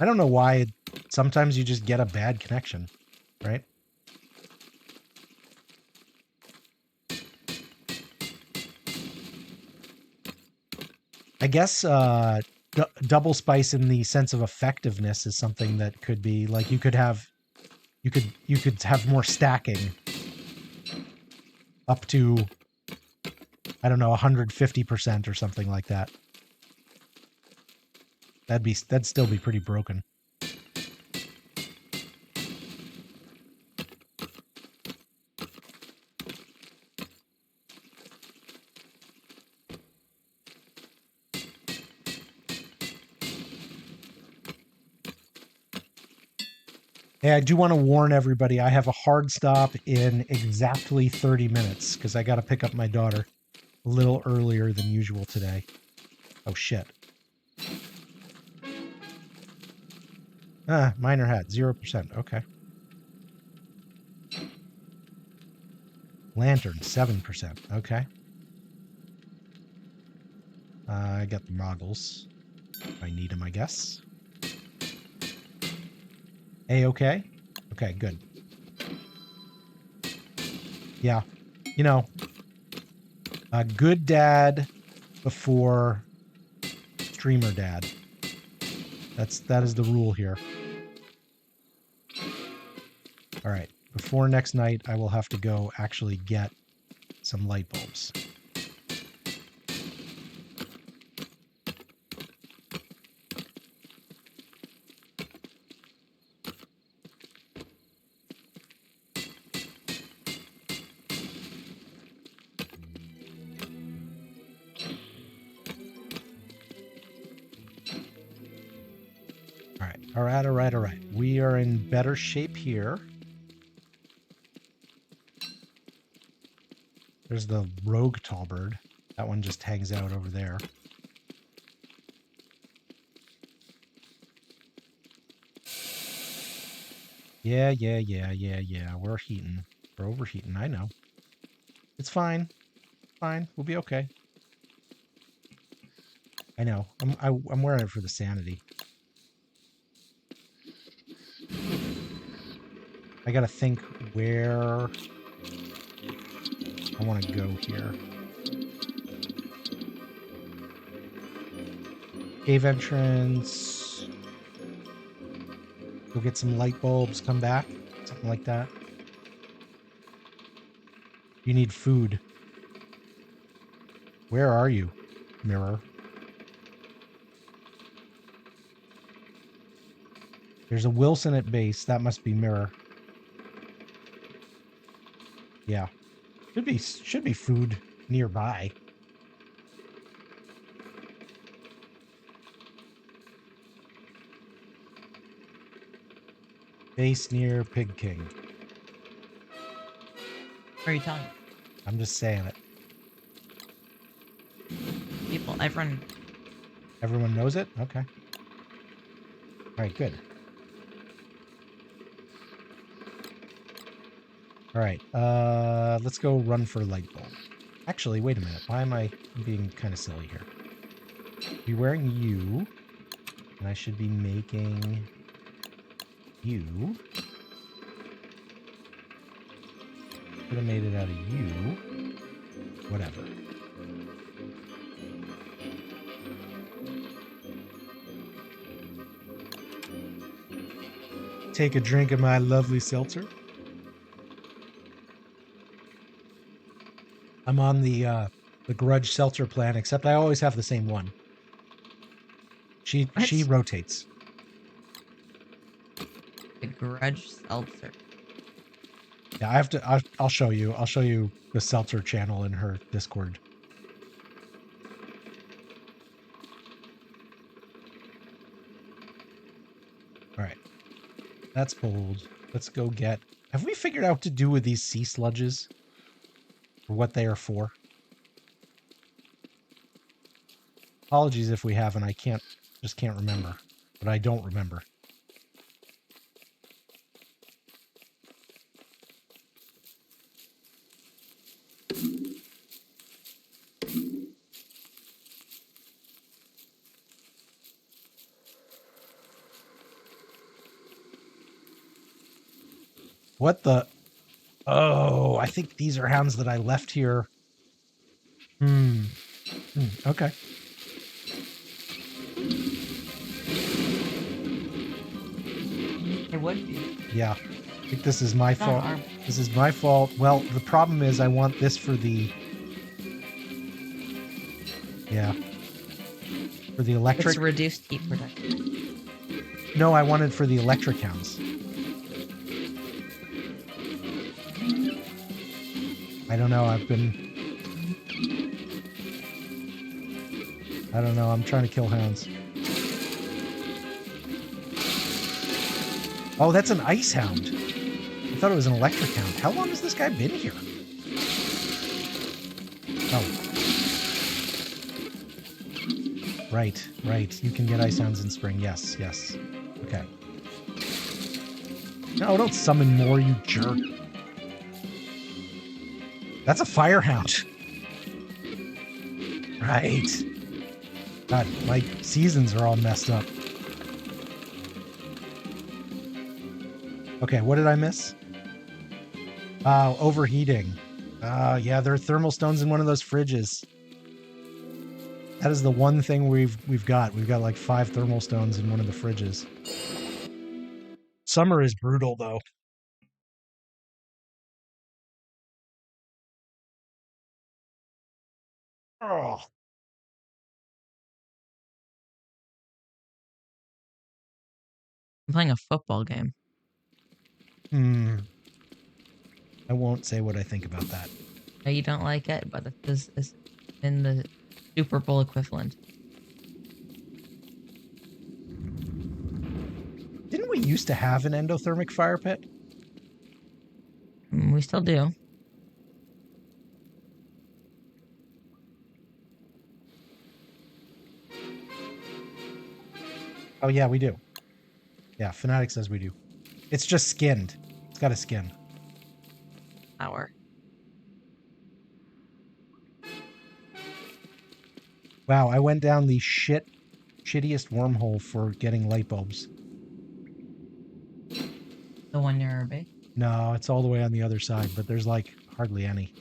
I don't know why. Sometimes you just get a bad connection, right? I guess double spice in the sense of effectiveness is something that could be like you could have more stacking up to, I don't know, 150% or something like that. That'd still be pretty broken. Hey, I do want to warn everybody, I have a hard stop in exactly 30 minutes because I got to pick up my daughter a little earlier than usual today. Oh, shit. Minor hat, 0%. Okay. Lantern, 7%. Okay. I got the moggles. I need them, I guess. A-okay? Okay, good. Yeah. You know, a good dad before streamer dad. That is the rule here. All right. Before next night, I will have to go actually get some light bulbs. All right. We are in better shape here. There's the rogue Tallbird. That one just hangs out over there. Yeah. We're heating. We're overheating. I know. It's fine. Fine. We'll be okay. I know. I'm wearing it for the sanity. I gotta think where I want to go here. Cave entrance. Go get some light bulbs, come back. Something like that. You need food. Where are you, mirror? There's a Wilson at base. That must be mirror. Yeah. Should be food nearby. Base near Pig King. What are you telling me? I'm just saying it. People, Everyone knows it? Okay. All right, good. All right, let's go run for light bulb. Actually, wait a minute. Why am I being kind of silly here? Be wearing you, and I should be making you. Could have made it out of you. Whatever. Take a drink of my lovely seltzer. I'm on the Grudge seltzer plan, except I always have the same one. She rotates. The Grudge seltzer. Yeah, I have to. I'll show you. I'll show you the seltzer channel in her Discord. All right, that's bold. Let's go get. Have we figured out what to do with these sea sludges? Or what they are for? Apologies if we haven't. I just can't remember. But I don't remember. What the? Oh, I think these are hounds that I left here. Okay. It would be. Yeah. I think this is my fault. our- This is my fault. Well, the problem is I want this for the... Yeah. For the electric... It's reduced heat protection. No, I wanted for the electric hounds. I don't know. I don't know. I'm trying to kill hounds. Oh, that's an ice hound. I thought it was an electric hound. How long has this guy been here? Oh. Right, right. You can get ice hounds in spring. Yes, yes. Okay. No, don't summon more, you jerk. That's a fire hound. Right. God, my seasons are all messed up. Okay, what did I miss? Overheating. Yeah, there are thermal stones in one of those fridges. That is the one thing we've got. We've got like 5 thermal stones in one of the fridges. Summer is brutal, though. Oh. I'm playing a football game. I won't say what I think about that. No, you don't like it, but this is in the Super Bowl equivalent. Didn't we used to have an endothermic fire pit? We still do. Oh, yeah, we do. Yeah, Fnatic says we do. It's just skinned. It's got a skin. Hour. Wow, I went down the shittiest wormhole for getting light bulbs. The one near our base? No, it's all the way on the other side, but there's like hardly any.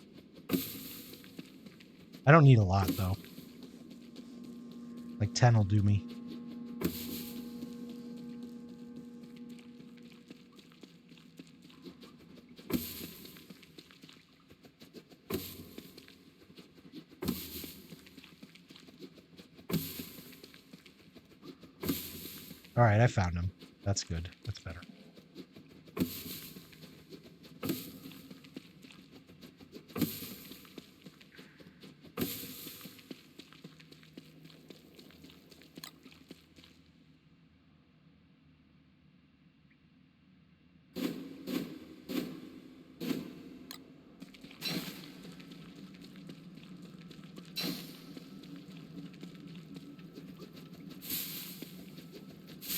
I don't need a lot, though. Like 10 will do me. All right, I found him. That's good. That's better.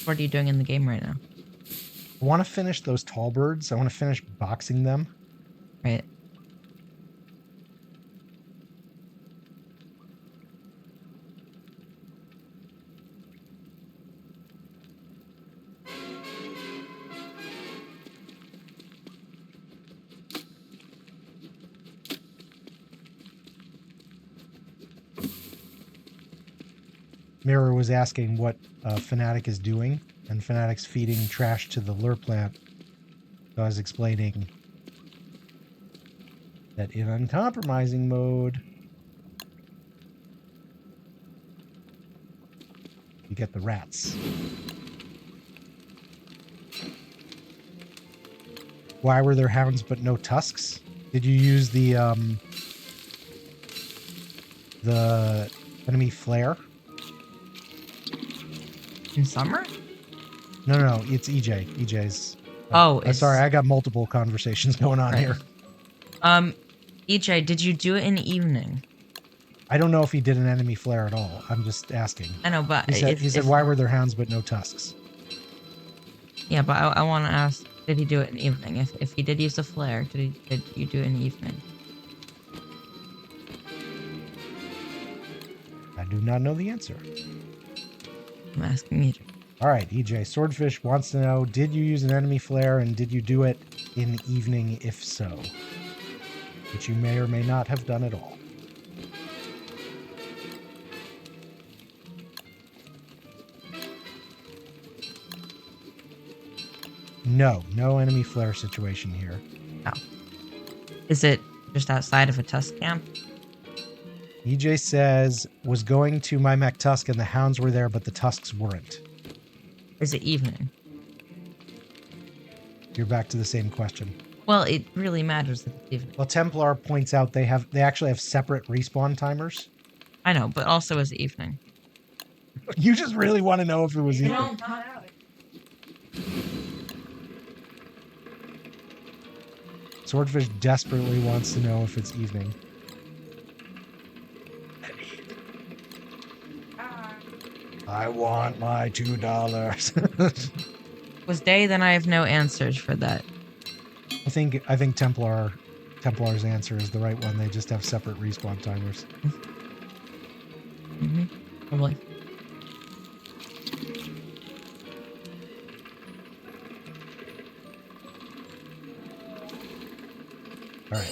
What are you doing in the game right now? I want to finish those Tallbirds. I want to finish boxing them. Right. Mirror was asking what Fnatic is doing, and Fnatic's feeding trash to the lure plant. So I was explaining that in uncompromising mode, you get the rats. Why were there hounds but no tusks? Did you use the enemy flare? In summer? No, it's EJ. EJ's. Oh, I'm sorry, I got multiple conversations going on Right. here. EJ, did you do it in the evening? I don't know if he did an enemy flare at all. I'm just asking. I know, but He said, why were there hounds but no tusks? Yeah, but I want to ask, did he do it in the evening? If he did use the flare, did you do it in the evening? I do not know the answer. I'm asking EJ. All right, EJ. Swordfish wants to know, did you use an enemy flare and did you do it in the evening if so? Which you may or may not have done at all. No enemy flare situation here. Oh. Is it just outside of a tusk camp? EJ says, was going to my MacTusk and the hounds were there, but the tusks weren't. Is it evening? You're back to the same question. Well, it really matters if it's evening. Well, Templar points out they actually have separate respawn timers. I know, but also is it evening? You just really want to know if it was evening. Swordfish desperately wants to know if it's evening. I want my $2. Was day, then I have no answers for that. I think Templar's answer is the right one. They just have separate respawn timers. Mm-hmm. Probably. All right,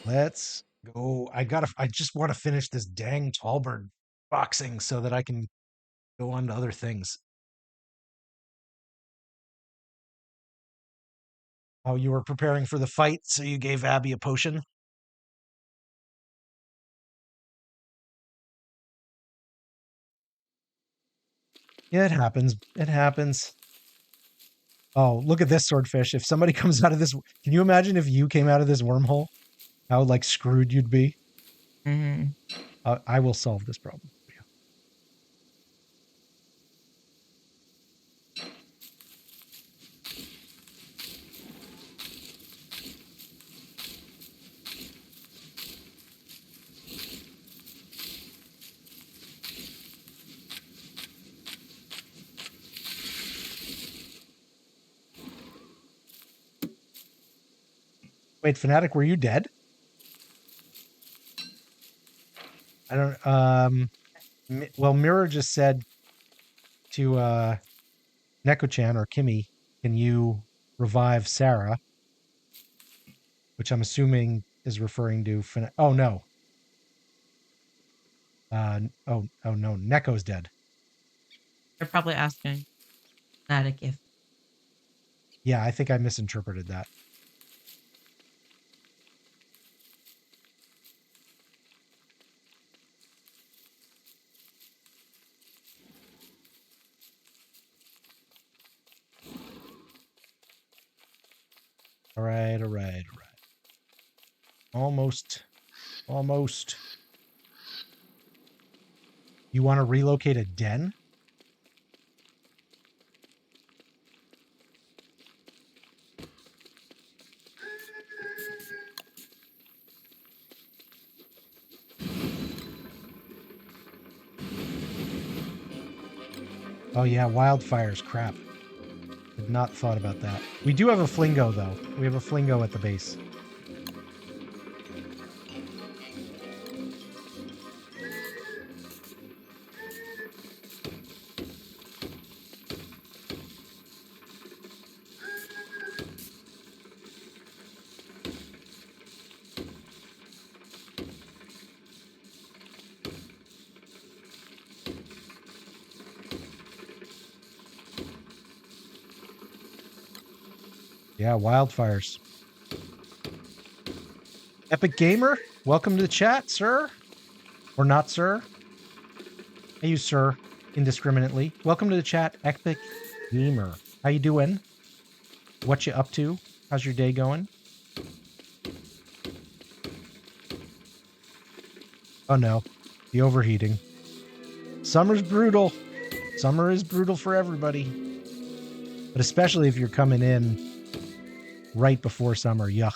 let's go. I just want to finish this dang Tallbird boxing so that I can go on to other things. Oh, you were preparing for the fight, so you gave Abby a potion? Yeah, it happens. It happens. Oh, look at this, Swordfish. If somebody comes out of this... Can you imagine if you came out of this wormhole? How, like, screwed you'd be? Mm-hmm. I will solve this problem. Wait, Fnatic, were you dead? I don't... well, Mirror just said to Neko-chan or Kimmy, can you revive Sarah? Which I'm assuming is referring to... Oh, no. Oh no, Neko's dead. They're probably asking Fnatic if... Yeah, I think I misinterpreted that. All right. Almost. You want to relocate a den? Oh yeah, wildfires, crap. Had not thought about that. We do have a Flingo, though. We have a Flingo at the base. Yeah, wildfires. Epic Gamer, welcome to the chat, sir. Or not, sir. I use sir indiscriminately. Welcome to the chat, Epic Gamer. How you doing? What you up to? How's your day going? Oh no, the overheating. Summer's brutal. Summer is brutal for everybody. But especially if you're coming in right before summer, yuck.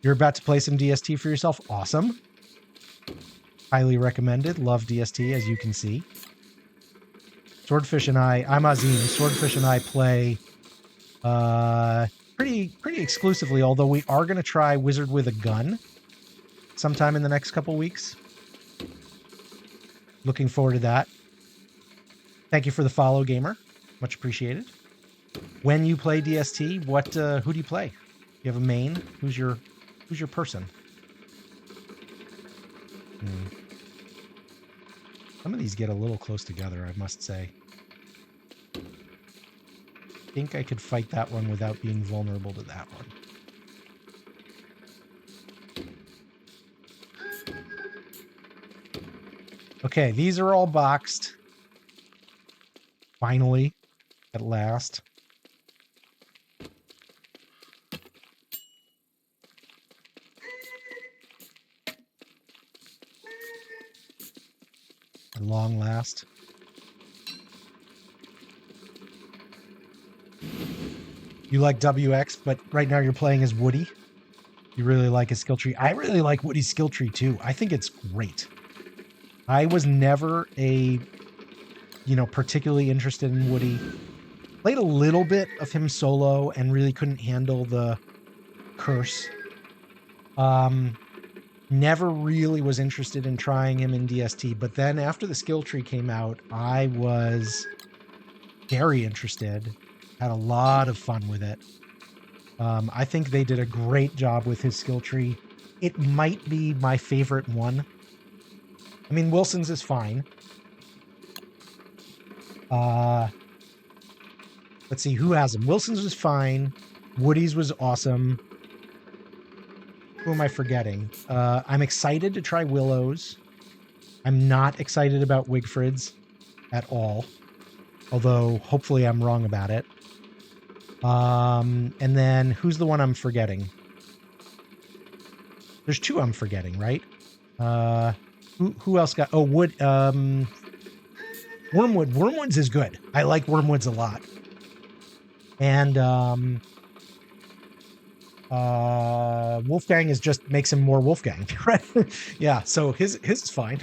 You're about to play some DST for yourself. Awesome. Highly recommended. Love DST, as you can see. Swordfish and I'm Ozym. Swordfish and I play pretty exclusively, although we are going to try Wizard with a Gun sometime in the next couple weeks. Looking forward to that. Thank you for the follow, gamer. Much appreciated. When you play DST, who do you play? You have a main? Who's your person? Some of these get a little close together, I must say. I think I could fight that one without being vulnerable to that one. Okay, these are all boxed. Finally, at last. At long last. You like WX, but right now you're playing as Woody. You really like his skill tree. I really like Woody's skill tree too. I think it's great. I was never particularly interested in Woody. Played a little bit of him solo and really couldn't handle the curse. Never really was interested in trying him in DST, but then after the skill tree came out, I was very interested. Had a lot of fun with it. I think they did a great job with his skill tree. It might be my favorite one. I mean, Wilson's is fine. Let's see, who has him? Wilson's was fine. Woody's was awesome. Who am I forgetting? I'm excited to try Willow's. I'm not excited about Wigfrid's at all. Although, hopefully I'm wrong about it. And then, who's the one I'm forgetting? There's two I'm forgetting, right? Who else got... Oh, Wormwood. Wormwood's is good. I like Wormwood's a lot. And Wolfgang makes him more Wolfgang, right? Yeah, so his is fine.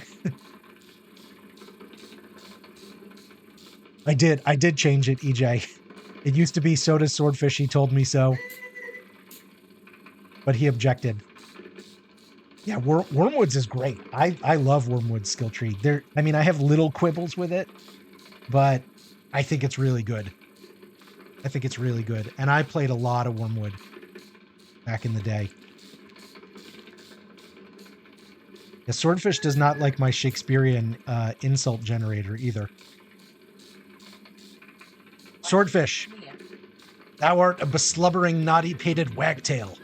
I did change it, EJ. It used to be so does Swordfish, he told me so. But he objected. Yeah, Wormwood's is great. I love Wormwood's skill tree. I have little quibbles with it, but I think it's really good. And I played a lot of Wormwood back in the day. Yeah, Swordfish does not like my Shakespearean insult generator either. Swordfish, thou art a beslubbering, naughty-pated wagtail.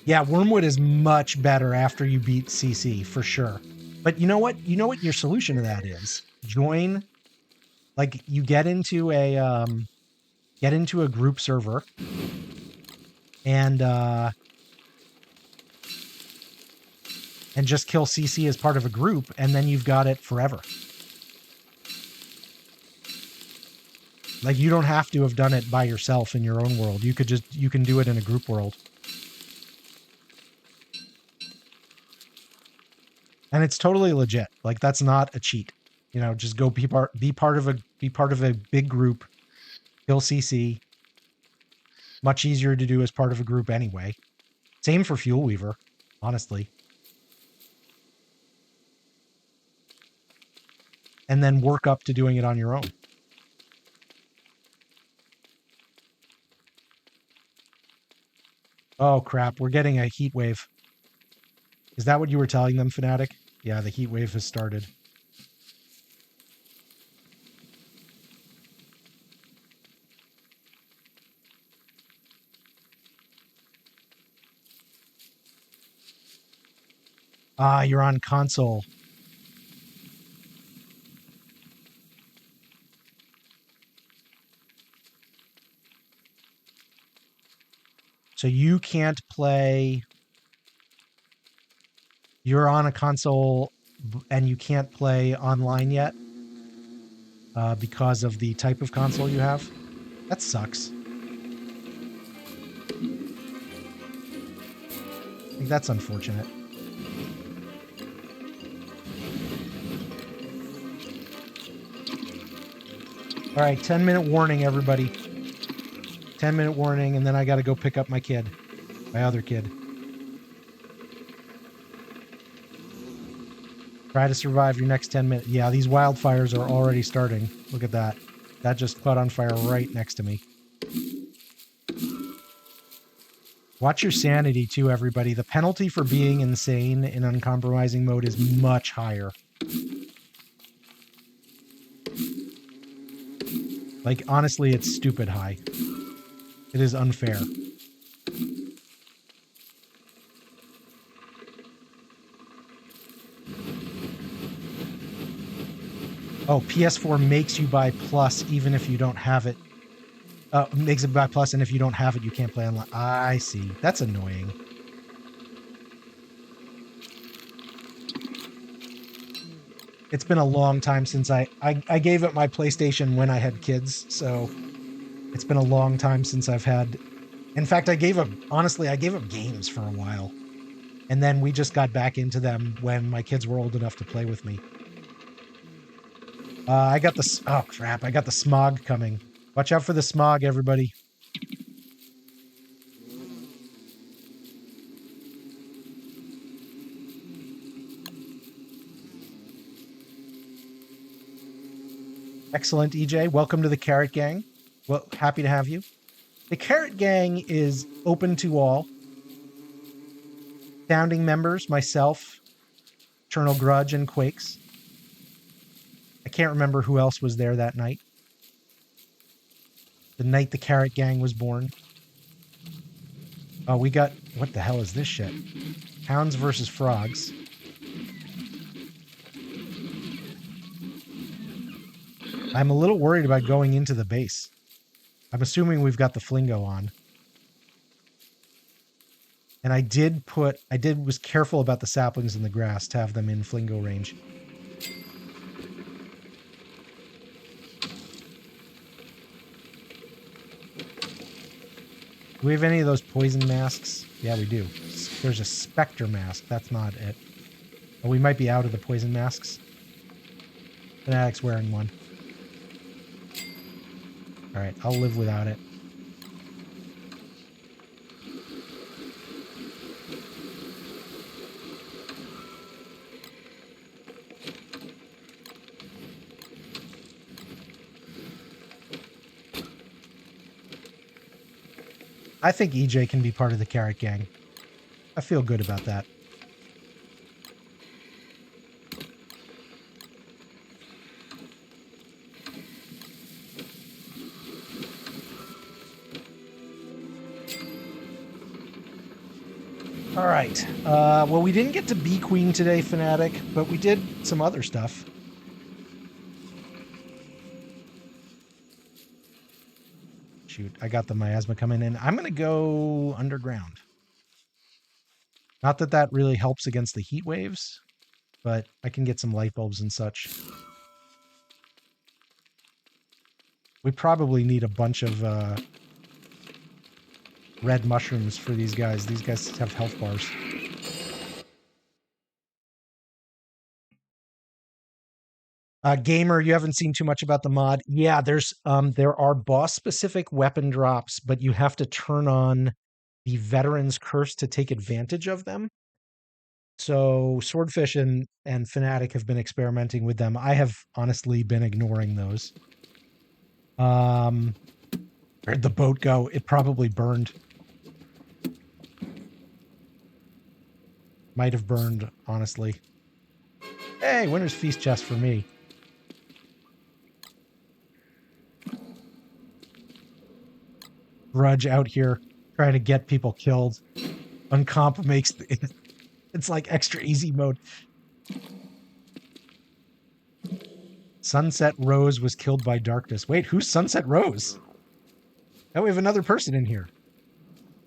Yeah, Wormwood is much better after you beat CC, for sure. But you know what? You know what your solution to that is? Join, like, you get into a group server, and just kill CC as part of a group, and then you've got it forever. Like, you don't have to have done it by yourself in your own world. You can do it in a group world. And it's totally legit. Like, that's not a cheat. You know, just go be part of a big group, kill CC. Much easier to do as part of a group anyway. Same for Fuel Weaver, honestly. And then work up to doing it on your own. Oh crap, we're getting a heat wave. Is that what you were telling them, Fnatic? Yeah, the heat wave has started. Ah, you're on console. So you can't play... You're on a console and you can't play online yet because of the type of console you have? That sucks. think that's unfortunate. All right, 10-minute warning, everybody. 10-minute warning, and then I got to go pick up my kid, my other kid. Try to survive your next 10 minutes. Yeah, these wildfires are already starting. Look at that. That just caught on fire right next to me. Watch your sanity too, everybody. The penalty for being insane in uncompromising mode is much higher. Like, honestly, it's stupid high. It is unfair. Oh, PS4 makes you buy Plus even if you don't have it. Makes it buy Plus, and if you don't have it, you can't play online. I see. That's annoying. It's been a long time since I gave up my PlayStation when I had kids, so it's been a long time since I've had... In fact, honestly, I gave up games for a while. And then we just got back into them when my kids were old enough to play with me. I got the... Oh, crap. I got the smog coming. Watch out for the smog, everybody. Excellent, EJ. Welcome to the Carrot Gang. Well, happy to have you. The Carrot Gang is open to all. Founding members, myself, Eternal Grudge, and Quakes. I can't remember who else was there that night. The night the Carrot Gang was born. Oh, we got... What the hell is this shit? Hounds versus frogs. I'm a little worried about going into the base. I'm assuming we've got the Flingo on. And was careful about the saplings in the grass to have them in Flingo range. Do we have any of those poison masks? Yeah, we do. There's a specter mask. That's not it. Oh, we might be out of the poison masks. Fanatic's wearing one. All right, I'll live without it. I think EJ can be part of the Carrot Gang. I feel good about that. All right. Well, we didn't get to Bee Queen today, Fanatic, but we did some other stuff. Shoot, I got the miasma coming in. I'm going to go underground. Not that that really helps against the heat waves, but I can get some light bulbs and such. We probably need a bunch of red mushrooms for these guys. These guys have health bars. Gamer, you haven't seen too much about the mod. Yeah, there are boss-specific weapon drops, but you have to turn on the Veteran's Curse to take advantage of them. So Swordfish and Fnatic have been experimenting with them. I have honestly been ignoring those. Where'd the boat go? It probably burned. Might have burned, honestly. Hey, Winter's Feast chest for me. Grudge out here trying to get people killed. Uncomp makes it's like extra easy mode. Sunset Rose was killed by darkness. Wait, who's Sunset Rose? Oh, we have another person in here.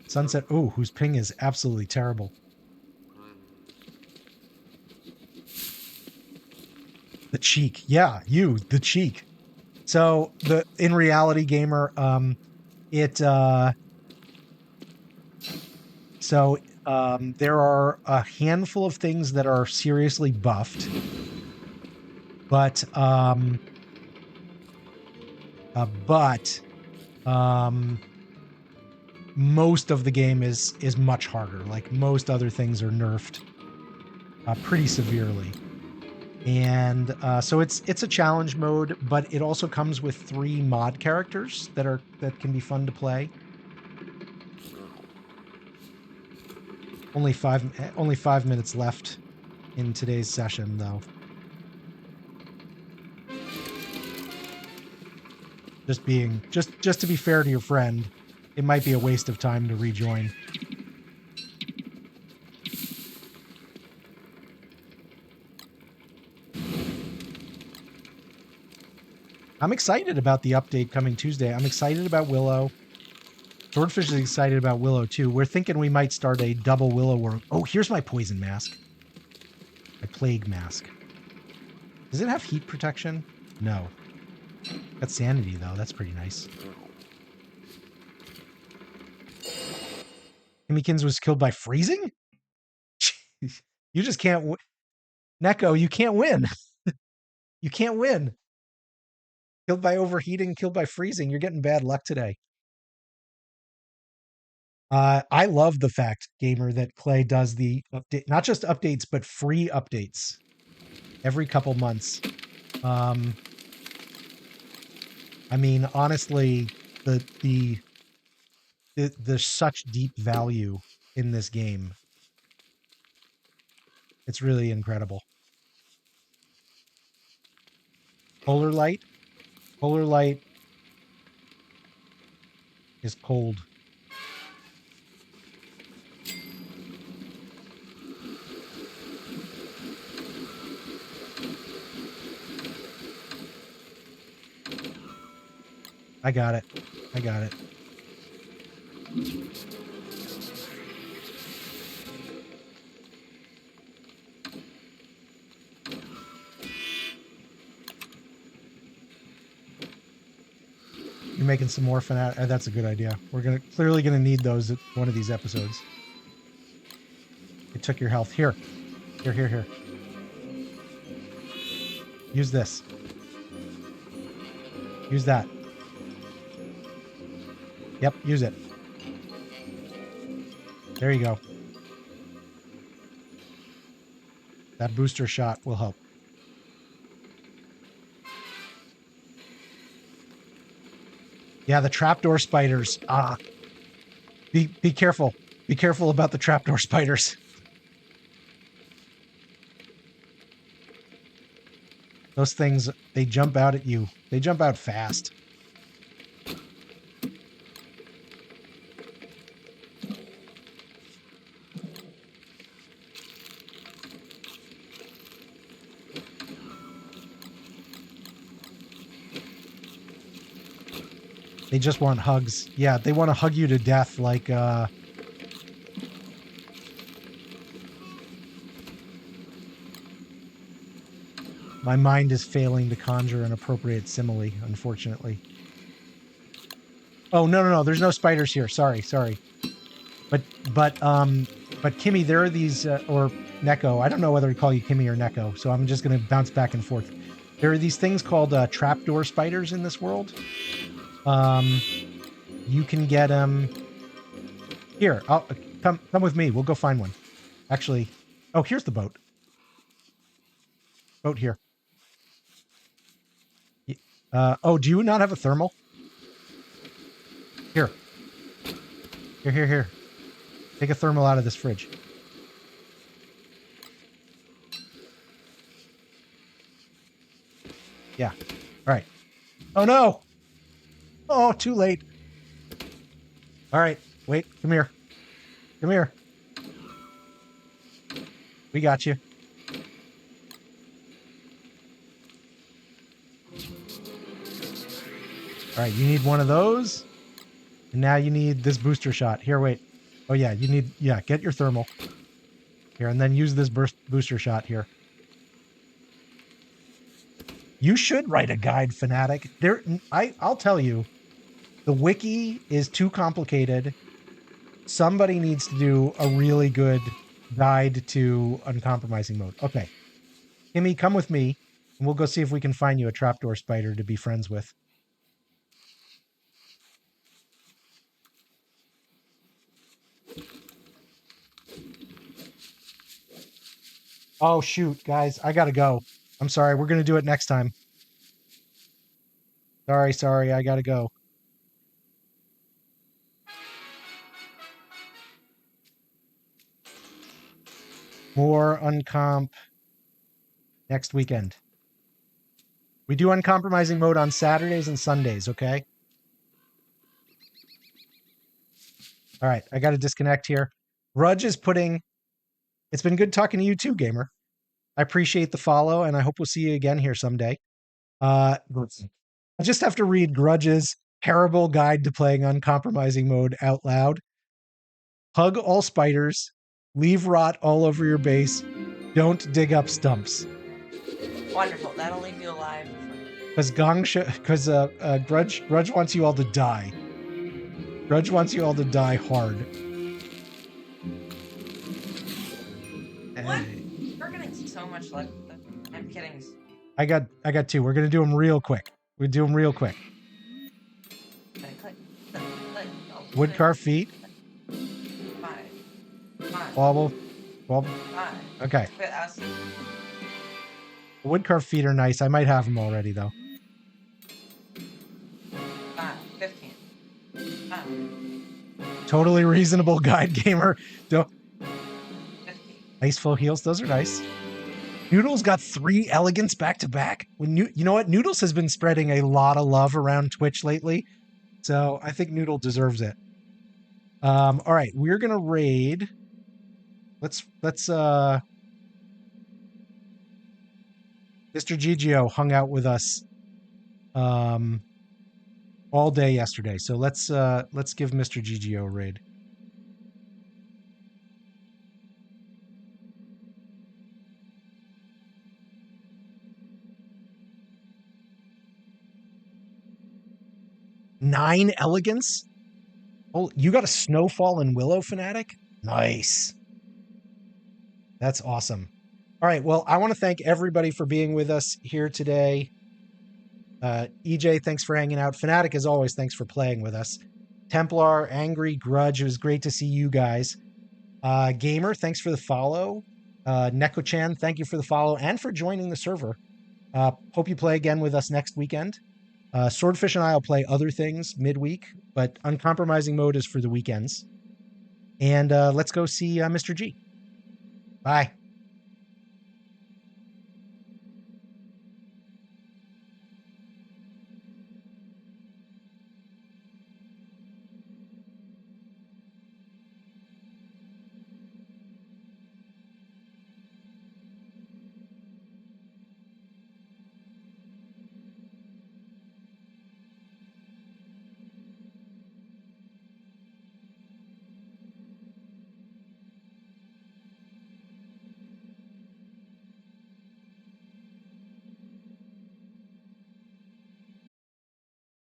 Sunset, oh, whose ping is absolutely terrible. The cheek. Yeah, you, the cheek. So in reality, gamer, so There are a handful of things that are seriously buffed, but most of the game is much harder. Like most other things are nerfed pretty severely. And so it's a challenge mode, but it also comes with 3 mod characters that can be fun to play. Only 5 minutes left in today's session, though. Just to be fair to your friend, it might be a waste of time to rejoin. I'm excited about the update coming Tuesday. I'm excited about Willow. Swordfish is excited about Willow, too. We're thinking we might start a double Willow world. Oh, here's my poison mask. My plague mask. Does it have heat protection? No. Got sanity, though. That's pretty nice. Kimmykins was killed by freezing? You just can't... Neko, you can't win. You can't win. Killed by overheating, killed by freezing. You're getting bad luck today. I love the fact, Gamer, that Clay does the update, not just updates, but free updates every couple months. I mean, honestly, there's such deep value in this game. It's really incredible. Polar light is cold. I got it. You're making some more fanatic. That's a good idea. We're clearly gonna need those at one of these episodes. It took your health. Here. Use this. Use that. Yep, use it. There you go. That booster shot will help. Yeah, the trapdoor spiders. Be careful. Be careful about the trapdoor spiders. Those things, they jump out at you. They jump out fast. They just want hugs. Yeah, they want to hug you to death like, my mind is failing to conjure an appropriate simile, unfortunately. Oh, no. There's no spiders here. Sorry. But Kimmy, there are these, or Neko. I don't know whether to call you Kimmy or Neko, so I'm just going to bounce back and forth. There are these things called trapdoor spiders in this world. You can get them. Here, come with me. We'll go find one. Actually, oh, here's the boat. Boat here. Oh, do you not have a thermal? Here. Take a thermal out of this fridge. Yeah. All right. Oh, no. Oh, too late. All right. Wait. Come here. We got you. All right. You need one of those. And now you need this booster shot. Here, wait. Oh, yeah. Get your thermal. Here, and then use this booster shot here. You should write a guide, Fanatic. I'll tell you, the wiki is too complicated. somebody needs to do a really good guide to uncompromising mode. Okay. Kimmy, come with me, and we'll go see if we can find you a trapdoor spider to be friends with. Oh, shoot, guys, I gotta go. I'm sorry. We're going to do it next time. Sorry. I gotta go. More uncomp next weekend. We do uncompromising mode on Saturdays and Sundays, okay? All right, I got to disconnect here. Rudge is putting... It's been good talking to you too, gamer. I appreciate the follow, and I hope we'll see you again here someday. I just have to read Grudge's terrible guide to playing uncompromising mode out loud. Hug all spiders. Leave rot all over your base. Don't dig up stumps. Wonderful. That'll leave you alive. Because Grudge wants you all to die. Grudge wants you all to die hard. What? We're getting so much luck. I'm kidding. I got two. We're gonna do them real quick. We do them real quick. Woodcarve feet. 5. Wobble. 5. Okay. Woodcarve feet are nice. I might have them already though. 5. 15. 5. Totally reasonable guide, gamer. Don't. 50. Iceful heals. Those are nice. Noodles got 3 elegance back to back. You know what? Noodles has been spreading a lot of love around Twitch lately, so I think Noodle deserves it. All right, we're gonna raid. Let's Mr. Gigio hung out with us all day yesterday, so let's give Mr. Gigio a raid. Nine elegance? Oh, you got a Snowfall and Willow fanatic? Nice. That's awesome. All right, well, I want to thank everybody for being with us here today. EJ, thanks for hanging out. Fanatic, as always, thanks for playing with us. Templar, Angry, Grudge, it was great to see you guys. Gamer, thanks for the follow. Neko-chan, thank you for the follow and for joining the server. Hope you play again with us next weekend. Swordfish and I will play other things midweek, but uncompromising mode is for the weekends. And let's go see Mr. G. Bye.